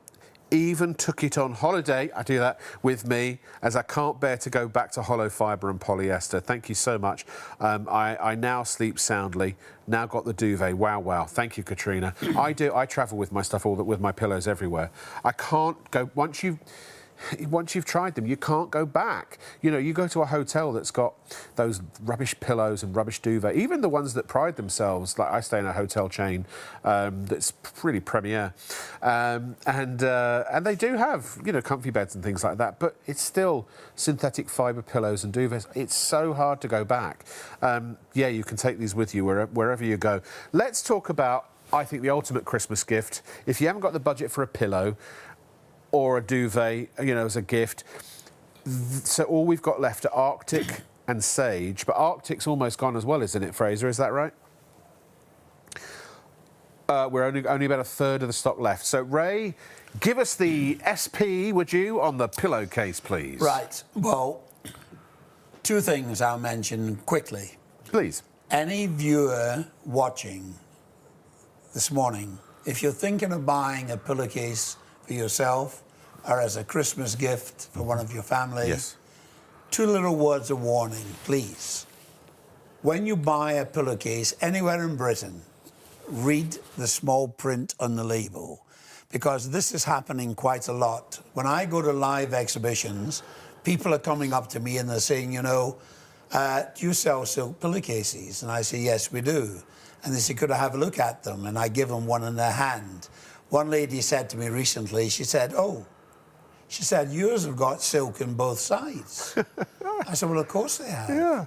even took it on holiday, I do that, with me, as I can't bear to go back to hollow fibre and polyester. Thank you so much. I now sleep soundly, now got the duvet. Wow. Thank you, Katrina. I travel with my stuff, with my pillows everywhere. I can't go, once you've tried them, you can't go back. You know, you go to a hotel that's got those rubbish pillows and rubbish duvet, even the ones that pride themselves, like I stay in a hotel chain that's pretty premier, and they do have, you know, comfy beds and things like that, but it's still synthetic fibre pillows and duvets. It's so hard to go back. Yeah, you can take these with you wherever you go. Let's talk about, I think, the ultimate Christmas gift. If you haven't got the budget for a pillow, or a duvet, you know, as a gift. So all we've got left are Arctic and Sage, but Arctic's almost gone as well, isn't it, Fraser? Is that right? We're only about a third of the stock left. So, Ray, give us the SP, would you, on the pillowcase, please? Right. Well, two things I'll mention quickly. Please. Any viewer watching this morning, if you're thinking of buying a pillowcase for yourself or as a Christmas gift for one of your family, yes, two little words of warning, please. When you buy a pillowcase anywhere in Britain, read the small print on the label, because this is happening quite a lot. When I go to live exhibitions, people are coming up to me and they're saying, you know, do you sell silk pillowcases? And I say, yes, we do. And they say, could I have a look at them? And I give them one in their hand. One lady said to me recently, she said, yours have got silk in both sides. I said, well, of course they have. Yeah.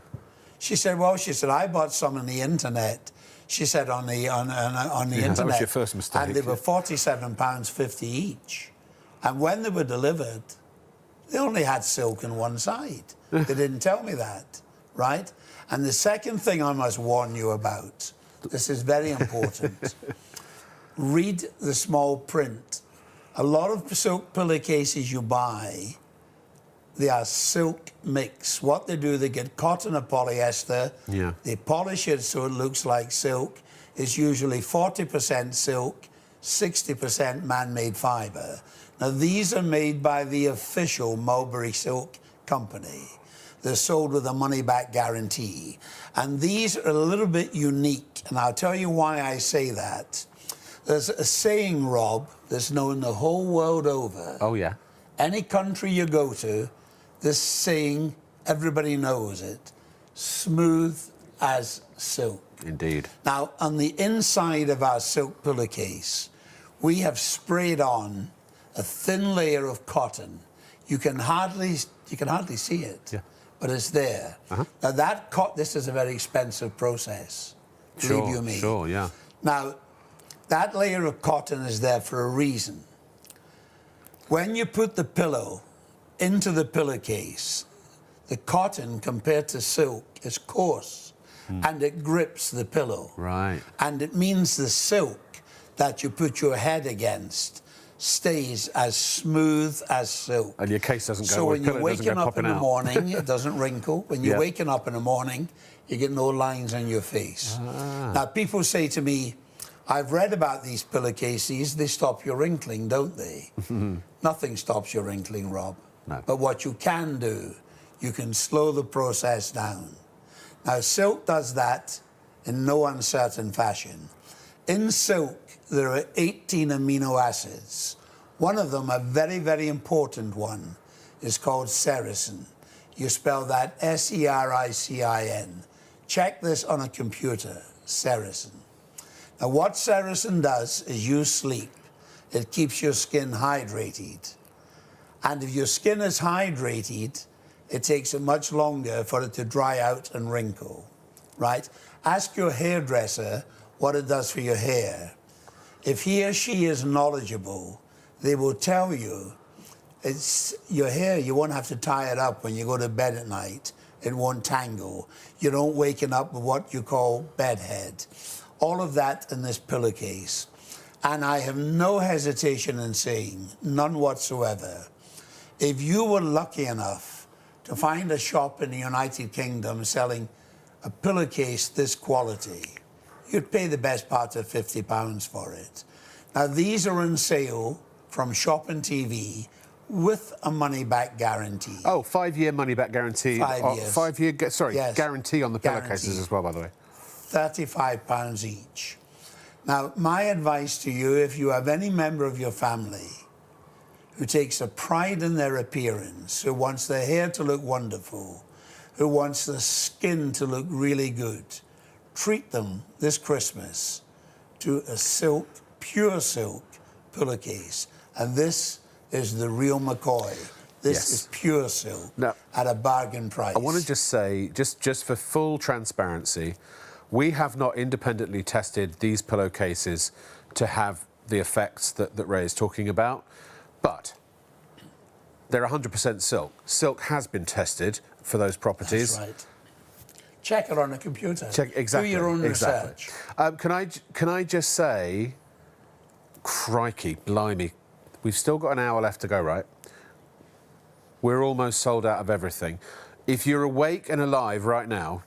She said, I bought some on the internet. She said on the internet. That was your first mistake. And they were £47.50 each. And when they were delivered, they only had silk in one side. They didn't tell me that, right? And the second thing I must warn you about, this is very important. Read the small print. A lot of silk pillowcases you buy, they are silk mix. What they do, they get cotton or polyester. Yeah. They polish it so it looks like silk. It's usually 40% silk, 60% man-made fibre. Now, these are made by the official Mulberry Silk Company. They're sold with a money-back guarantee. And these are a little bit unique, and I'll tell you why I say that. There's a saying, Rob, that's known the whole world over. Oh, yeah. Any country you go to, this saying, everybody knows it. Smooth as silk. Indeed. Now, on the inside of our silk pillowcase, we have sprayed on a thin layer of cotton. You can hardly see it, yeah, but it's there. Now, this is a very expensive process, believe you me. Sure, yeah. Now, that layer of cotton is there for a reason. When you put the pillow into the pillowcase, the cotton compared to silk is coarse and it grips the pillow. Right. And it means the silk that you put your head against stays as smooth as silk. And your case doesn't go. So when you're waking up in the out. morning, it doesn't wrinkle. When you're Yeah. waking up in the morning, you get no lines on your face. Now, people say to me, I've read about these pillowcases, they stop your wrinkling, don't they? Nothing stops your wrinkling, Rob. No. But what you can do, you can slow the process down. Now, silk does that in no uncertain fashion. In silk, there are 18 amino acids. One of them, a very, very important one, is called sericin. You spell that S-E-R-I-C-I-N. Check this on a computer, sericin. Now, what sericin does is you sleep. It keeps your skin hydrated. And if your skin is hydrated, it takes it much longer for it to dry out and wrinkle, right? Ask your hairdresser what it does for your hair. If he or she is knowledgeable, they will tell you it's your hair, you won't have to tie it up when you go to bed at night. It won't tangle. You don't waken up with what you call bedhead. All of that in this pillowcase. And I have no hesitation in saying, none whatsoever, if you were lucky enough to find a shop in the United Kingdom selling a pillowcase this quality, you'd pay the best part of £50 for it. Now, these are on sale from Shop and TV with a money-back guarantee. Oh, 5-year money-back guarantee. 5 years. 5-year, Yes. guarantee on the pillowcases Guarantee. as well, by the way. £35 each. Now, my advice to you, if you have any member of your family who takes a pride in their appearance, who wants their hair to look wonderful, who wants the skin to look really good, treat them this Christmas to a silk, pure silk pillowcase. And this is the real McCoy. This Yes. is pure silk Now, at a bargain price. I want to just say, just for full transparency, we have not independently tested these pillowcases to have the effects that Ray is talking about, but they're 100% silk. Silk has been tested for those properties. That's right. Check it on a computer. Check exactly. Do your own exactly. research. Can I just say, crikey, blimey, we've still got an hour left to go, right? We're almost sold out of everything. If you're awake and alive right now,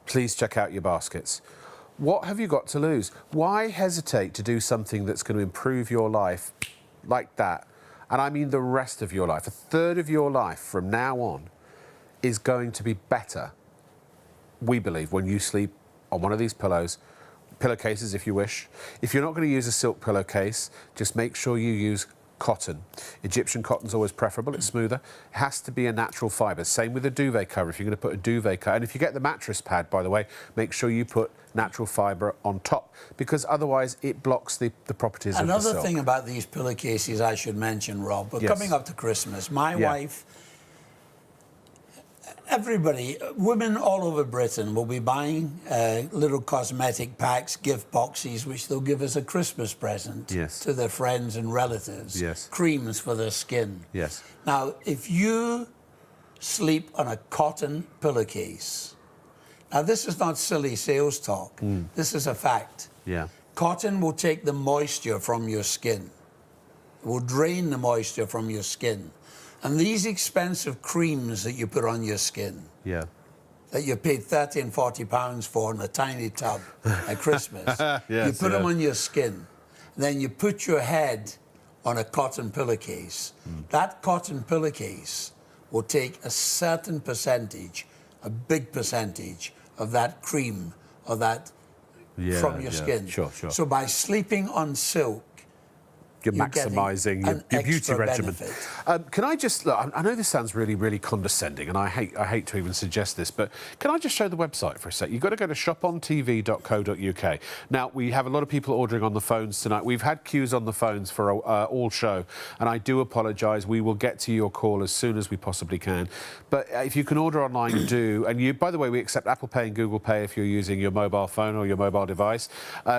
please check out your baskets. What have you got to lose? Why hesitate to do something that's going to improve your life like that? And I mean the rest of your life. A third of your life from now on is going to be better, we believe, when you sleep on one of these pillowcases if you wish. If you're not going to use a silk pillowcase, just make sure you use cotton. Egyptian cotton's always preferable, it's smoother. It has to be a natural fibre. Same with a duvet cover, if you're going to put a duvet cover. And if you get the mattress pad, by the way, make sure you put natural fibre on top, because otherwise it blocks the properties of the silk. Another thing about these pillowcases I should mention, Rob, we're coming up to Christmas. My wife, everybody, women all over Britain will be buying little cosmetic packs, gift boxes, which they'll give as a Christmas present to their friends and relatives. Creams for their skin. Now, if you sleep on a cotton pillowcase, now this is not silly sales talk. This is a fact. Cotton will take the moisture from your skin. It will drain the moisture from your skin. And these expensive creams that you put on your skin, that you paid 30 and 40 pounds for in a tiny tub at Christmas, you put them on your skin, then you put your head on a cotton pillowcase. That cotton pillowcase will take a certain percentage, a big percentage of that cream or that from your skin. So by sleeping on silk, you're maximising your beauty regimen. Can I just look? I know this sounds really, really condescending, and I hate to even suggest this, but can I just show the website for a sec? You've got to go to shopontv.co.uk. Now, we have a lot of people ordering on the phones tonight. We've had queues on the phones for all show, and I do apologise. We will get to your call as soon as we possibly can. But if you can order online, do. And you, by the way, we accept Apple Pay and Google Pay if you're using your mobile phone or your mobile device.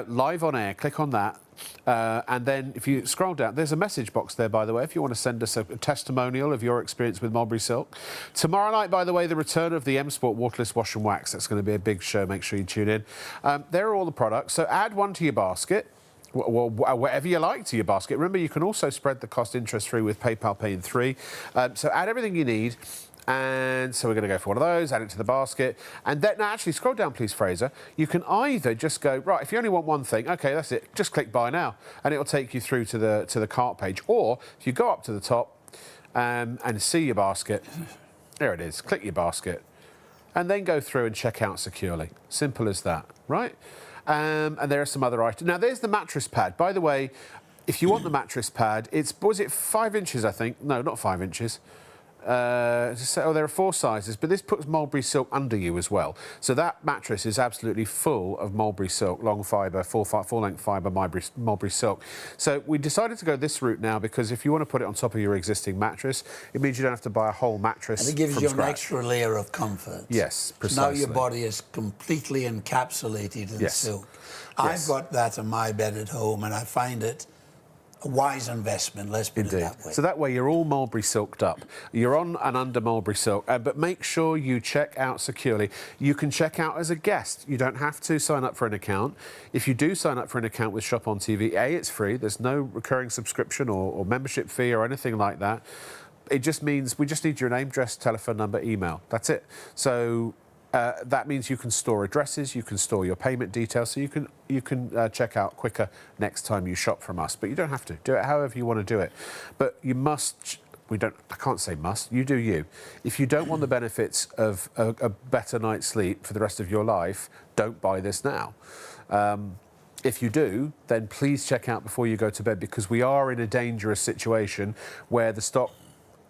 Live on air, click on that. And then if you scroll down, there's a message box there, by the way, if you want to send us a testimonial of your experience with Mulberry Silk. Tomorrow night, by the way, the return of the M Sport Waterless Wash and Wax. That's going to be a big show. Make sure you tune in. There are all the products. So add one to your basket, whatever you like to your basket. Remember, you can also spread the cost interest-free with PayPal Pay in 3. So add everything you need. And so we're going to go for one of those, add it to the basket. And then, now actually, scroll down, please, Fraser. You can either just go, right, if you only want one thing, OK, that's it, just click buy now. And it'll take you through to the cart page. Or if you go up to the top and see your basket, there it is, click your basket. And then go through and check out securely. Simple as that, right? And there are some other items. Now, there's the mattress pad. By the way, if you want the mattress pad, was it 5 inches, I think? No, not 5 inches. There are 4 sizes, but this puts Mulberry Silk under you as well. So that mattress is absolutely full of Mulberry Silk, long fibre, full-length fibre Mulberry Silk. So we decided to go this route now because if you want to put it on top of your existing mattress, it means you don't have to buy a whole mattress from scratch. And it gives you an extra layer of comfort. Yes, precisely. So now your body is completely encapsulated in silk. I've got that in my bed at home, and I find it a wise investment, let's put it that way. So that way you're all Mulberry Silked up. You're on and under Mulberry Silk, but make sure you check out securely. You can check out as a guest. You don't have to sign up for an account. If you do sign up for an account with Shop on TV, it's free. There's no recurring subscription or membership fee or anything like that. It just means we just need your name, address, telephone number, email. That's it. So that means you can store addresses, you can store your payment details, so you can check out quicker next time you shop from us. But you don't have to. Do it however you want to do it. But you must. I can't say must. You do you. If you don't want the benefits of a better night's sleep for the rest of your life, don't buy this now. If you do, then please check out before you go to bed, because we are in a dangerous situation where the stock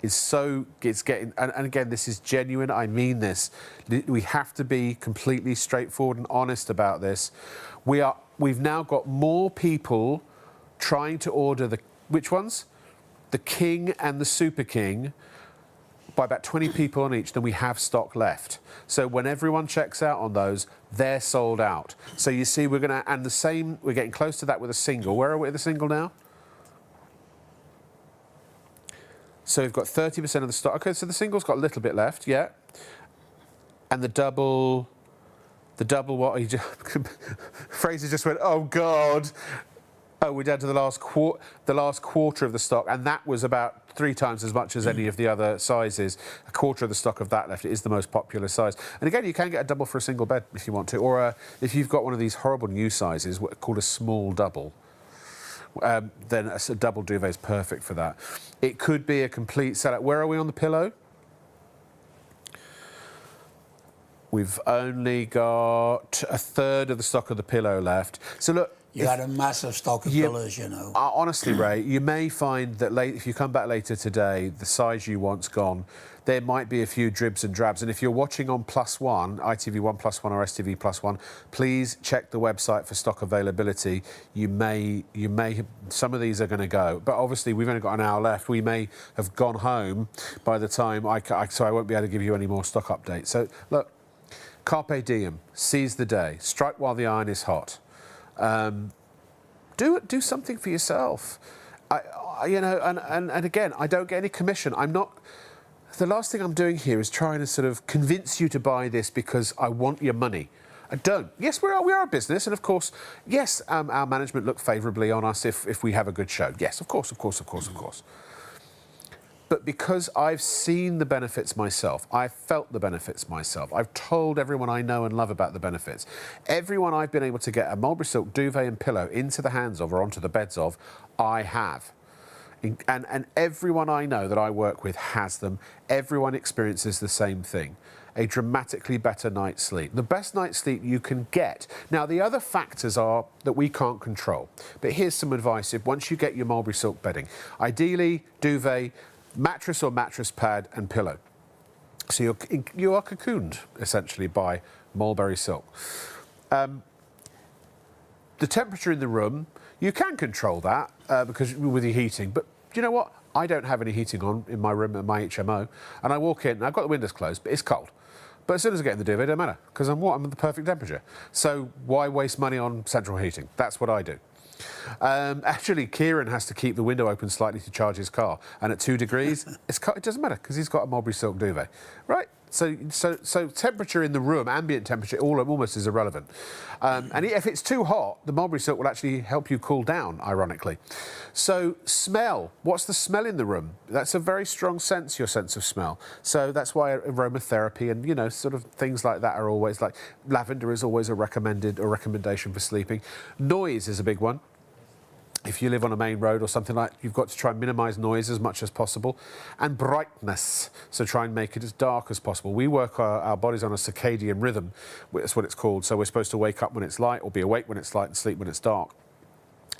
it's getting, and again, this is genuine, I mean this. We have to be completely straightforward and honest about this. We've now got more people trying to order which ones? The King and the Super King, by about 20 people on each, than we have stock left. So when everyone checks out on those, they're sold out. So you see, we're getting close to that with a single. Where are we with the single now? So we've got 30% of the stock. OK, so the single's got a little bit left, yeah. And the double what? Fraser just went, oh, God. Oh, we're down to the last quarter of the stock, and that was about 3 times as much as any of the other sizes. A quarter of the stock of that left. It is the most popular size. And again, you can get a double for a single bed if you want to, or if you've got one of these horrible new sizes called a small double. Then a double duvet is perfect for that. It could be a complete sellout. Where are we on the pillow? We've only got a third of the stock of the pillow left. So look, You had a massive stock of pillows, you know. Honestly, Ray, you may find that if you come back later today, the size you want's gone. There might be a few dribs and drabs. And if you're watching on +1, ITV1 +1 or STV +1, please check the website for stock availability. You may, some of these are going to go. But obviously, we've only got an hour left. We may have gone home by the time so I won't be able to give you any more stock updates. So, look, carpe diem, seize the day, strike while the iron is hot. Do something for yourself. You know, and again, I don't get any commission. I'm not. The last thing I'm doing here is trying to sort of convince you to buy this because I want your money. I don't. Yes, we are a business, and of course, yes, our management look favourably on us if we have a good show. Yes, of course. But because I've seen the benefits myself, I've felt the benefits myself, I've told everyone I know and love about the benefits. Everyone I've been able to get a Mulberry Silk duvet and pillow into the hands of or onto the beds of, I have. And everyone I know that I work with has them. Everyone experiences the same thing. A dramatically better night's sleep. The best night's sleep you can get. Now, the other factors are that we can't control. But here's some advice. Once you get your Mulberry Silk bedding, ideally duvet, mattress or mattress pad and pillow. So you are cocooned, essentially, by Mulberry Silk. The temperature in the room, you can control that because with your heating. But do you know what? I don't have any heating on in my room at my HMO. And I walk in, and I've got the windows closed, but it's cold. But as soon as I get in the duvet, it don't matter, because I'm at the perfect temperature. So why waste money on central heating? That's what I do. Actually, Kieran has to keep the window open slightly to charge his car, and at 2 degrees, it doesn't matter because he's got a Mulberry Silk duvet, right? So temperature in the room, ambient temperature, almost is irrelevant. And if it's too hot, the Mulberry Silk will actually help you cool down, ironically. So smell. What's the smell in the room? That's a very strong sense, your sense of smell. So that's why aromatherapy and, you know, sort of things like that are always like lavender is always a recommendation for sleeping. Noise is a big one. If you live on a main road or something like that, you've got to try and minimise noise as much as possible. And brightness, so try and make it as dark as possible. We work our bodies on a circadian rhythm, that's what it's called. So we're supposed to wake up when it's light or be awake when it's light and sleep when it's dark.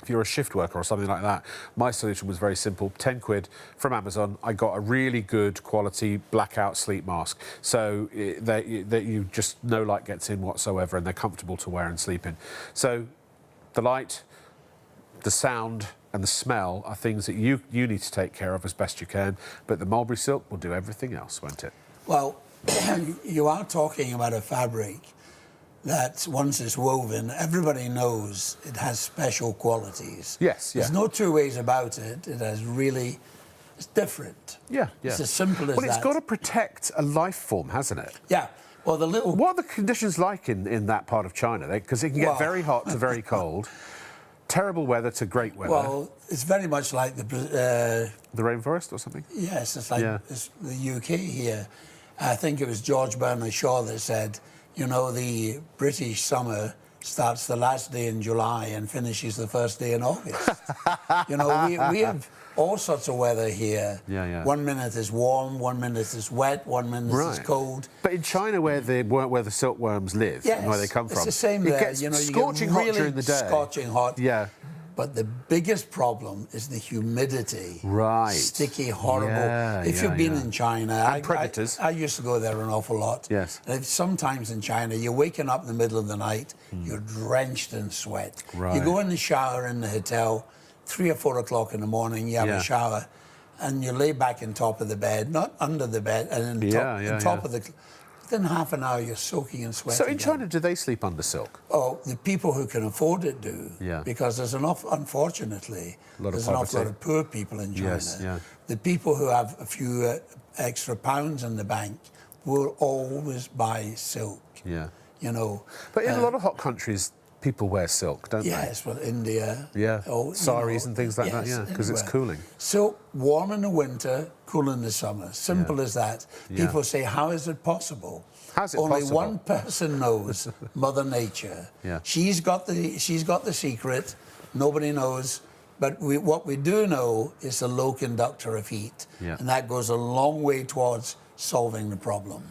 If you're a shift worker or something like that, my solution was very simple. 10 quid from Amazon. I got a really good quality blackout sleep mask. So that you just no light gets in whatsoever and they're comfortable to wear and sleep in. So the light, the sound and the smell are things that you need to take care of as best you can, but the Mulberry Silk will do everything else, won't it? Well, you are talking about a fabric that once it's woven, everybody knows it has special qualities. Yes, yeah. There's no two ways about it. It has really, it's different. Yeah. It's as simple as that. Well, it's got to protect a life form, hasn't it? Yeah. Well, What are the conditions like in that part of China? Because it can get very hot to very cold. Terrible weather to great weather. Well, it's very much like the rainforest or something? Yes, it's like it's the UK here. I think it was George Bernard Shaw that said, you know, the British summer starts the last day in July and finishes the first day in August. You know, we have all sorts of weather here. Yeah. 1 minute is warm, 1 minute is wet, 1 minute is cold. But in China, where the silkworms live, and where they come from, it's the same there. It gets scorching hot during the day. Scorching hot. Yeah. But the biggest problem is the humidity. Right. Sticky, horrible. If you've been in China, and predators. I used to go there an awful lot. Yes. And sometimes in China, you're waking up in the middle of the night, you're drenched in sweat. Right. You go in the shower in the hotel, 3 or 4 o'clock in the morning, you have a shower, and you lay back on top of the bed, not under the bed, and on top of the... Within half an hour, you're soaking in sweat. So in China, do they sleep under silk? Oh, the people who can afford it do. Yeah. Because there's unfortunately, there's an awful lot of poor people in China. Yes, yeah. The people who have a few extra pounds in the bank will always buy silk. Yeah. You know. But in a lot of hot countries, people wear silk, don't they? Yes, well, India. Yeah. Saris and things like that, because it's cooling. So warm in the winter, cool in the summer. Simple as that. People say, how is it possible? How's it Only possible? one person knows, Mother Nature. Yeah. She's got the secret. Nobody knows. But what we do know is the low conductor of heat. Yeah. And that goes a long way towards solving the problem.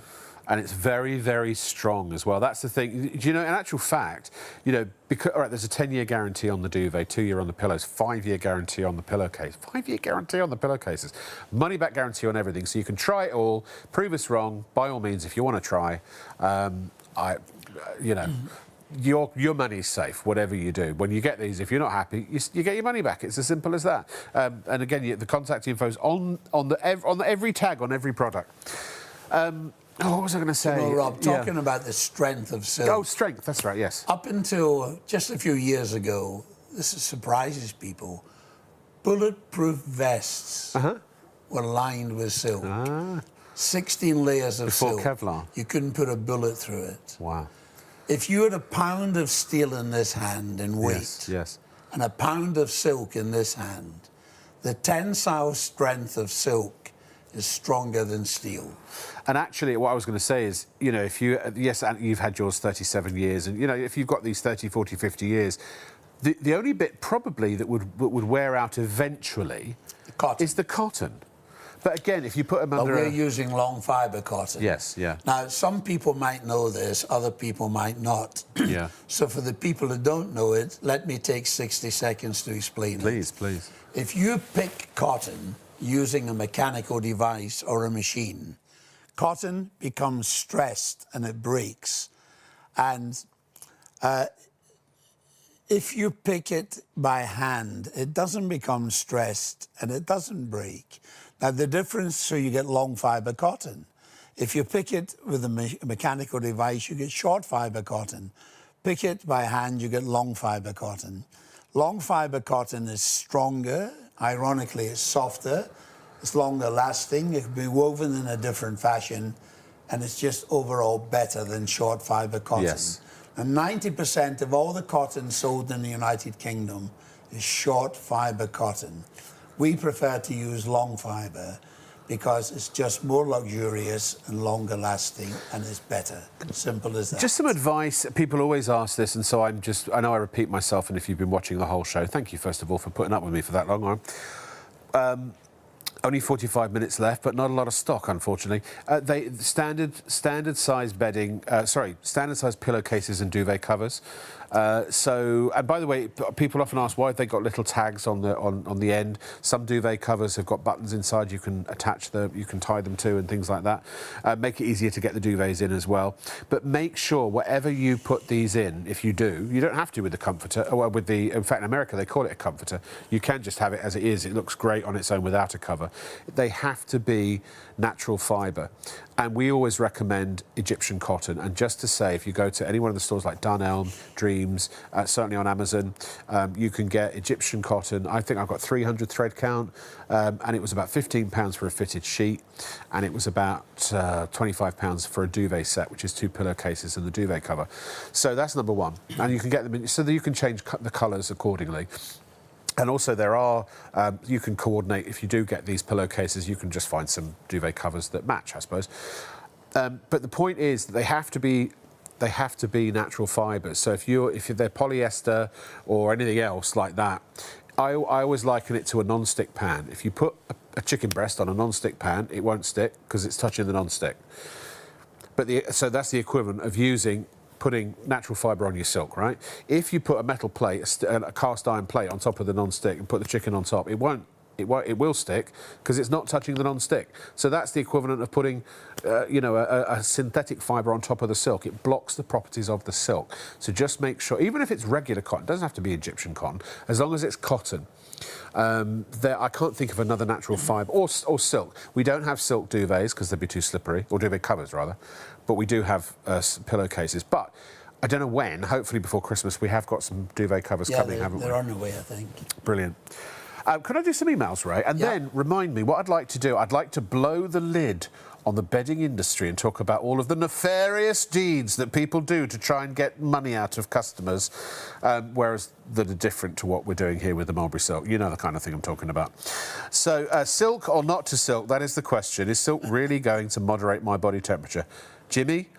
And it's very, very strong as well. That's the thing. Do you know, in actual fact, you know, because, all right, there's a 10-year guarantee on the duvet, 2-year on the pillows, 5-year guarantee on the pillowcase, 5-year guarantee on the pillowcases, money-back guarantee on everything. So you can try it all, prove us wrong, by all means, if you want to try. You know, your money's safe, whatever you do. When you get these, if you're not happy, you get your money back. It's as simple as that. And again, the contact info is on every tag on every product. What was I going to say? Well, Rob, talking about the strength of silk. Oh, strength, that's right, yes. Up until just a few years ago, this surprises people, bulletproof vests were lined with silk. 16 layers of Before silk. Kevlar. You couldn't put a bullet through it. Wow. If you had a pound of steel in this hand in weight, Yes. and a pound of silk in this hand, the tensile strength of silk is stronger than steel. And actually, what I was going to say is, you know, if you, yes, and you've had yours 37 years, and, you know, if you've got these 30, 40, 50 years, the only bit probably that would wear out eventually is the cotton. But again, if you put them under... But we're using long fibre cotton. Yes, yeah. Now, some people might know this, other people might not. Yeah. So for the people who don't know it, let me take 60 seconds to explain it. Please, please. If you pick cotton using a mechanical device or a machine, cotton becomes stressed and it breaks. And if you pick it by hand, it doesn't become stressed and it doesn't break. Now, the difference, so you get long fibre cotton. If you pick it with a mechanical device, you get short fibre cotton. Pick it by hand, you get long fibre cotton. Long fibre cotton is stronger. Ironically, it's softer. It's longer lasting. It can be woven in a different fashion. And it's just overall better than short fibre cotton. Yes. And 90% of all the cotton sold in the United Kingdom is short fibre cotton. We prefer to use long fibre because it's just more luxurious and longer lasting and it's better. Simple as that. Just some advice. People always ask this, and so I know I repeat myself, and if you've been watching the whole show, thank you, first of all, for putting up with me for that long. Only 45 minutes left, but not a lot of stock, unfortunately. Standard size bedding, standard size pillowcases and duvet covers. And by the way, people often ask why have they got little tags on the end. Some duvet covers have got buttons inside you can attach you can tie them to and things like that. Make it easier to get the duvets in as well. But make sure whatever you put these in, if you do, you don't have to with the comforter, or in fact, in America, they call it a comforter. You can just have it as it is. It looks great on its own without a cover. They have to be natural fibre. And we always recommend Egyptian cotton. And just to say, if you go to any one of the stores like Dunelm, Dreams, certainly on Amazon, you can get Egyptian cotton. I think I've got 300 thread count, and it was about £15 for a fitted sheet, and it was about £25 for a duvet set, which is 2 pillowcases and the duvet cover. So that's number one. And you can get them in, so that you can change the colours accordingly. And also there are, you can coordinate, if you do get these pillowcases, you can just find some duvet covers that match, I suppose. But the point is that they have to be natural fibres. So if they're polyester or anything else like that, I always liken it to a non-stick pan. If you put a chicken breast on a non-stick pan, it won't stick because it's touching the non-stick. But so that's the equivalent of putting natural fibre on your silk, right? If you put a metal plate, a cast iron plate on top of the non-stick and put the chicken on top, it will stick because it's not touching the non-stick. So that's the equivalent of putting, a synthetic fibre on top of the silk. It blocks the properties of the silk. So just make sure, even if it's regular cotton, it doesn't have to be Egyptian cotton, as long as it's cotton. I can't think of another natural fibre, or silk. We don't have silk duvets because they'd be too slippery, or duvet covers rather, but we do have pillowcases. But I don't know when, hopefully before Christmas, we have got some duvet covers coming, haven't we? They're on the way, I think. Brilliant. Could I do some emails, Ray? And then remind me, what I'd like to do, I'd like to blow the lid on the bedding industry and talk about all of the nefarious deeds that people do to try and get money out of customers, whereas that are different to what we're doing here with the Mulberry Silk. You know the kind of thing I'm talking about. So, silk or not to silk, that is the question. Is silk really going to moderate my body temperature? Jimmy,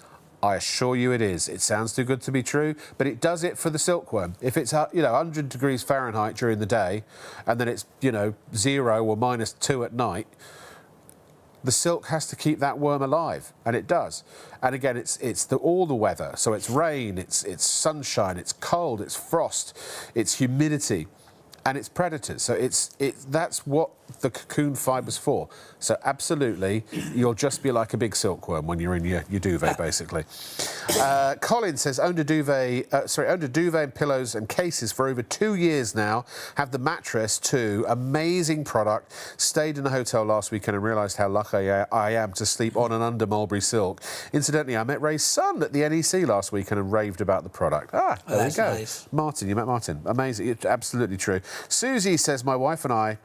I assure you it is. It sounds too good to be true, but it does it for the silkworm. If it's 100 degrees Fahrenheit during the day, and then it's 0 or -2 at night, the silk has to keep that worm alive, and it does. And again, it's all the weather. So it's rain, it's sunshine, it's cold, it's frost, it's humidity, and it's predators. So that's what the cocoon fiber's for. So absolutely, you'll just be like a big silkworm when you're in your duvet, basically. Colin says, owned a duvet and pillows and cases for over 2 years now. Have the mattress too. Amazing product. Stayed in a hotel last weekend and realised how lucky I am to sleep on and under Mulberry Silk. Incidentally, I met Ray's son at the NEC last weekend and raved about the product. There you go. Nice. Martin, you met Martin. Amazing. It's absolutely true. Susie says, my wife and I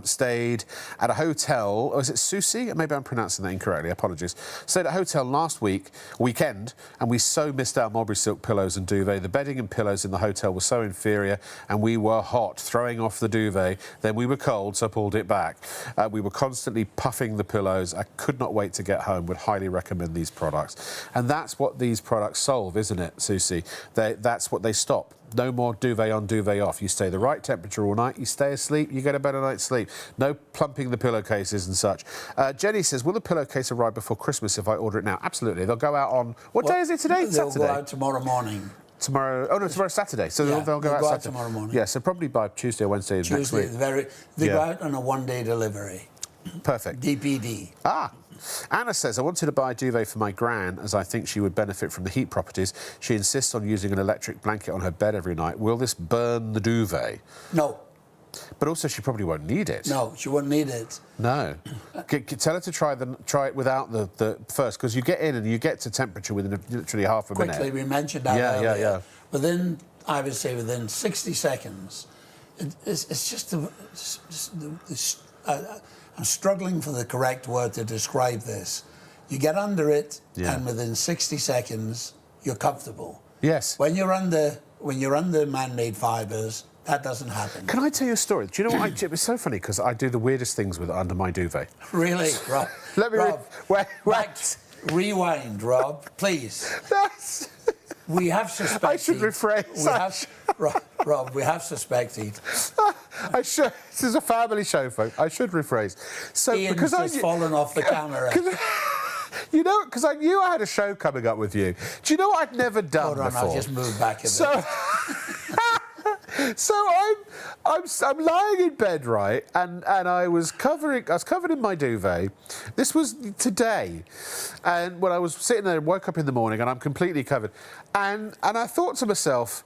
stayed at a hotel. Was it Susie? Maybe I'm pronouncing that incorrectly. Apologies. Stayed at a hotel last weekend, and we so missed out Mulberry Silk pillows and duvet. The bedding and pillows in the hotel were so inferior, and we were hot, throwing off the duvet. Then we were cold, so pulled it back. We were constantly puffing the pillows. I could not wait to get home. Would highly recommend these products. And that's what these products solve, isn't it, Susie? That's what they stop. No more duvet on, duvet off. You stay the right temperature all night, you stay asleep, you get a better night's sleep. No plumping the pillowcases and such. Jenny says, will the pillowcase arrive before Christmas if I order it now? Absolutely. They'll go out on... What day is it today? They'll Saturday? go out tomorrow morning. Tomorrow... Oh, no, tomorrow's Saturday. So Yeah, they'll go out Saturday. tomorrow morning. Yeah, so probably by Tuesday or Wednesday next week. They go out on a one-day delivery. Perfect. DPD. Anna says, I wanted to buy a duvet for my gran as I think she would benefit from the heat properties. She insists on using an electric blanket on her bed every night. Will this burn the duvet? No. But also she probably won't need it. No, she won't need it. No. Tell her to try it without the first, because you get in and you get to temperature within literally half a minute. Quickly, we mentioned that earlier. Yeah. I would say within 60 seconds, it's just I'm struggling for the correct word to describe this. You get under it, and within 60 seconds, you're comfortable. Yes. When you're under man-made fibres, that doesn't happen. Can I tell you a story? Do you know what? It's so funny because I do the weirdest things with under my duvet. Really, Rob? Let me Rob, wait. Rewind, Rob, please. We have suspected. I should rephrase. Rob, we have suspected. I should. This is a family show, folks. I should rephrase. So Ian's because just fallen off the camera. You know, because I knew I had a show coming up with you. Do you know what I'd never done Hold on, before? I'll just move back a bit. So I'm lying in bed, right, and I was covered in my duvet. This was today, and when I was sitting there, woke up in the morning, and I'm completely covered, and I thought to myself,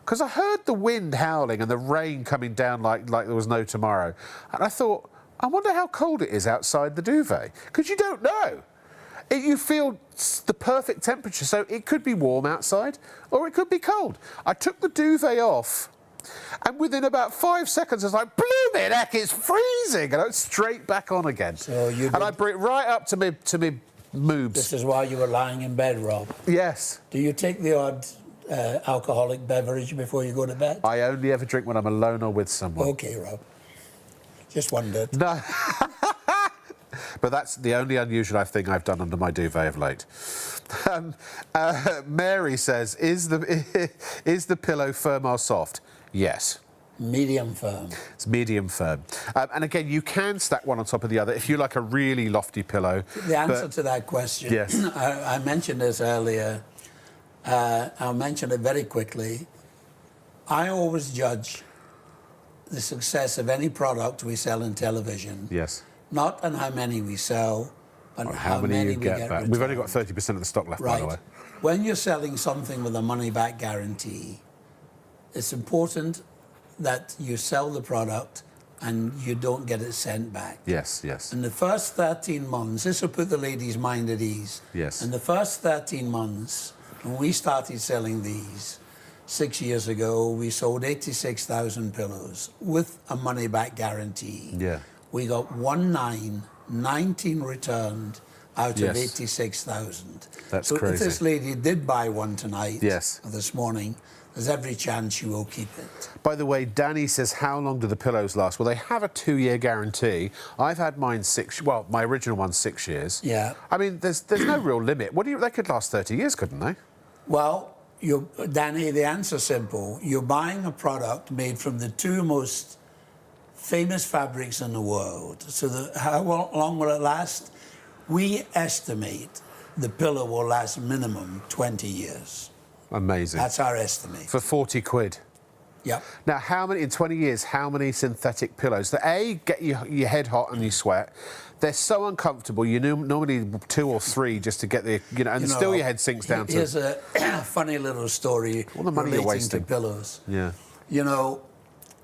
because I heard the wind howling and the rain coming down like there was no tomorrow, and I thought, I wonder how cold it is outside the duvet, because you don't know. You feel the perfect temperature, so it could be warm outside or it could be cold. I took the duvet off, and within about 5 seconds, I was like, blooming heck, it's freezing! And I was straight back on again. And I bring it right up to me moobs. This is why you were lying in bed, Rob. Yes. Do you take the odd alcoholic beverage before you go to bed? I only ever drink when I'm alone or with someone. OK, Rob. Just wondered. No. But that's the only unusual thing I've done under my duvet of late. Mary says, is the pillow firm or soft? Yes. Medium firm. It's medium firm. And again, you can stack one on top of the other if you like a really lofty pillow. The answer to that question, yes. I mentioned this earlier. I'll mention it very quickly. I always judge the success of any product we sell in television. Yes. Not on how many we sell, but how many we get back. We've only got 30% of the stock left, by the way. When you're selling something with a money-back guarantee, it's important that you sell the product and you don't get it sent back. Yes, yes. In the first 13 months, this will put the lady's mind at ease. Yes. In the first 13 months, when we started selling these 6 years ago, we sold 86,000 pillows with a money-back guarantee. Yeah. We got 19 returned out of 86,000. That's so crazy. If this lady did buy one tonight, yes, or this morning, there's every chance she will keep it. By the way, Danny says, how long do the pillows last? Well, they have a 2-year guarantee. I've had mine my original one's 6 years. Yeah. I mean, there's no real limit. They could last 30 years, couldn't they? Well, Danny, the answer's simple. You're buying a product made from the two most famous fabrics in the world. So how long will it last? We estimate the pillow will last minimum 20 years. Amazing. That's our estimate. For 40 quid. Yep. Now, how many, in 20 years, how many synthetic pillows that A, get your head hot and you sweat? They're so uncomfortable. You normally 2 or 3 just to get the, and still your head sinks down to... Here's a funny little story all the money you're relating to wasting. pillows. Yeah. You know,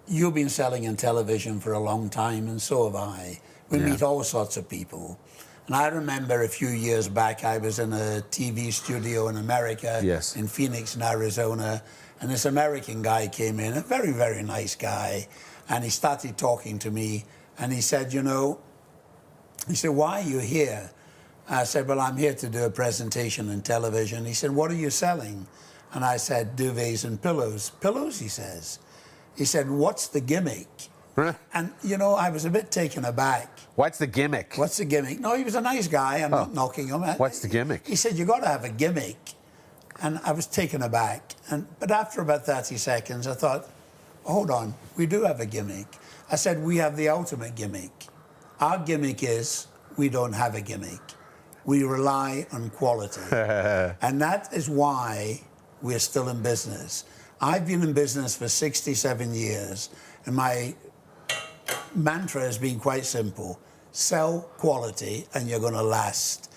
you've been selling in television for a long time, and so have I. We meet all sorts of people. And I remember a few years back, I was in a TV studio in America, in Phoenix, in Arizona, and this American guy came in, a very, very nice guy, and he started talking to me, and he said, he said, why are you here? I said, well, I'm here to do a presentation in television. He said, what are you selling? And I said, duvets and pillows. Pillows, he says. He said, what's the gimmick? And, I was a bit taken aback. What's the gimmick? What's the gimmick? No, he was a nice guy. I'm not knocking him. What's the gimmick? He said, you got to have a gimmick. And I was taken aback. But after about 30 seconds, I thought, hold on, we do have a gimmick. I said, we have the ultimate gimmick. Our gimmick is we don't have a gimmick. We rely on quality. And that is why we're still in business. I've been in business for 67 years, and my mantra has been quite simple. Sell quality and you're going to last.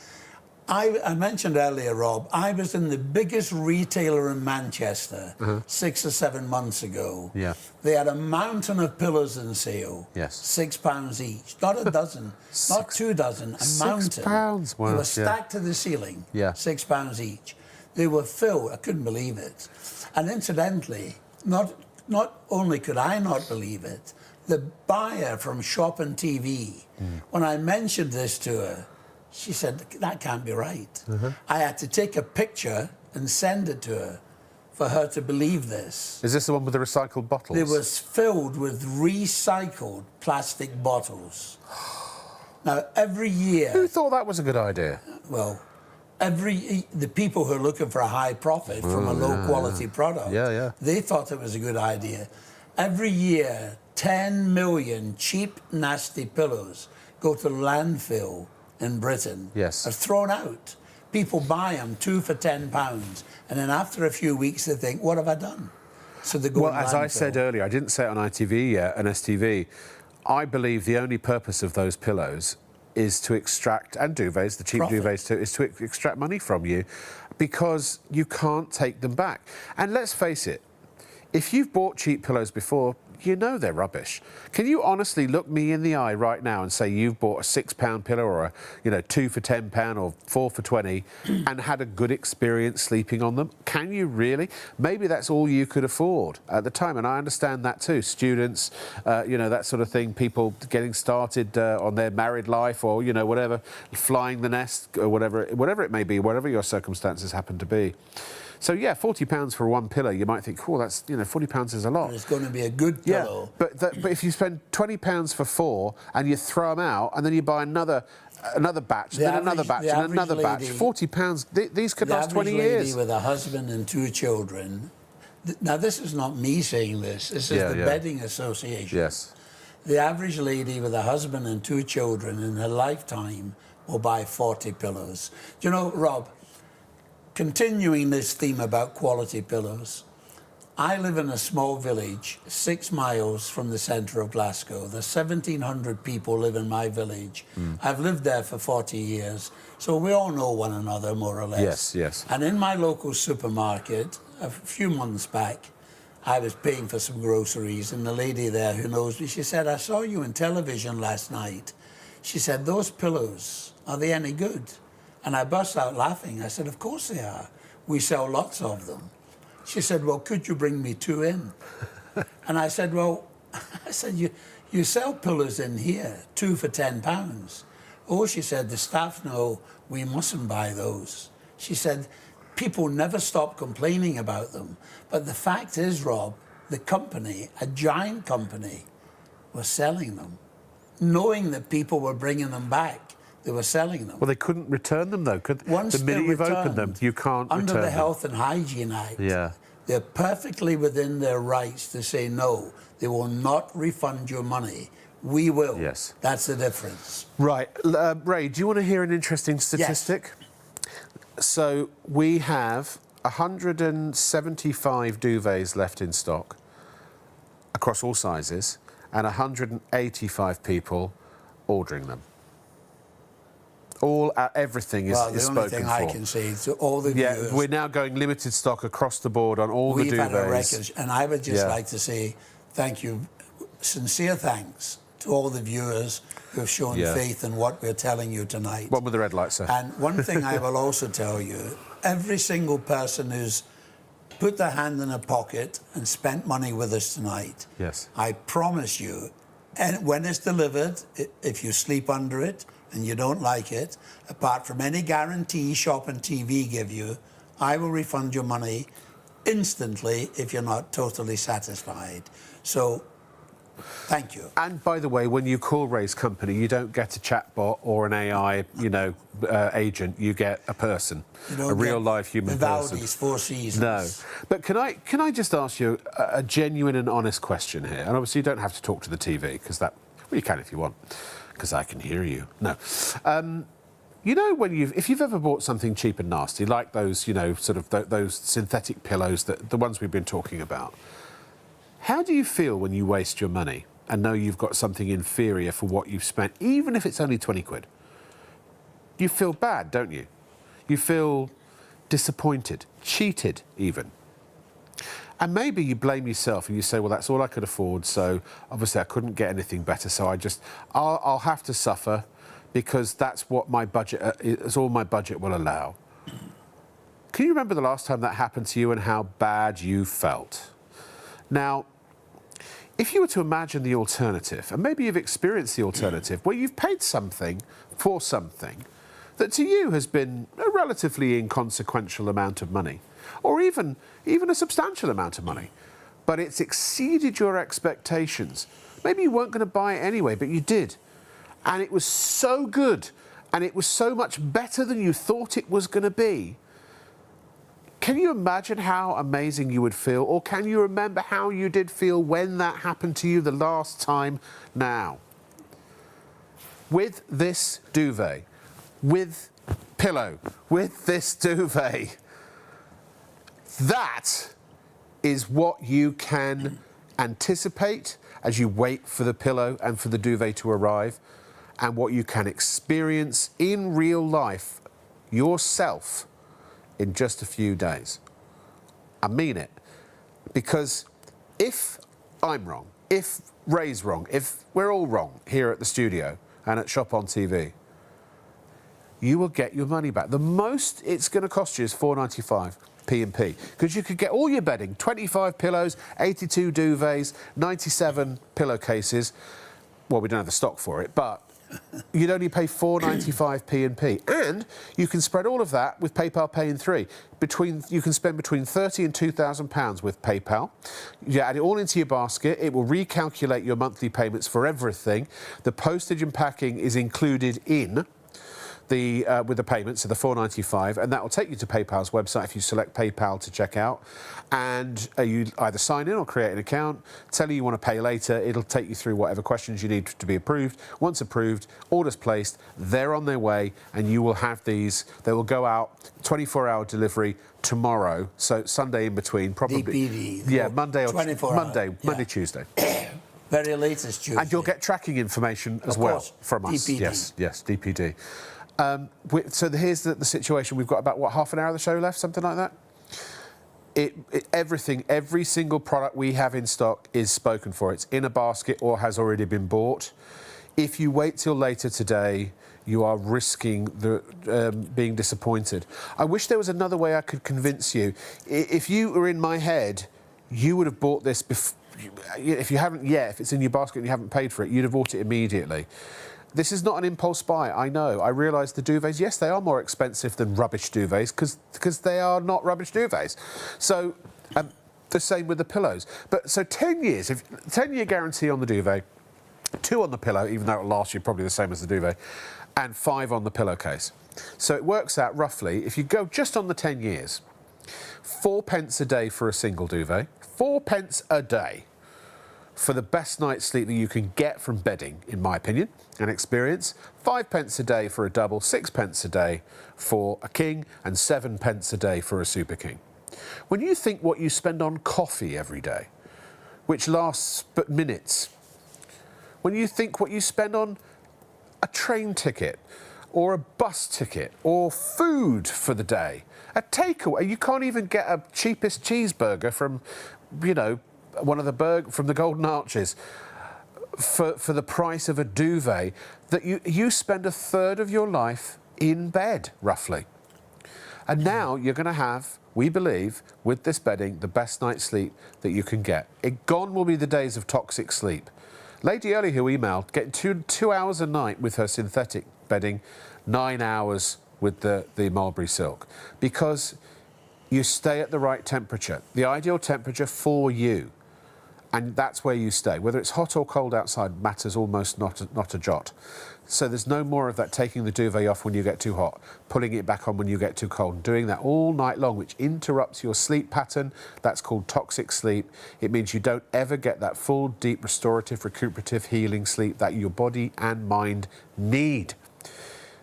I mentioned earlier, Rob, I was in the biggest retailer in Manchester 6 or 7 months ago. Yeah. They had a mountain of pillows in sale. Yes. £6 each. Not a dozen, not 2 dozen, a mountain. £6? Wow. They were stacked to the ceiling. Yeah. £6 each. They were filled. I couldn't believe it. And incidentally, not only could I not believe it, the buyer from Shop and TV, when I mentioned this to her, she said, that can't be right. I had to take a picture and send it to her for her to believe this. Is this the one with the recycled bottles? It was filled with recycled plastic bottles. Now, every year... Who thought that was a good idea? Well, the people who are looking for a high profit from a low-quality product, they thought it was a good idea. Every year, 10 million cheap, nasty pillows go to landfill in Britain, are thrown out. People buy them 2 for £10, and then after a few weeks they think, what have I done? So they go. Well, as I said earlier, I didn't say it on ITV yet, and STV, I believe the only purpose of those pillows is to extract, and duvets, the cheap duvets too, is to extract money from you, because you can't take them back. And let's face it, if you've bought cheap pillows before, you know they're rubbish. Can you honestly look me in the eye right now and say you've bought a £6 pillow or a 2 for £10 or 4 for 20 and had a good experience sleeping on them? Can you really? Maybe that's all you could afford at the time, and I understand that too. Students, that sort of thing, people getting started on their married life or, whatever, flying the nest or whatever it may be, whatever your circumstances happen to be. So, yeah, £40 for one pillow, you might think, oh, that's, £40 is a lot. But it's going to be a good pillow. Yeah, but if you spend £20 for 4 and you throw them out and then you buy another batch, and then another batch, and another batch, £40, these could last 20 years. The average lady with a husband and 2 children, now this is not me saying this is the Bedding Association. Yes. The average lady with a husband and 2 children in her lifetime will buy 40 pillows. Do you know, Rob, continuing this theme about quality pillows, I live in a small village 6 miles from the centre of Glasgow. There's 1,700 people live in my village. I've lived there for 40 years, so we all know one another more or less. Yes, yes. And in my local supermarket, a few months back, I was paying for some groceries, and the lady there who knows me, she said, I saw you on television last night. She said, those pillows, are they any good? And I burst out laughing. I said, of course they are. We sell lots of them. She said, well, could you bring me 2 in? And I said, well, you sell pillows in here, 2 for £10. Oh, she said, the staff know we mustn't buy those. She said, people never stop complaining about them. But the fact is, Rob, the company, a giant company, was selling them, knowing that people were bringing them back. They were selling them. Well, they couldn't return them, though, could they? Once the minute you've opened them, you can't under return the them. Health and Hygiene Act, They're perfectly within their rights to say no. They will not refund your money. We will. Yes. That's the difference. Right. Ray, do you want to hear an interesting statistic? Yes. So we have 175 duvets left in stock across all sizes and 185 people ordering them. Everything is spoken for. Well, the only thing I can say to all the viewers... we're now going limited stock across the board on all the duvets. We've had a record, and I would just like to say thank you, sincere thanks to all the viewers who have shown faith in what we're telling you tonight. One with the red light, sir. And one thing I will also tell you, every single person who's put their hand in a pocket and spent money with us tonight, yes, I promise you, and when it's delivered, if you sleep under it and you don't like it, apart from any guarantee Shop and TV give you, I will refund your money instantly if you're not totally satisfied. So, thank you. And by the way, when you call Ray's company, you don't get a chatbot or an AI, agent. You get a person, a real-life human person. Vivaldi's Four Seasons. No, but can I just ask you a genuine and honest question here? And obviously, you don't have to talk to the TV because you can if you want, because I can hear you. No. If you've ever bought something cheap and nasty, like those, those synthetic pillows, the ones we've been talking about, how do you feel when you waste your money and know you've got something inferior for what you've spent, even if it's only 20 quid? You feel bad, don't you? You feel disappointed, cheated even. And maybe you blame yourself and you say, well, that's all I could afford, so obviously I couldn't get anything better, so I'll have to suffer because that's what my budget is, all my budget will allow. Can you remember the last time that happened to you and how bad you felt? Now, if you were to imagine the alternative, and maybe you've experienced the alternative, where you've paid something for something that to you has been a relatively inconsequential amount of money, or even a substantial amount of money, but it's exceeded your expectations. Maybe you weren't going to buy it anyway, but you did. And it was so good, and it was so much better than you thought it was going to be. Can you imagine how amazing you would feel? Or can you remember how you did feel when that happened to you the last time now? With this duvet, with pillow, with this duvet, that is what you can anticipate as you wait for the pillow and for the duvet to arrive, and what you can experience in real life yourself in just a few days. I mean it. Because if I'm wrong, if Ray's wrong, if we're all wrong here at the studio and at Shop on TV, you will get your money back. The most it's going to cost you is £4.95 P&P, because you could get all your bedding, 25 pillows, 82 duvets, 97 pillowcases. Well, we don't have the stock for it, but you'd only pay £4.95 P&P, and you can spread all of that with PayPal Pay in 3. You can spend between £30,000 and £2,000 with PayPal. You add it all into your basket. It will recalculate your monthly payments for everything. The postage and packing is included in with the payments, so the £4.95, and that will take you to PayPal's website if you select PayPal to check out. And you either sign in or create an account, tell you want to pay later. It'll take you through whatever questions you need to be approved. Once approved, orders placed, they're on their way, and you will have these. They will go out 24-hour delivery tomorrow, so Sunday in between, probably. DPD. Yeah, Monday or 24 Monday, yeah. Tuesday. Very latest Tuesday. And you'll get tracking information as Of well course. from us. DPD. Yes, DPD. So here's the situation. We've got about, half an hour of the show left, something like that? Every single product we have in stock is spoken for. It's in a basket or has already been bought. If you wait till later today, you are risking being disappointed. I wish there was another way I could convince you. If you were in my head, you would have bought this before. If you haven't yet, if it's in your basket and you haven't paid for it, you'd have bought it immediately. This is not an impulse buy, I know. I realise the duvets, yes, they are more expensive than rubbish duvets because they are not rubbish duvets. So the same with the pillows. But so 10 years, 10-year guarantee on the duvet, 2 on the pillow, even though it'll last you probably the same as the duvet, and 5 on the pillowcase. So it works out roughly, if you go just on the 10 years, £4 a day for a single duvet. £4 a day for the best night's sleep that you can get from bedding, in my opinion and experience. £5 a day for a double, £6 a day for a king, and £7 a day for a super king. When you think what you spend on coffee every day, which lasts but minutes, when you think what you spend on a train ticket or a bus ticket or food for the day, a takeaway, you can't even get a cheapest cheeseburger from, you know, one of the from the Golden Arches for the price of a duvet, that you spend a third of your life in bed, roughly. And now you're going to have, we believe, with this bedding, the best night's sleep that you can get. Gone will be the days of toxic sleep. Lady earlier who emailed, getting two hours a night with her synthetic bedding, 9 hours with the Mulberry Silk, because you stay at the right temperature, the ideal temperature for you. And that's where you stay. Whether it's hot or cold outside matters almost not a jot. So there's no more of that taking the duvet off when you get too hot, pulling it back on when you get too cold, and doing that all night long, which interrupts your sleep pattern. That's called toxic sleep. It means you don't ever get that full, deep, restorative, recuperative, healing sleep that your body and mind need.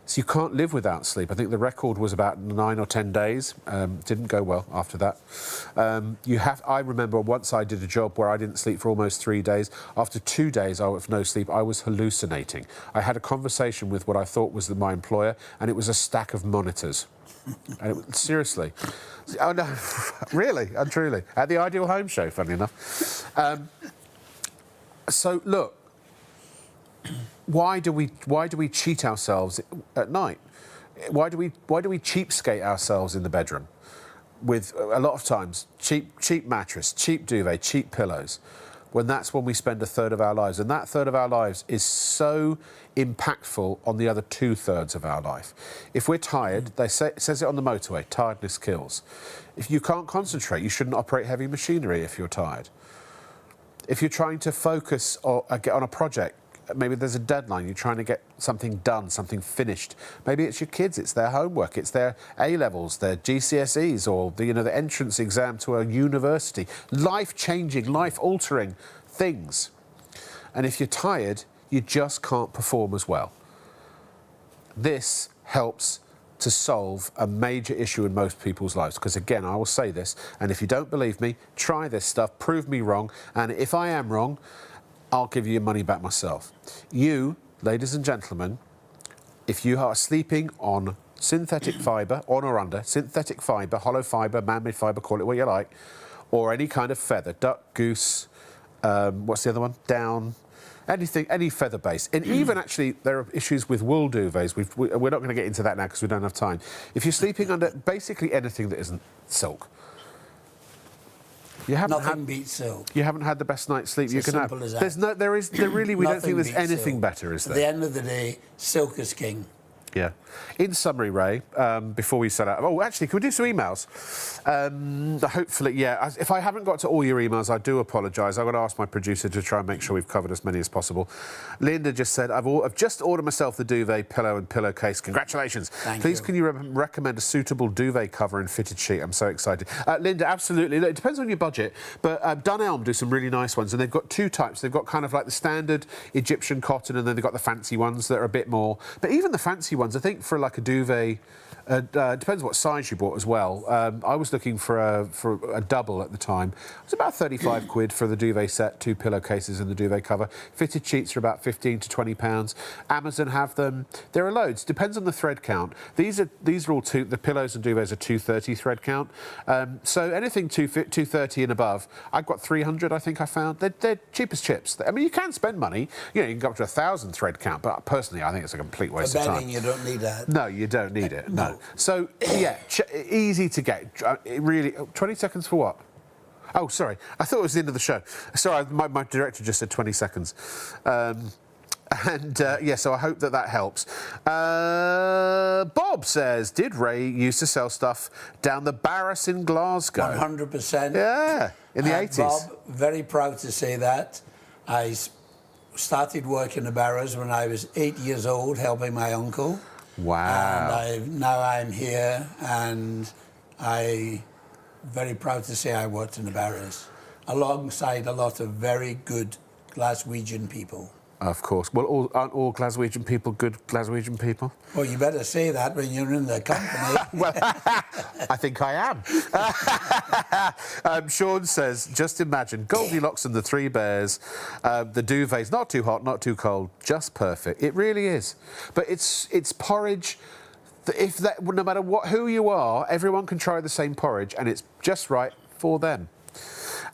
So you can't live without sleep. I think the record was about 9 or 10 days. Didn't go well after that. I remember once I did a job where I didn't sleep for almost 3 days. After 2 days of no sleep, I was hallucinating. I had a conversation with what I thought was my employer, and it was a stack of monitors. And seriously. Oh, no, really and truly. At the Ideal Home Show, funny enough. So, look. Why do we cheat ourselves at night? Why do we cheapskate ourselves in the bedroom with a lot of times cheap mattress, cheap duvet, cheap pillows, when that's when we spend a third of our lives, and that third of our lives is so impactful on the other 2/3 of our life. If we're tired, it says it on the motorway, tiredness kills. If you can't concentrate, you shouldn't operate heavy machinery if you're tired. If you're trying to focus or get on a project, maybe there's a deadline, you're trying to get something done, something finished. Maybe it's your kids, it's their homework, it's their A-levels, their GCSEs, or the entrance exam to a university. Life-changing, life-altering things. And if you're tired, you just can't perform as well. This helps to solve a major issue in most people's lives. Because again, I will say this, and if you don't believe me, try this stuff, prove me wrong, and if I am wrong, I'll give you your money back myself. You, ladies and gentlemen, if you are sleeping on synthetic fibre, on or under, synthetic fibre, hollow fibre, man-made fibre, call it what you like, or any kind of feather, duck, goose, what's the other one? Down, anything, any feather base. And even actually, there are issues with wool duvets. We're not going to get into that now because we don't have time. If you're sleeping under basically anything that isn't silk, Nothing beats silk. You haven't had the best night's sleep you can have. Simple as that. We don't think there's anything silk. better, is there? At the end of the day, silk is king. Yeah. In summary, Ray, before we set out... Oh, actually, can we do some emails? Hopefully, yeah. If I haven't got to all your emails, I do apologise. I've got to ask my producer to try and make sure we've covered as many as possible. Linda just said, I've just ordered myself the duvet, pillow and pillowcase. Congratulations. Please, can you recommend a suitable duvet cover and fitted sheet? I'm so excited. Linda, absolutely. Look, it depends on your budget, but Dunelm do some really nice ones, and they've got two types. They've got kind of like the standard Egyptian cotton, and then they've got the fancy ones that are a bit more... But even the fancy ones, I think for like a duvet, depends what size you bought as well. I was looking for a double at the time. It was about 35 quid for the duvet set, 2 pillowcases and the duvet cover. Fitted sheets are about 15 to 20 pounds. Amazon have them. There are loads. Depends on the thread count. These are all the pillows and duvets are 230 thread count. So anything 230 and above. I've got 300. I think I found they're cheap as chips. I mean, you can spend money. You can go up to 1,000 thread count, but personally, I think it's a complete waste of time. For bedding, you don't need that. No, you don't need it. No. So, yeah, easy to get. It really... 20 seconds for what? Oh, sorry. I thought it was the end of the show. Sorry, my director just said 20 seconds. Yeah, so I hope that helps. Bob says, did Ray used to sell stuff down the Barras in Glasgow? 100%. Yeah, in the 80s. Bob, very proud to say that. I started working the Barras when I was 8 years old, helping my uncle. Wow. And now I'm here, and I very proud to say I worked in the barriers, alongside a lot of very good Glaswegian people. Of course. Well, aren't all Glaswegian people good Glaswegian people? Well, you better say that when you're in the company. Well, I think I am. Sean says, just imagine Goldilocks and the Three Bears. The duvet's not too hot, not too cold, just perfect. It really is. But it's porridge. No matter who you are, everyone can try the same porridge, and it's just right for them.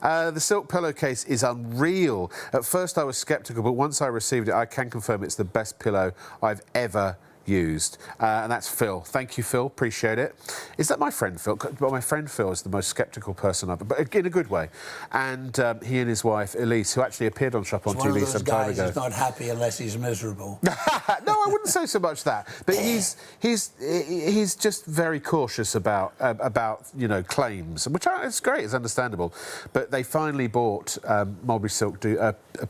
The silk pillowcase is unreal. At first I was sceptical, but once I received it, I can confirm it's the best pillow I've ever used. And that's Phil. Thank you, Phil. Appreciate it. Is that my friend Phil? Well, my friend Phil is the most sceptical person I've, but in a good way. And he and his wife Elise, who actually appeared on Shop on TV some time ago. He's not happy unless he's miserable. No, I wouldn't say so much that. But he's just very cautious about claims, which it's great, it's understandable. But they finally bought Mulberry Silk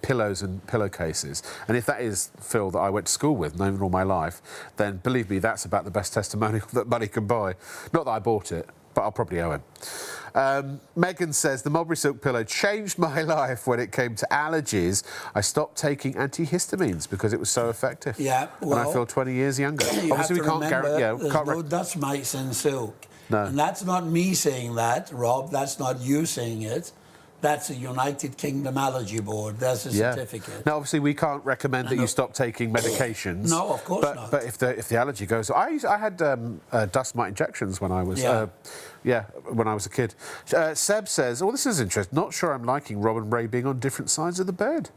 pillows and pillowcases, and if that is Phil that I went to school with, known all my life, then believe me, that's about the best testimonial that money can buy. Not that I bought it, but I'll probably owe him. Megan says, the Mulberry Silk pillow changed my life when it came to allergies. I stopped taking antihistamines because it was so effective. Yeah, well, and I feel 20 years younger. Obviously, we can't guarantee. There's no dust mites in silk. No. And that's not me saying that, Rob. That's not you saying it. That's a United Kingdom Allergy Board. There's a certificate. Now, obviously, we can't recommend that you stop taking medications. No, of course not. But if the allergy goes, I had dust mite injections when I was when I was a kid. Seb says, "Oh, this is interesting. Not sure I'm liking Rob and Ray being on different sides of the bed,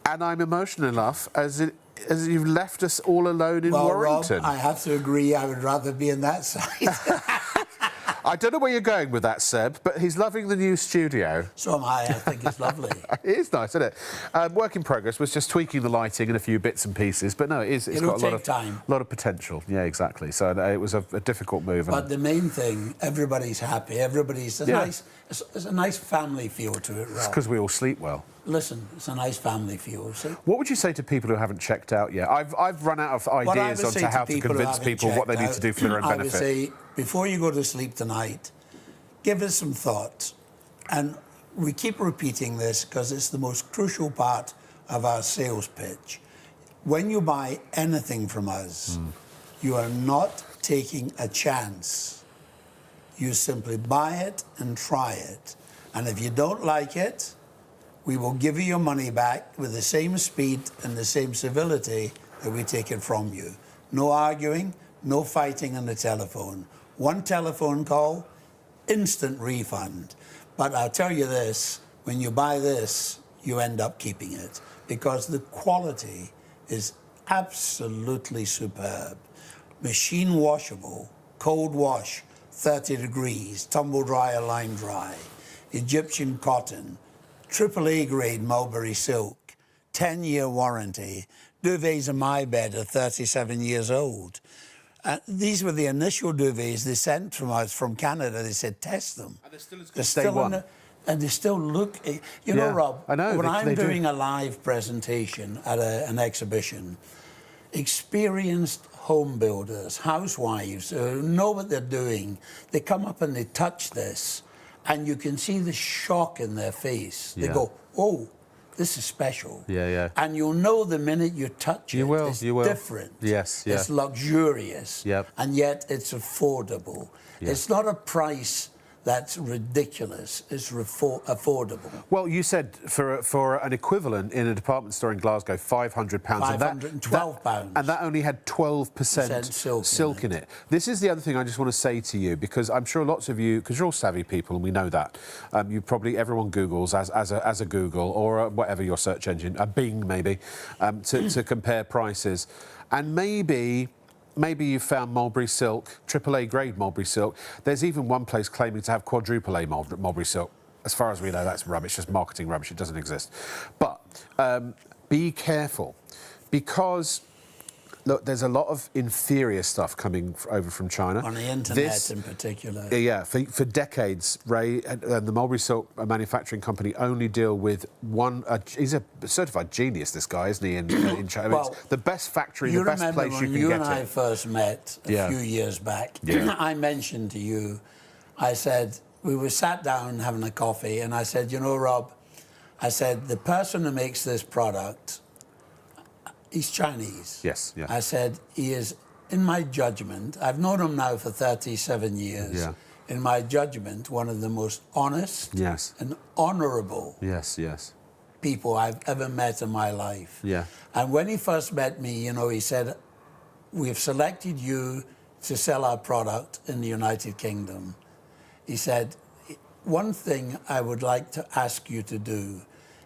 and I'm emotional enough as you've left us all alone in Warrington." Rob, I have to agree. I would rather be in that side. I don't know where you're going with that, Seb, but he's loving the new studio. So am I. I think it's lovely. It is nice, isn't it? Work in progress was just tweaking the lighting and a few bits and pieces, but no, it's got a lot of potential. Yeah, Yeah, so it was a difficult move. But the main thing, everybody's happy. Everybody's nice. It's a nice family feel to it, Rob. It's because we all sleep well. Listen, it's a nice family feel. See? What would you say to people who haven't checked out yet? I've run out of ideas on how to convince people what they need to do for their own benefit. I would say, before you go to sleep tonight, give it some thought. And we keep repeating this because it's the most crucial part of our sales pitch. When you buy anything from us, you are not taking a chance. You simply buy it and try it. And if you don't like it, we will give you your money back with the same speed and the same civility that we take it from you. No arguing, no fighting on the telephone. One telephone call, instant refund. But I'll tell you this, when you buy this, you end up keeping it because the quality is absolutely superb. Machine washable, cold wash, 30 degrees, tumble dry or line dry, Egyptian cotton, AAA grade Mulberry Silk, 10-year warranty. Duvets in my bed are 37 years old. These were the initial duvets they sent from us from Canada. They said, test them. And they're still as good as day one. And they still look... You know, Rob, I know, when I'm doing a live presentation at an exhibition, experienced home builders, housewives who know what they're doing, they come up and they touch this, and you can see the shock in their face. They go, oh, this is special. And you'll know the minute you touch it. It's different. Yes, It's luxurious. And yet it's affordable. It's not a price that's ridiculous. It's affordable. Well, you said for an equivalent in a department store in Glasgow, £500. £512. And that only had 12% silk in it. This is the other thing I just want to say to you, because I'm sure lots of you, because you're all savvy people and we know that, everyone Googles as a Google or whatever your search engine, a Bing maybe, to compare prices. And maybe you found Mulberry Silk, AAA grade Mulberry Silk. There's even one place claiming to have quadruple A Mulberry Silk. As far as we know, that's rubbish, just marketing rubbish. It doesn't exist. But be careful, because look, there's a lot of inferior stuff coming over from China. On the internet in particular. Yeah, for decades, Ray and the Mulberry Silk Manufacturing Company only deal with one... he's a certified genius, this guy, isn't he, in China? Well, it's the best factory, the best place you can get it. You remember when you and I first met a few years back, I mentioned to you, I said, we were sat down having a coffee, and I said, you know, Rob, I said, the person who makes this product, he's Chinese. Yes, yeah. I said, he is, in my judgment, I've known him now for 37 years. Yeah. In my judgment, one of the most honest Yes. and honourable Yes, yes. people I've ever met in my life. Yeah. And when he first met me, you know, he said, we've selected you to sell our product in the United Kingdom. He said, one thing I would like to ask you to do,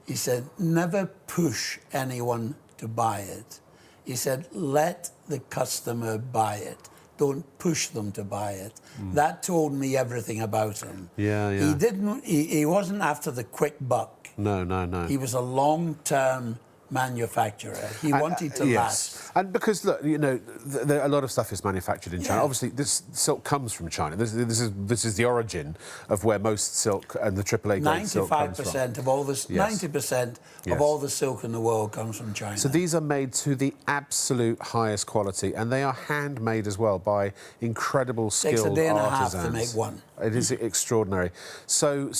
he said, never push anyone to buy it. He said, let the customer buy it. Don't push them to buy it. That told me everything about him. Yeah, yeah. He wasn't after the quick buck. No, no, no. He was a long-term manufacturer. He wanted to last. And because, look, you know, a lot of stuff is manufactured in China. Yeah. Obviously, this silk comes from China. This is the origin of where most silk and the AAA grade silk comes from. 95% of all this, Yes. 90% Yes. of all the silk in the world comes from China. So these are made to the absolute highest quality, and they are handmade as well by incredible skilled Takes a day and artisans. a half to make one. It is extraordinary. So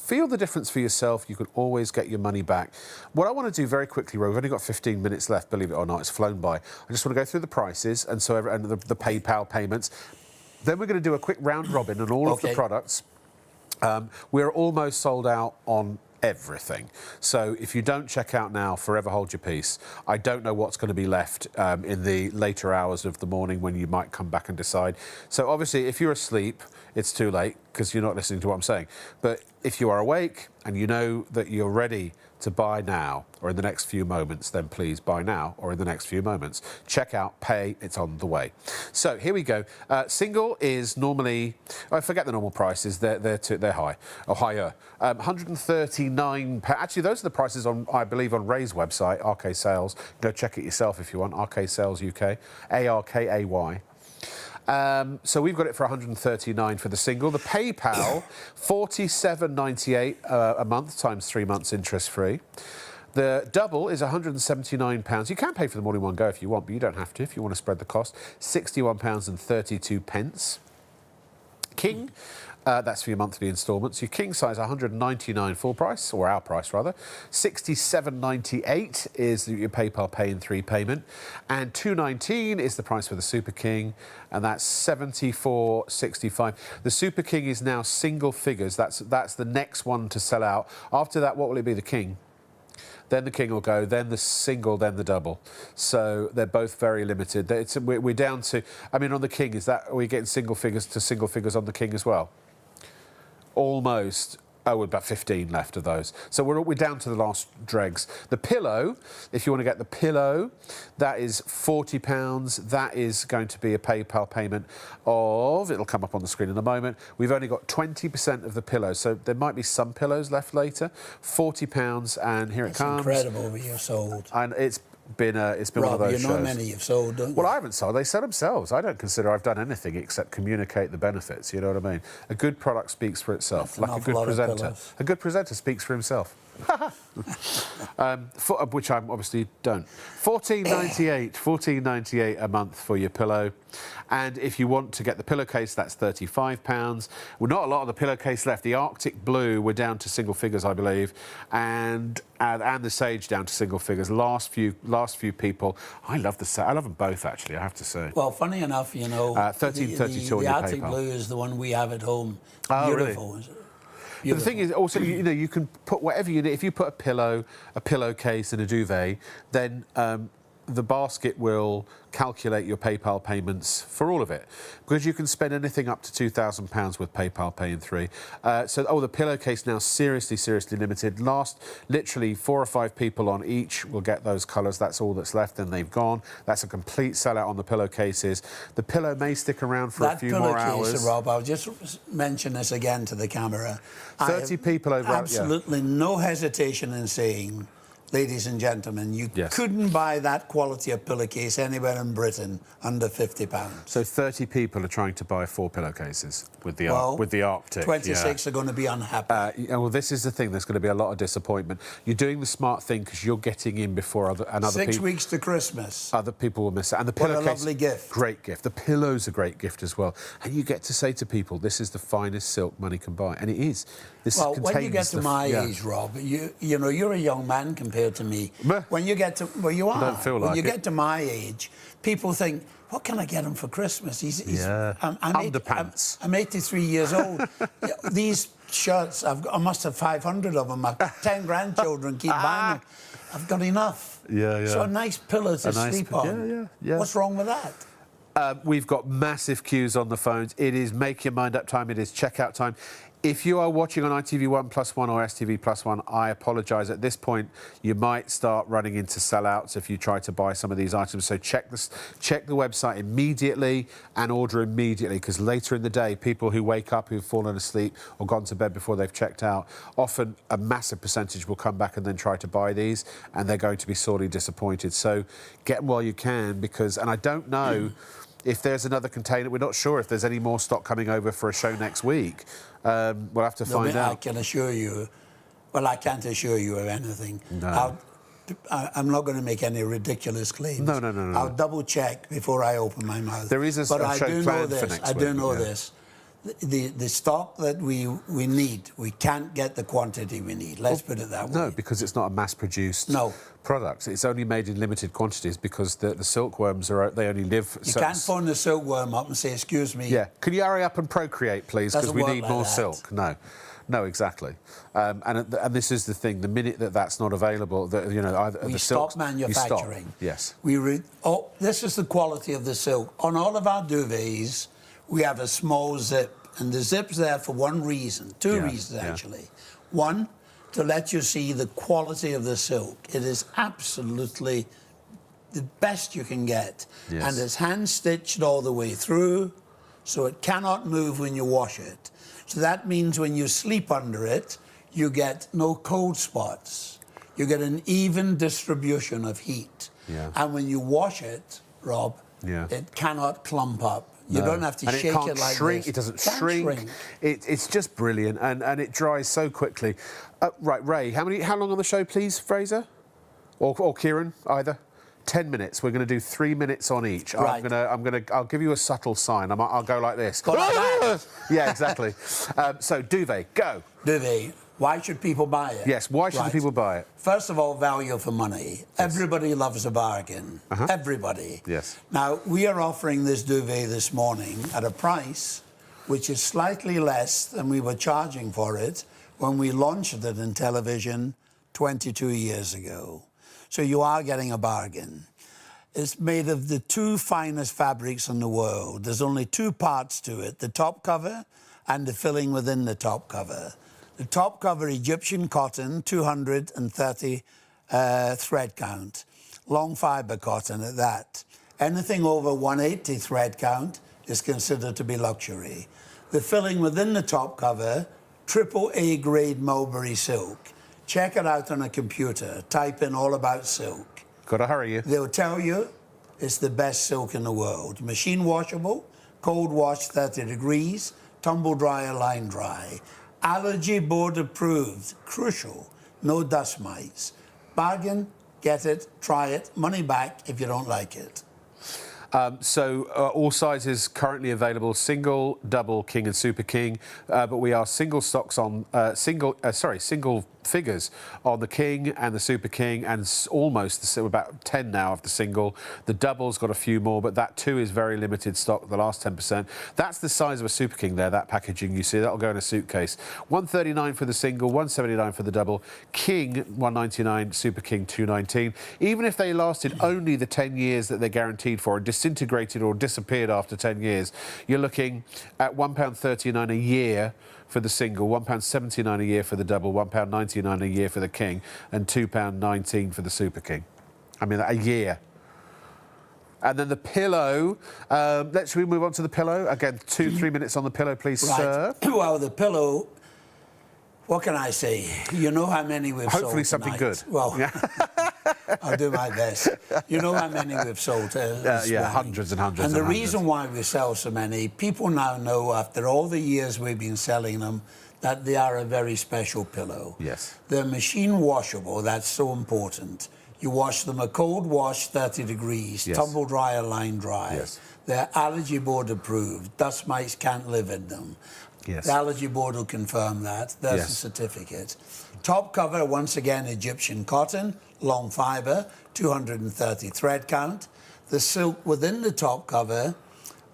feel the difference for yourself. You can always get your money back. What I want to do very quickly, Ro, we've only got 15 minutes left, believe it or not. It's flown by. I just want to go through the prices and the PayPal payments. Then we're going to do a quick round robin on all of the products. We're almost sold out on everything. So if you don't check out now, forever hold your peace. I don't know what's going to be left in the later hours of the morning when you might come back and decide. So obviously, if you're asleep, it's too late because you're not listening to what I'm saying. But if you are awake and you know that you're ready to buy now or in the next few moments, then please buy now or in the next few moments. Check out, pay, it's on the way. So here we go. Single is normally, I forget the normal prices, they're high, or higher. 139, actually those are the prices on, I believe, on Ray's website, RK Sales. Go check it yourself if you want, RK Sales UK, ARKAY. So we've got it for 139 for the single. The PayPal, 47.98 a month times 3 months interest free. The double is £179. You can pay for them all in one go if you want, but you don't have to if you want to spread the cost. £61.32. King, that's for your monthly instalments. Your king size, 199 full price, or our price rather. 67.98 is your PayPal pay in 3 payment, and 219 is the price for the Super King, and that's 74.65. The Super King is now single figures. That's the next one to sell out. After that, what will it be? The King. Then the King will go, then the single, then the double. So they're both very limited. We're down to, I mean, on the King, are we getting single figures to single figures on the King as well? Almost. Oh, we're about 15 left of those. So we're down to the last dregs. The pillow, if you want to get the pillow, that is £40. That is going to be a PayPal payment of, it'll come up on the screen in a moment. We've only got 20% of the pillow, so there might be some pillows left later. £40, and here it comes. It's incredible what you've sold. And it's been Rob, one of those shows. you know many you've sold, don't you? Well, I haven't sold. They sell themselves. I don't consider I've done anything except communicate the benefits. You know what I mean? A good product speaks for itself, like a good presenter. A good presenter speaks for himself. Which I obviously don't. £14.98 a month for your pillow. And if you want to get the pillowcase, that's £35. Well, not a lot of the pillowcase left. The Arctic Blue, we're down to single figures, I believe, and the Sage down to single figures. Last few people. I love the Sage. I love them both, actually, I have to say. Well, funny enough, you know, $13.32 the on your Arctic PayPal. Blue is the one we have at home. Oh, Beautiful, really? is it? But the thing is, also, you know, you can put whatever you need. If you put a pillow, a pillowcase, and a duvet, then the basket will calculate your PayPal payments for all of it, because you can spend anything up to £2,000 with PayPal Pay in 3. The pillowcase now seriously limited. Literally 4 or 5 people on each will get those colours. That's all that's left, then they've gone. That's a complete sellout on the pillowcases. The pillow may stick around for a few more hours. That pillowcase, Rob, I'll just mention this again to the camera. 30 people over. Absolutely no hesitation in saying ladies and gentlemen, you Yes. couldn't buy that quality of pillowcase anywhere in Britain under £50. So 30 people are trying to buy 4 pillowcases with the Well, with the Arctic. 26 are going to be unhappy. Well, this is the thing. There's going to be a lot of disappointment. You're doing the smart thing because you're getting in before other 6 weeks to Christmas. Other people will miss it. And the What a pillowcase, lovely gift. Great gift. The pillow's a great gift as well. And you get to say to people, this is the finest silk money can buy. And it is. This Well, when you get contains to my age, Rob, you know, you're a young man compared to me. Meh. When you get to, well, you are. Don't feel when like you it. get to my age, people think, what can I get him for Christmas? Underpants. I'm 83 years old. These shirts, I must have 500 of them. My 10 grandchildren keep buying them. I've got enough. Yeah. So a nice pillow to sleep on. Yeah. What's wrong with that? We've got massive queues on the phones. It is make your mind up time. It is checkout time. If you are watching on ITV1+1 or STV+1, I apologise. At this point, you might start running into sellouts if you try to buy some of these items. So check the website immediately and order immediately, because later in the day, people who wake up, who've fallen asleep or gone to bed before they've checked out, often a massive percentage will come back and then try to buy these, and they're going to be sorely disappointed. So get them while you can, because, and I don't know if there's another container. We're not sure if there's any more stock coming over for a show next week. We'll have to find out. I can assure you, well, I can't assure you of anything. No. I'm not going to make any ridiculous claims. No. I'll double check before I open my mouth. There is a show planned for next week. I do know this. The stock that we need, we can't get the quantity we need. Let's put it that way. No, because it's not a mass-produced product. It's only made in limited quantities because the silkworms they only live. You can't phone the silkworm up and say, "Excuse me." Yeah. Can you hurry up and procreate, please? Because we need like more that. silk. No, exactly. And this is the thing. The minute that's not available, either we the stop silk, manufacturing. Yes. This is the quality of the silk. On all of our duvets, we have a small zip, and the zip's there for one reason, two reasons actually. One, to let you see the quality of the silk. It is absolutely the best you can get, and it's hand-stitched all the way through, so it cannot move when you wash it. So that means when you sleep under it, you get no cold spots. You get an even distribution of heat. Yeah. And when you wash it, Rob, it cannot clump up. You don't have to shake it like shrink. this. It doesn't shrink. It's just brilliant, and it dries so quickly. Right, Ray, how long on the show, please, Fraser? Or Kieran, either? 10 minutes. We're going to do 3 minutes on each. Right. I'll give you a subtle sign. I'll go like this. Go like that. Yeah, exactly. So duvet, go. Duvet. Why should people buy it? Yes. Why should the people buy it? First of all, value for money. Yes. Everybody loves a bargain. Everybody. Yes. Now, we are offering this duvet this morning at a price which is slightly less than we were charging for it when we launched it in television 22 years ago. So you are getting a bargain. It's made of the 2 finest fabrics in the world. There's only 2 parts to it, the top cover and the filling within the top cover. The top cover, Egyptian cotton, 230 thread count. Long fibre cotton at that. Anything over 180 thread count is considered to be luxury. The filling within the top cover, AAA grade Mulberry silk. Check it out on a computer. Type in all about silk. Gotta hurry you. They'll tell you it's the best silk in the world. Machine washable, cold wash 30 degrees, tumble dryer, line dry. Allergy board approved, crucial, no dust mites. Bargain, get it, try it, money back if you don't like it. All sizes currently available: single, double, king, and super king. But we are single stocks on single figures on the king and the super king, and almost about 10 now of the single. The double's got a few more, but that too is very limited stock. The last 10%. That's the size of a super king there. That packaging you see, that'll go in a suitcase. $139 for the single, $179 for the double. King $199, super king $219. Even if they lasted only the 10 years that they're guaranteed for and disintegrated or disappeared after 10 years, you're looking at £1.39 a year for the single, £1.79 a year for the double, £1.99 a year for the king, and £2.19 for the super king. I mean, a year. And then the pillow. Should we move on to the pillow? Again, 2-3 minutes on the pillow, please, sir. Well, the pillow, What can I say? You know how many we've sold Hopefully something tonight. good. Well, I'll do my best. You know how many we've sold this yeah, morning. hundreds and hundreds And and the reason why we sell so many, people now know after all the years we've been selling them that they are a very special pillow. Yes. They're machine washable, that's so important. You wash them a cold wash, 30 degrees, Yes. tumble dry or line dry. Yes. They're allergy board approved. Dust mites can't live in them. Yes. The allergy board will confirm that. There's Yes. a certificate. Top cover, once again, Egyptian cotton, long fibre, 230 thread count. The silk within the top cover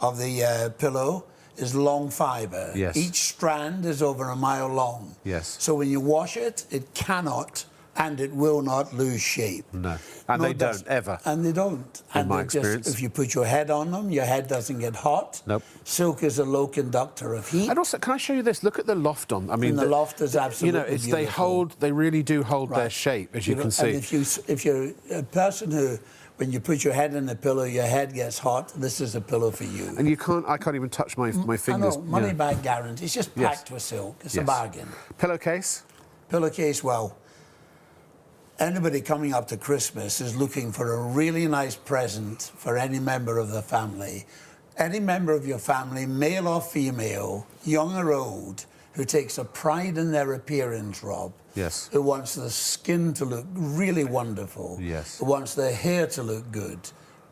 of the pillow is long fibre. Yes. Each strand is over a mile long. Yes. So when you wash it, it cannot and it will not lose shape. No. And No they dust. don't, ever. And they don't. In And my they're just, experience. if you put your head on them, your head doesn't get hot. Nope. Silk is a low conductor of heat. And also, can I show you this? Look at the loft on. I mean, And the loft is absolutely You know, beautiful. they hold. They really do hold their Right. shape, as you can And see. if you're a person who, when you put your head in the pillow, your head gets hot, this is a pillow for you. And you can't. I can't even touch my I fingers. know, money Yeah. back guarantee. It's just Yes. packed with silk. It's a Yes. bargain. Pillowcase. Pillowcase, well, anybody coming up to Christmas is looking for a really nice present for any member of the family. Any member of your family, male or female, young or old, who takes a pride in their appearance, Rob. Yes. Who wants the skin to look really wonderful. Yes. Who wants their hair to look good.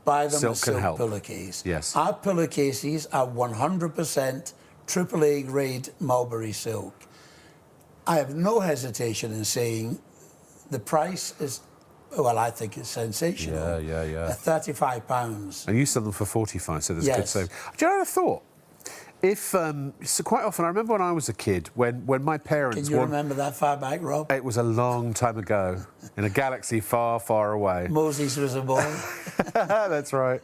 Buy them Silk a can silk help. pillowcase. Yes. Our pillowcases are 100% AAA grade mulberry silk. I have no hesitation in saying the price is, well, I think it's sensational. Yeah. £35. And you sell them for 45, so there's a good Yes. saving. Do you know what I thought? If so quite often, I remember when I was a kid, when my parents. Can you remember that far back, Rob? It was a long time ago, in a galaxy far, far away. Moses was a boy. That's right.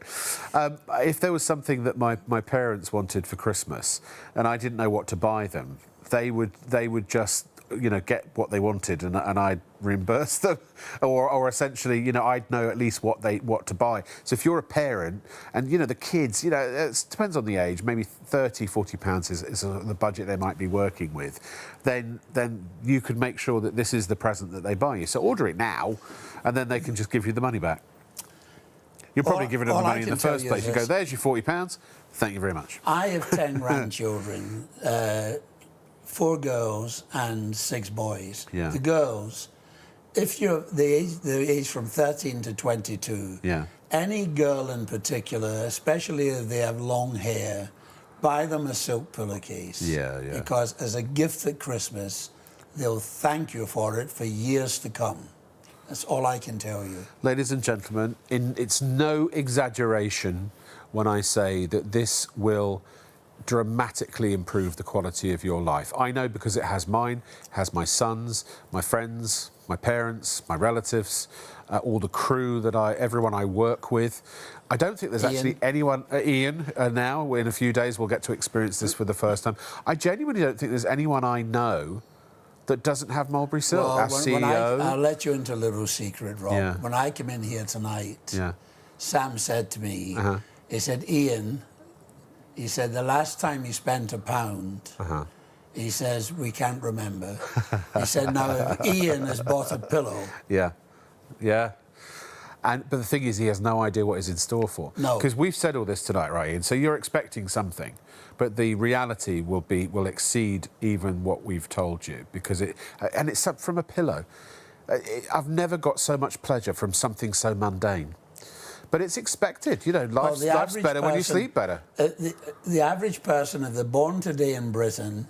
If there was something that my parents wanted for Christmas, and I didn't know what to buy them, they would just, you know, get what they wanted, and I'd reimburse them, or essentially, you know, I'd know at least what to buy. So if you're a parent, and you know the kids, you know, it depends on the age, maybe £30–40 is the budget they might be working with, then you could make sure that this is the present that they buy you. So order it now, and then they can just give you the money back. You're probably giving them the all I money in can the tell first you place. is You go, this. there's your £40. Thank you very much. I have 10 grandchildren, 4 girls and 6 boys. Yeah. The girls, if you're the age from 13 to 22, Yeah. any girl in particular, especially if they have long hair, buy them a silk pillowcase. Yeah. Because as a gift at Christmas, they'll thank you for it for years to come. That's all I can tell you. Ladies and gentlemen, it's no exaggeration when I say that this will dramatically improve the quality of your life. I know because it has mine, has my sons, my friends, my parents, my relatives, all the crew everyone I work with. I don't think there's Ian. actually anyone, Ian, now in a few days we'll get to experience this for the first time. I genuinely don't think there's anyone I know that doesn't have mulberry silk. Our CEO. I'll let you into a little secret, Rob. Yeah. When I came in here tonight, Yeah. Sam said to me, Uh-huh. he said, Ian, he said, the last time you spent £1, Uh-huh. he says, we can't remember. He said, now if Ian has bought a pillow, Yeah. But the thing is, he has no idea what is in store for. No. Because we've said all this tonight, right, Ian? So you're expecting something, but the reality will exceed even what we've told you, because it's from a pillow. I've never got so much pleasure from something so mundane. But it's expected, you know, life's better when you sleep better. The average person, if they're born today in Britain,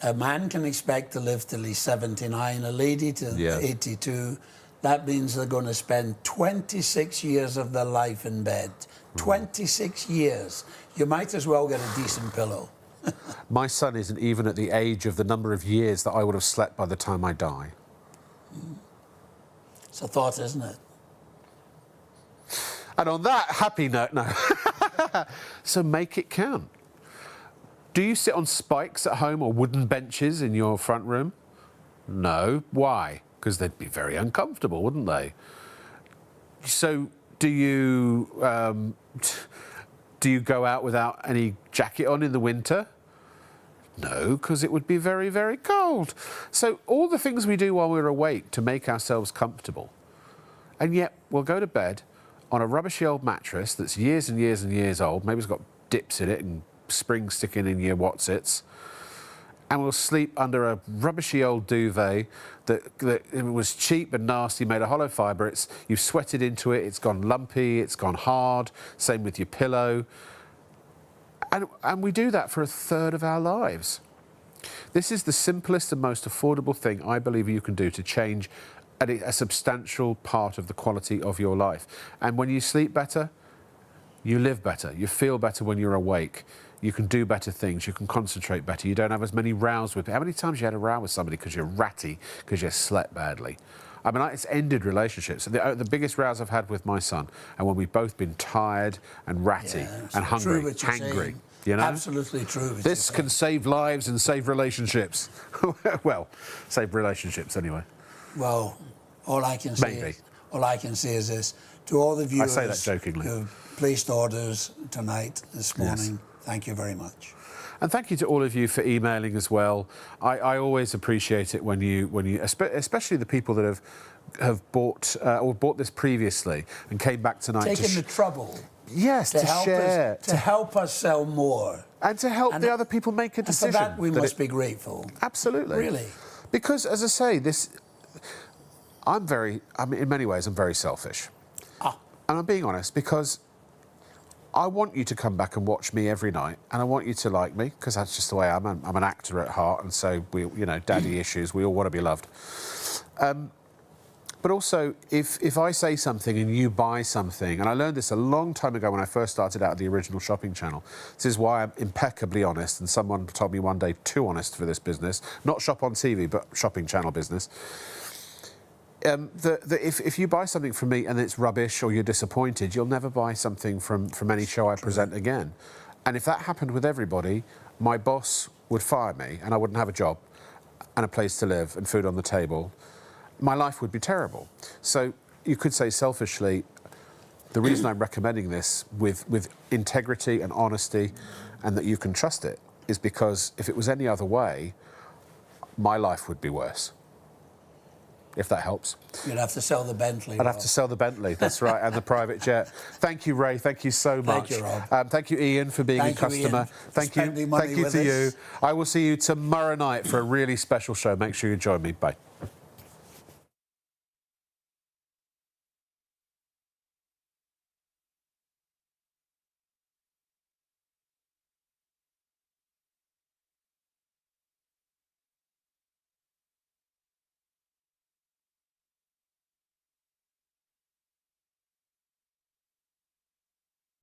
a man can expect to live till he's 79, a lady to 82. That means they're going to spend 26 years of their life in bed. 26 years. You might as well get a decent pillow. My son isn't even at the age of the number of years that I would have slept by the time I die. It's a thought, isn't it? And on that happy note, no. So make it count. Do you sit on spikes at home or wooden benches in your front room? No. Why? Because they'd be very uncomfortable, wouldn't they? So do you go out without any jacket on in the winter? No, because it would be very, very cold. So all the things we do while we're awake to make ourselves comfortable, and yet we'll go to bed on a rubbishy old mattress that's years and years and years old, maybe it's got dips in it and springs sticking in your whatsits, and we'll sleep under a rubbishy old duvet that it was cheap and nasty, made of hollow fibre. You've sweated into it, it's gone lumpy, it's gone hard, same with your pillow. And we do that for a third of our lives. This is the simplest and most affordable thing I believe you can do to change a substantial part of the quality of your life. And when you sleep better, you live better. You feel better when you're awake. You can do better things. You can concentrate better. You don't have as many rows with people. How many times you had a row with somebody because you're ratty, because you slept badly? I mean, it's ended relationships. The biggest rows I've had with my son, and when we've both been tired and ratty and hungry, hangry. You know? Absolutely true. This can save lives and save relationships. Well, save relationships anyway. Well, all I can say is this: to all the viewers I say that jokingly. who placed orders tonight, this morning, thank you very much. And thank you to all of you for emailing as well. I always appreciate it when you, especially the people that have bought or bought this previously and came back tonight. Taking the trouble. Yes, to share. To help us sell more. And to help the other people make a decision. For that we must be grateful. Absolutely. Really. Because, as I say, in many ways, I'm very selfish. And I'm being honest, because I want you to come back and watch me every night, and I want you to like me, because that's just the way I am. I'm an actor at heart, and so daddy issues. We all want to be loved. But also, if I say something and you buy something, and I learned this a long time ago when I first started out at the original shopping channel. This is why I'm impeccably honest, and someone told me one day, too honest for this business, not shop on TV, but shopping channel business. If you buy something from me and it's rubbish or you're disappointed, you'll never buy something from any show I present again. And if that happened with everybody, my boss would fire me and I wouldn't have a job and a place to live and food on the table. My life would be terrible. So you could say selfishly, the reason I'm recommending this with integrity and honesty and that you can trust it is because if it was any other way, my life would be worse. If that helps. You'd have to sell the Bentley. I'd have to sell the Bentley, that's right, and the private jet. Thank you, Ray. Thank you so much. Thank you, Rob. Thank you, Ian, for being a customer. Thank you to you. I will see you tomorrow night for a really special show. Make sure you join me. Bye.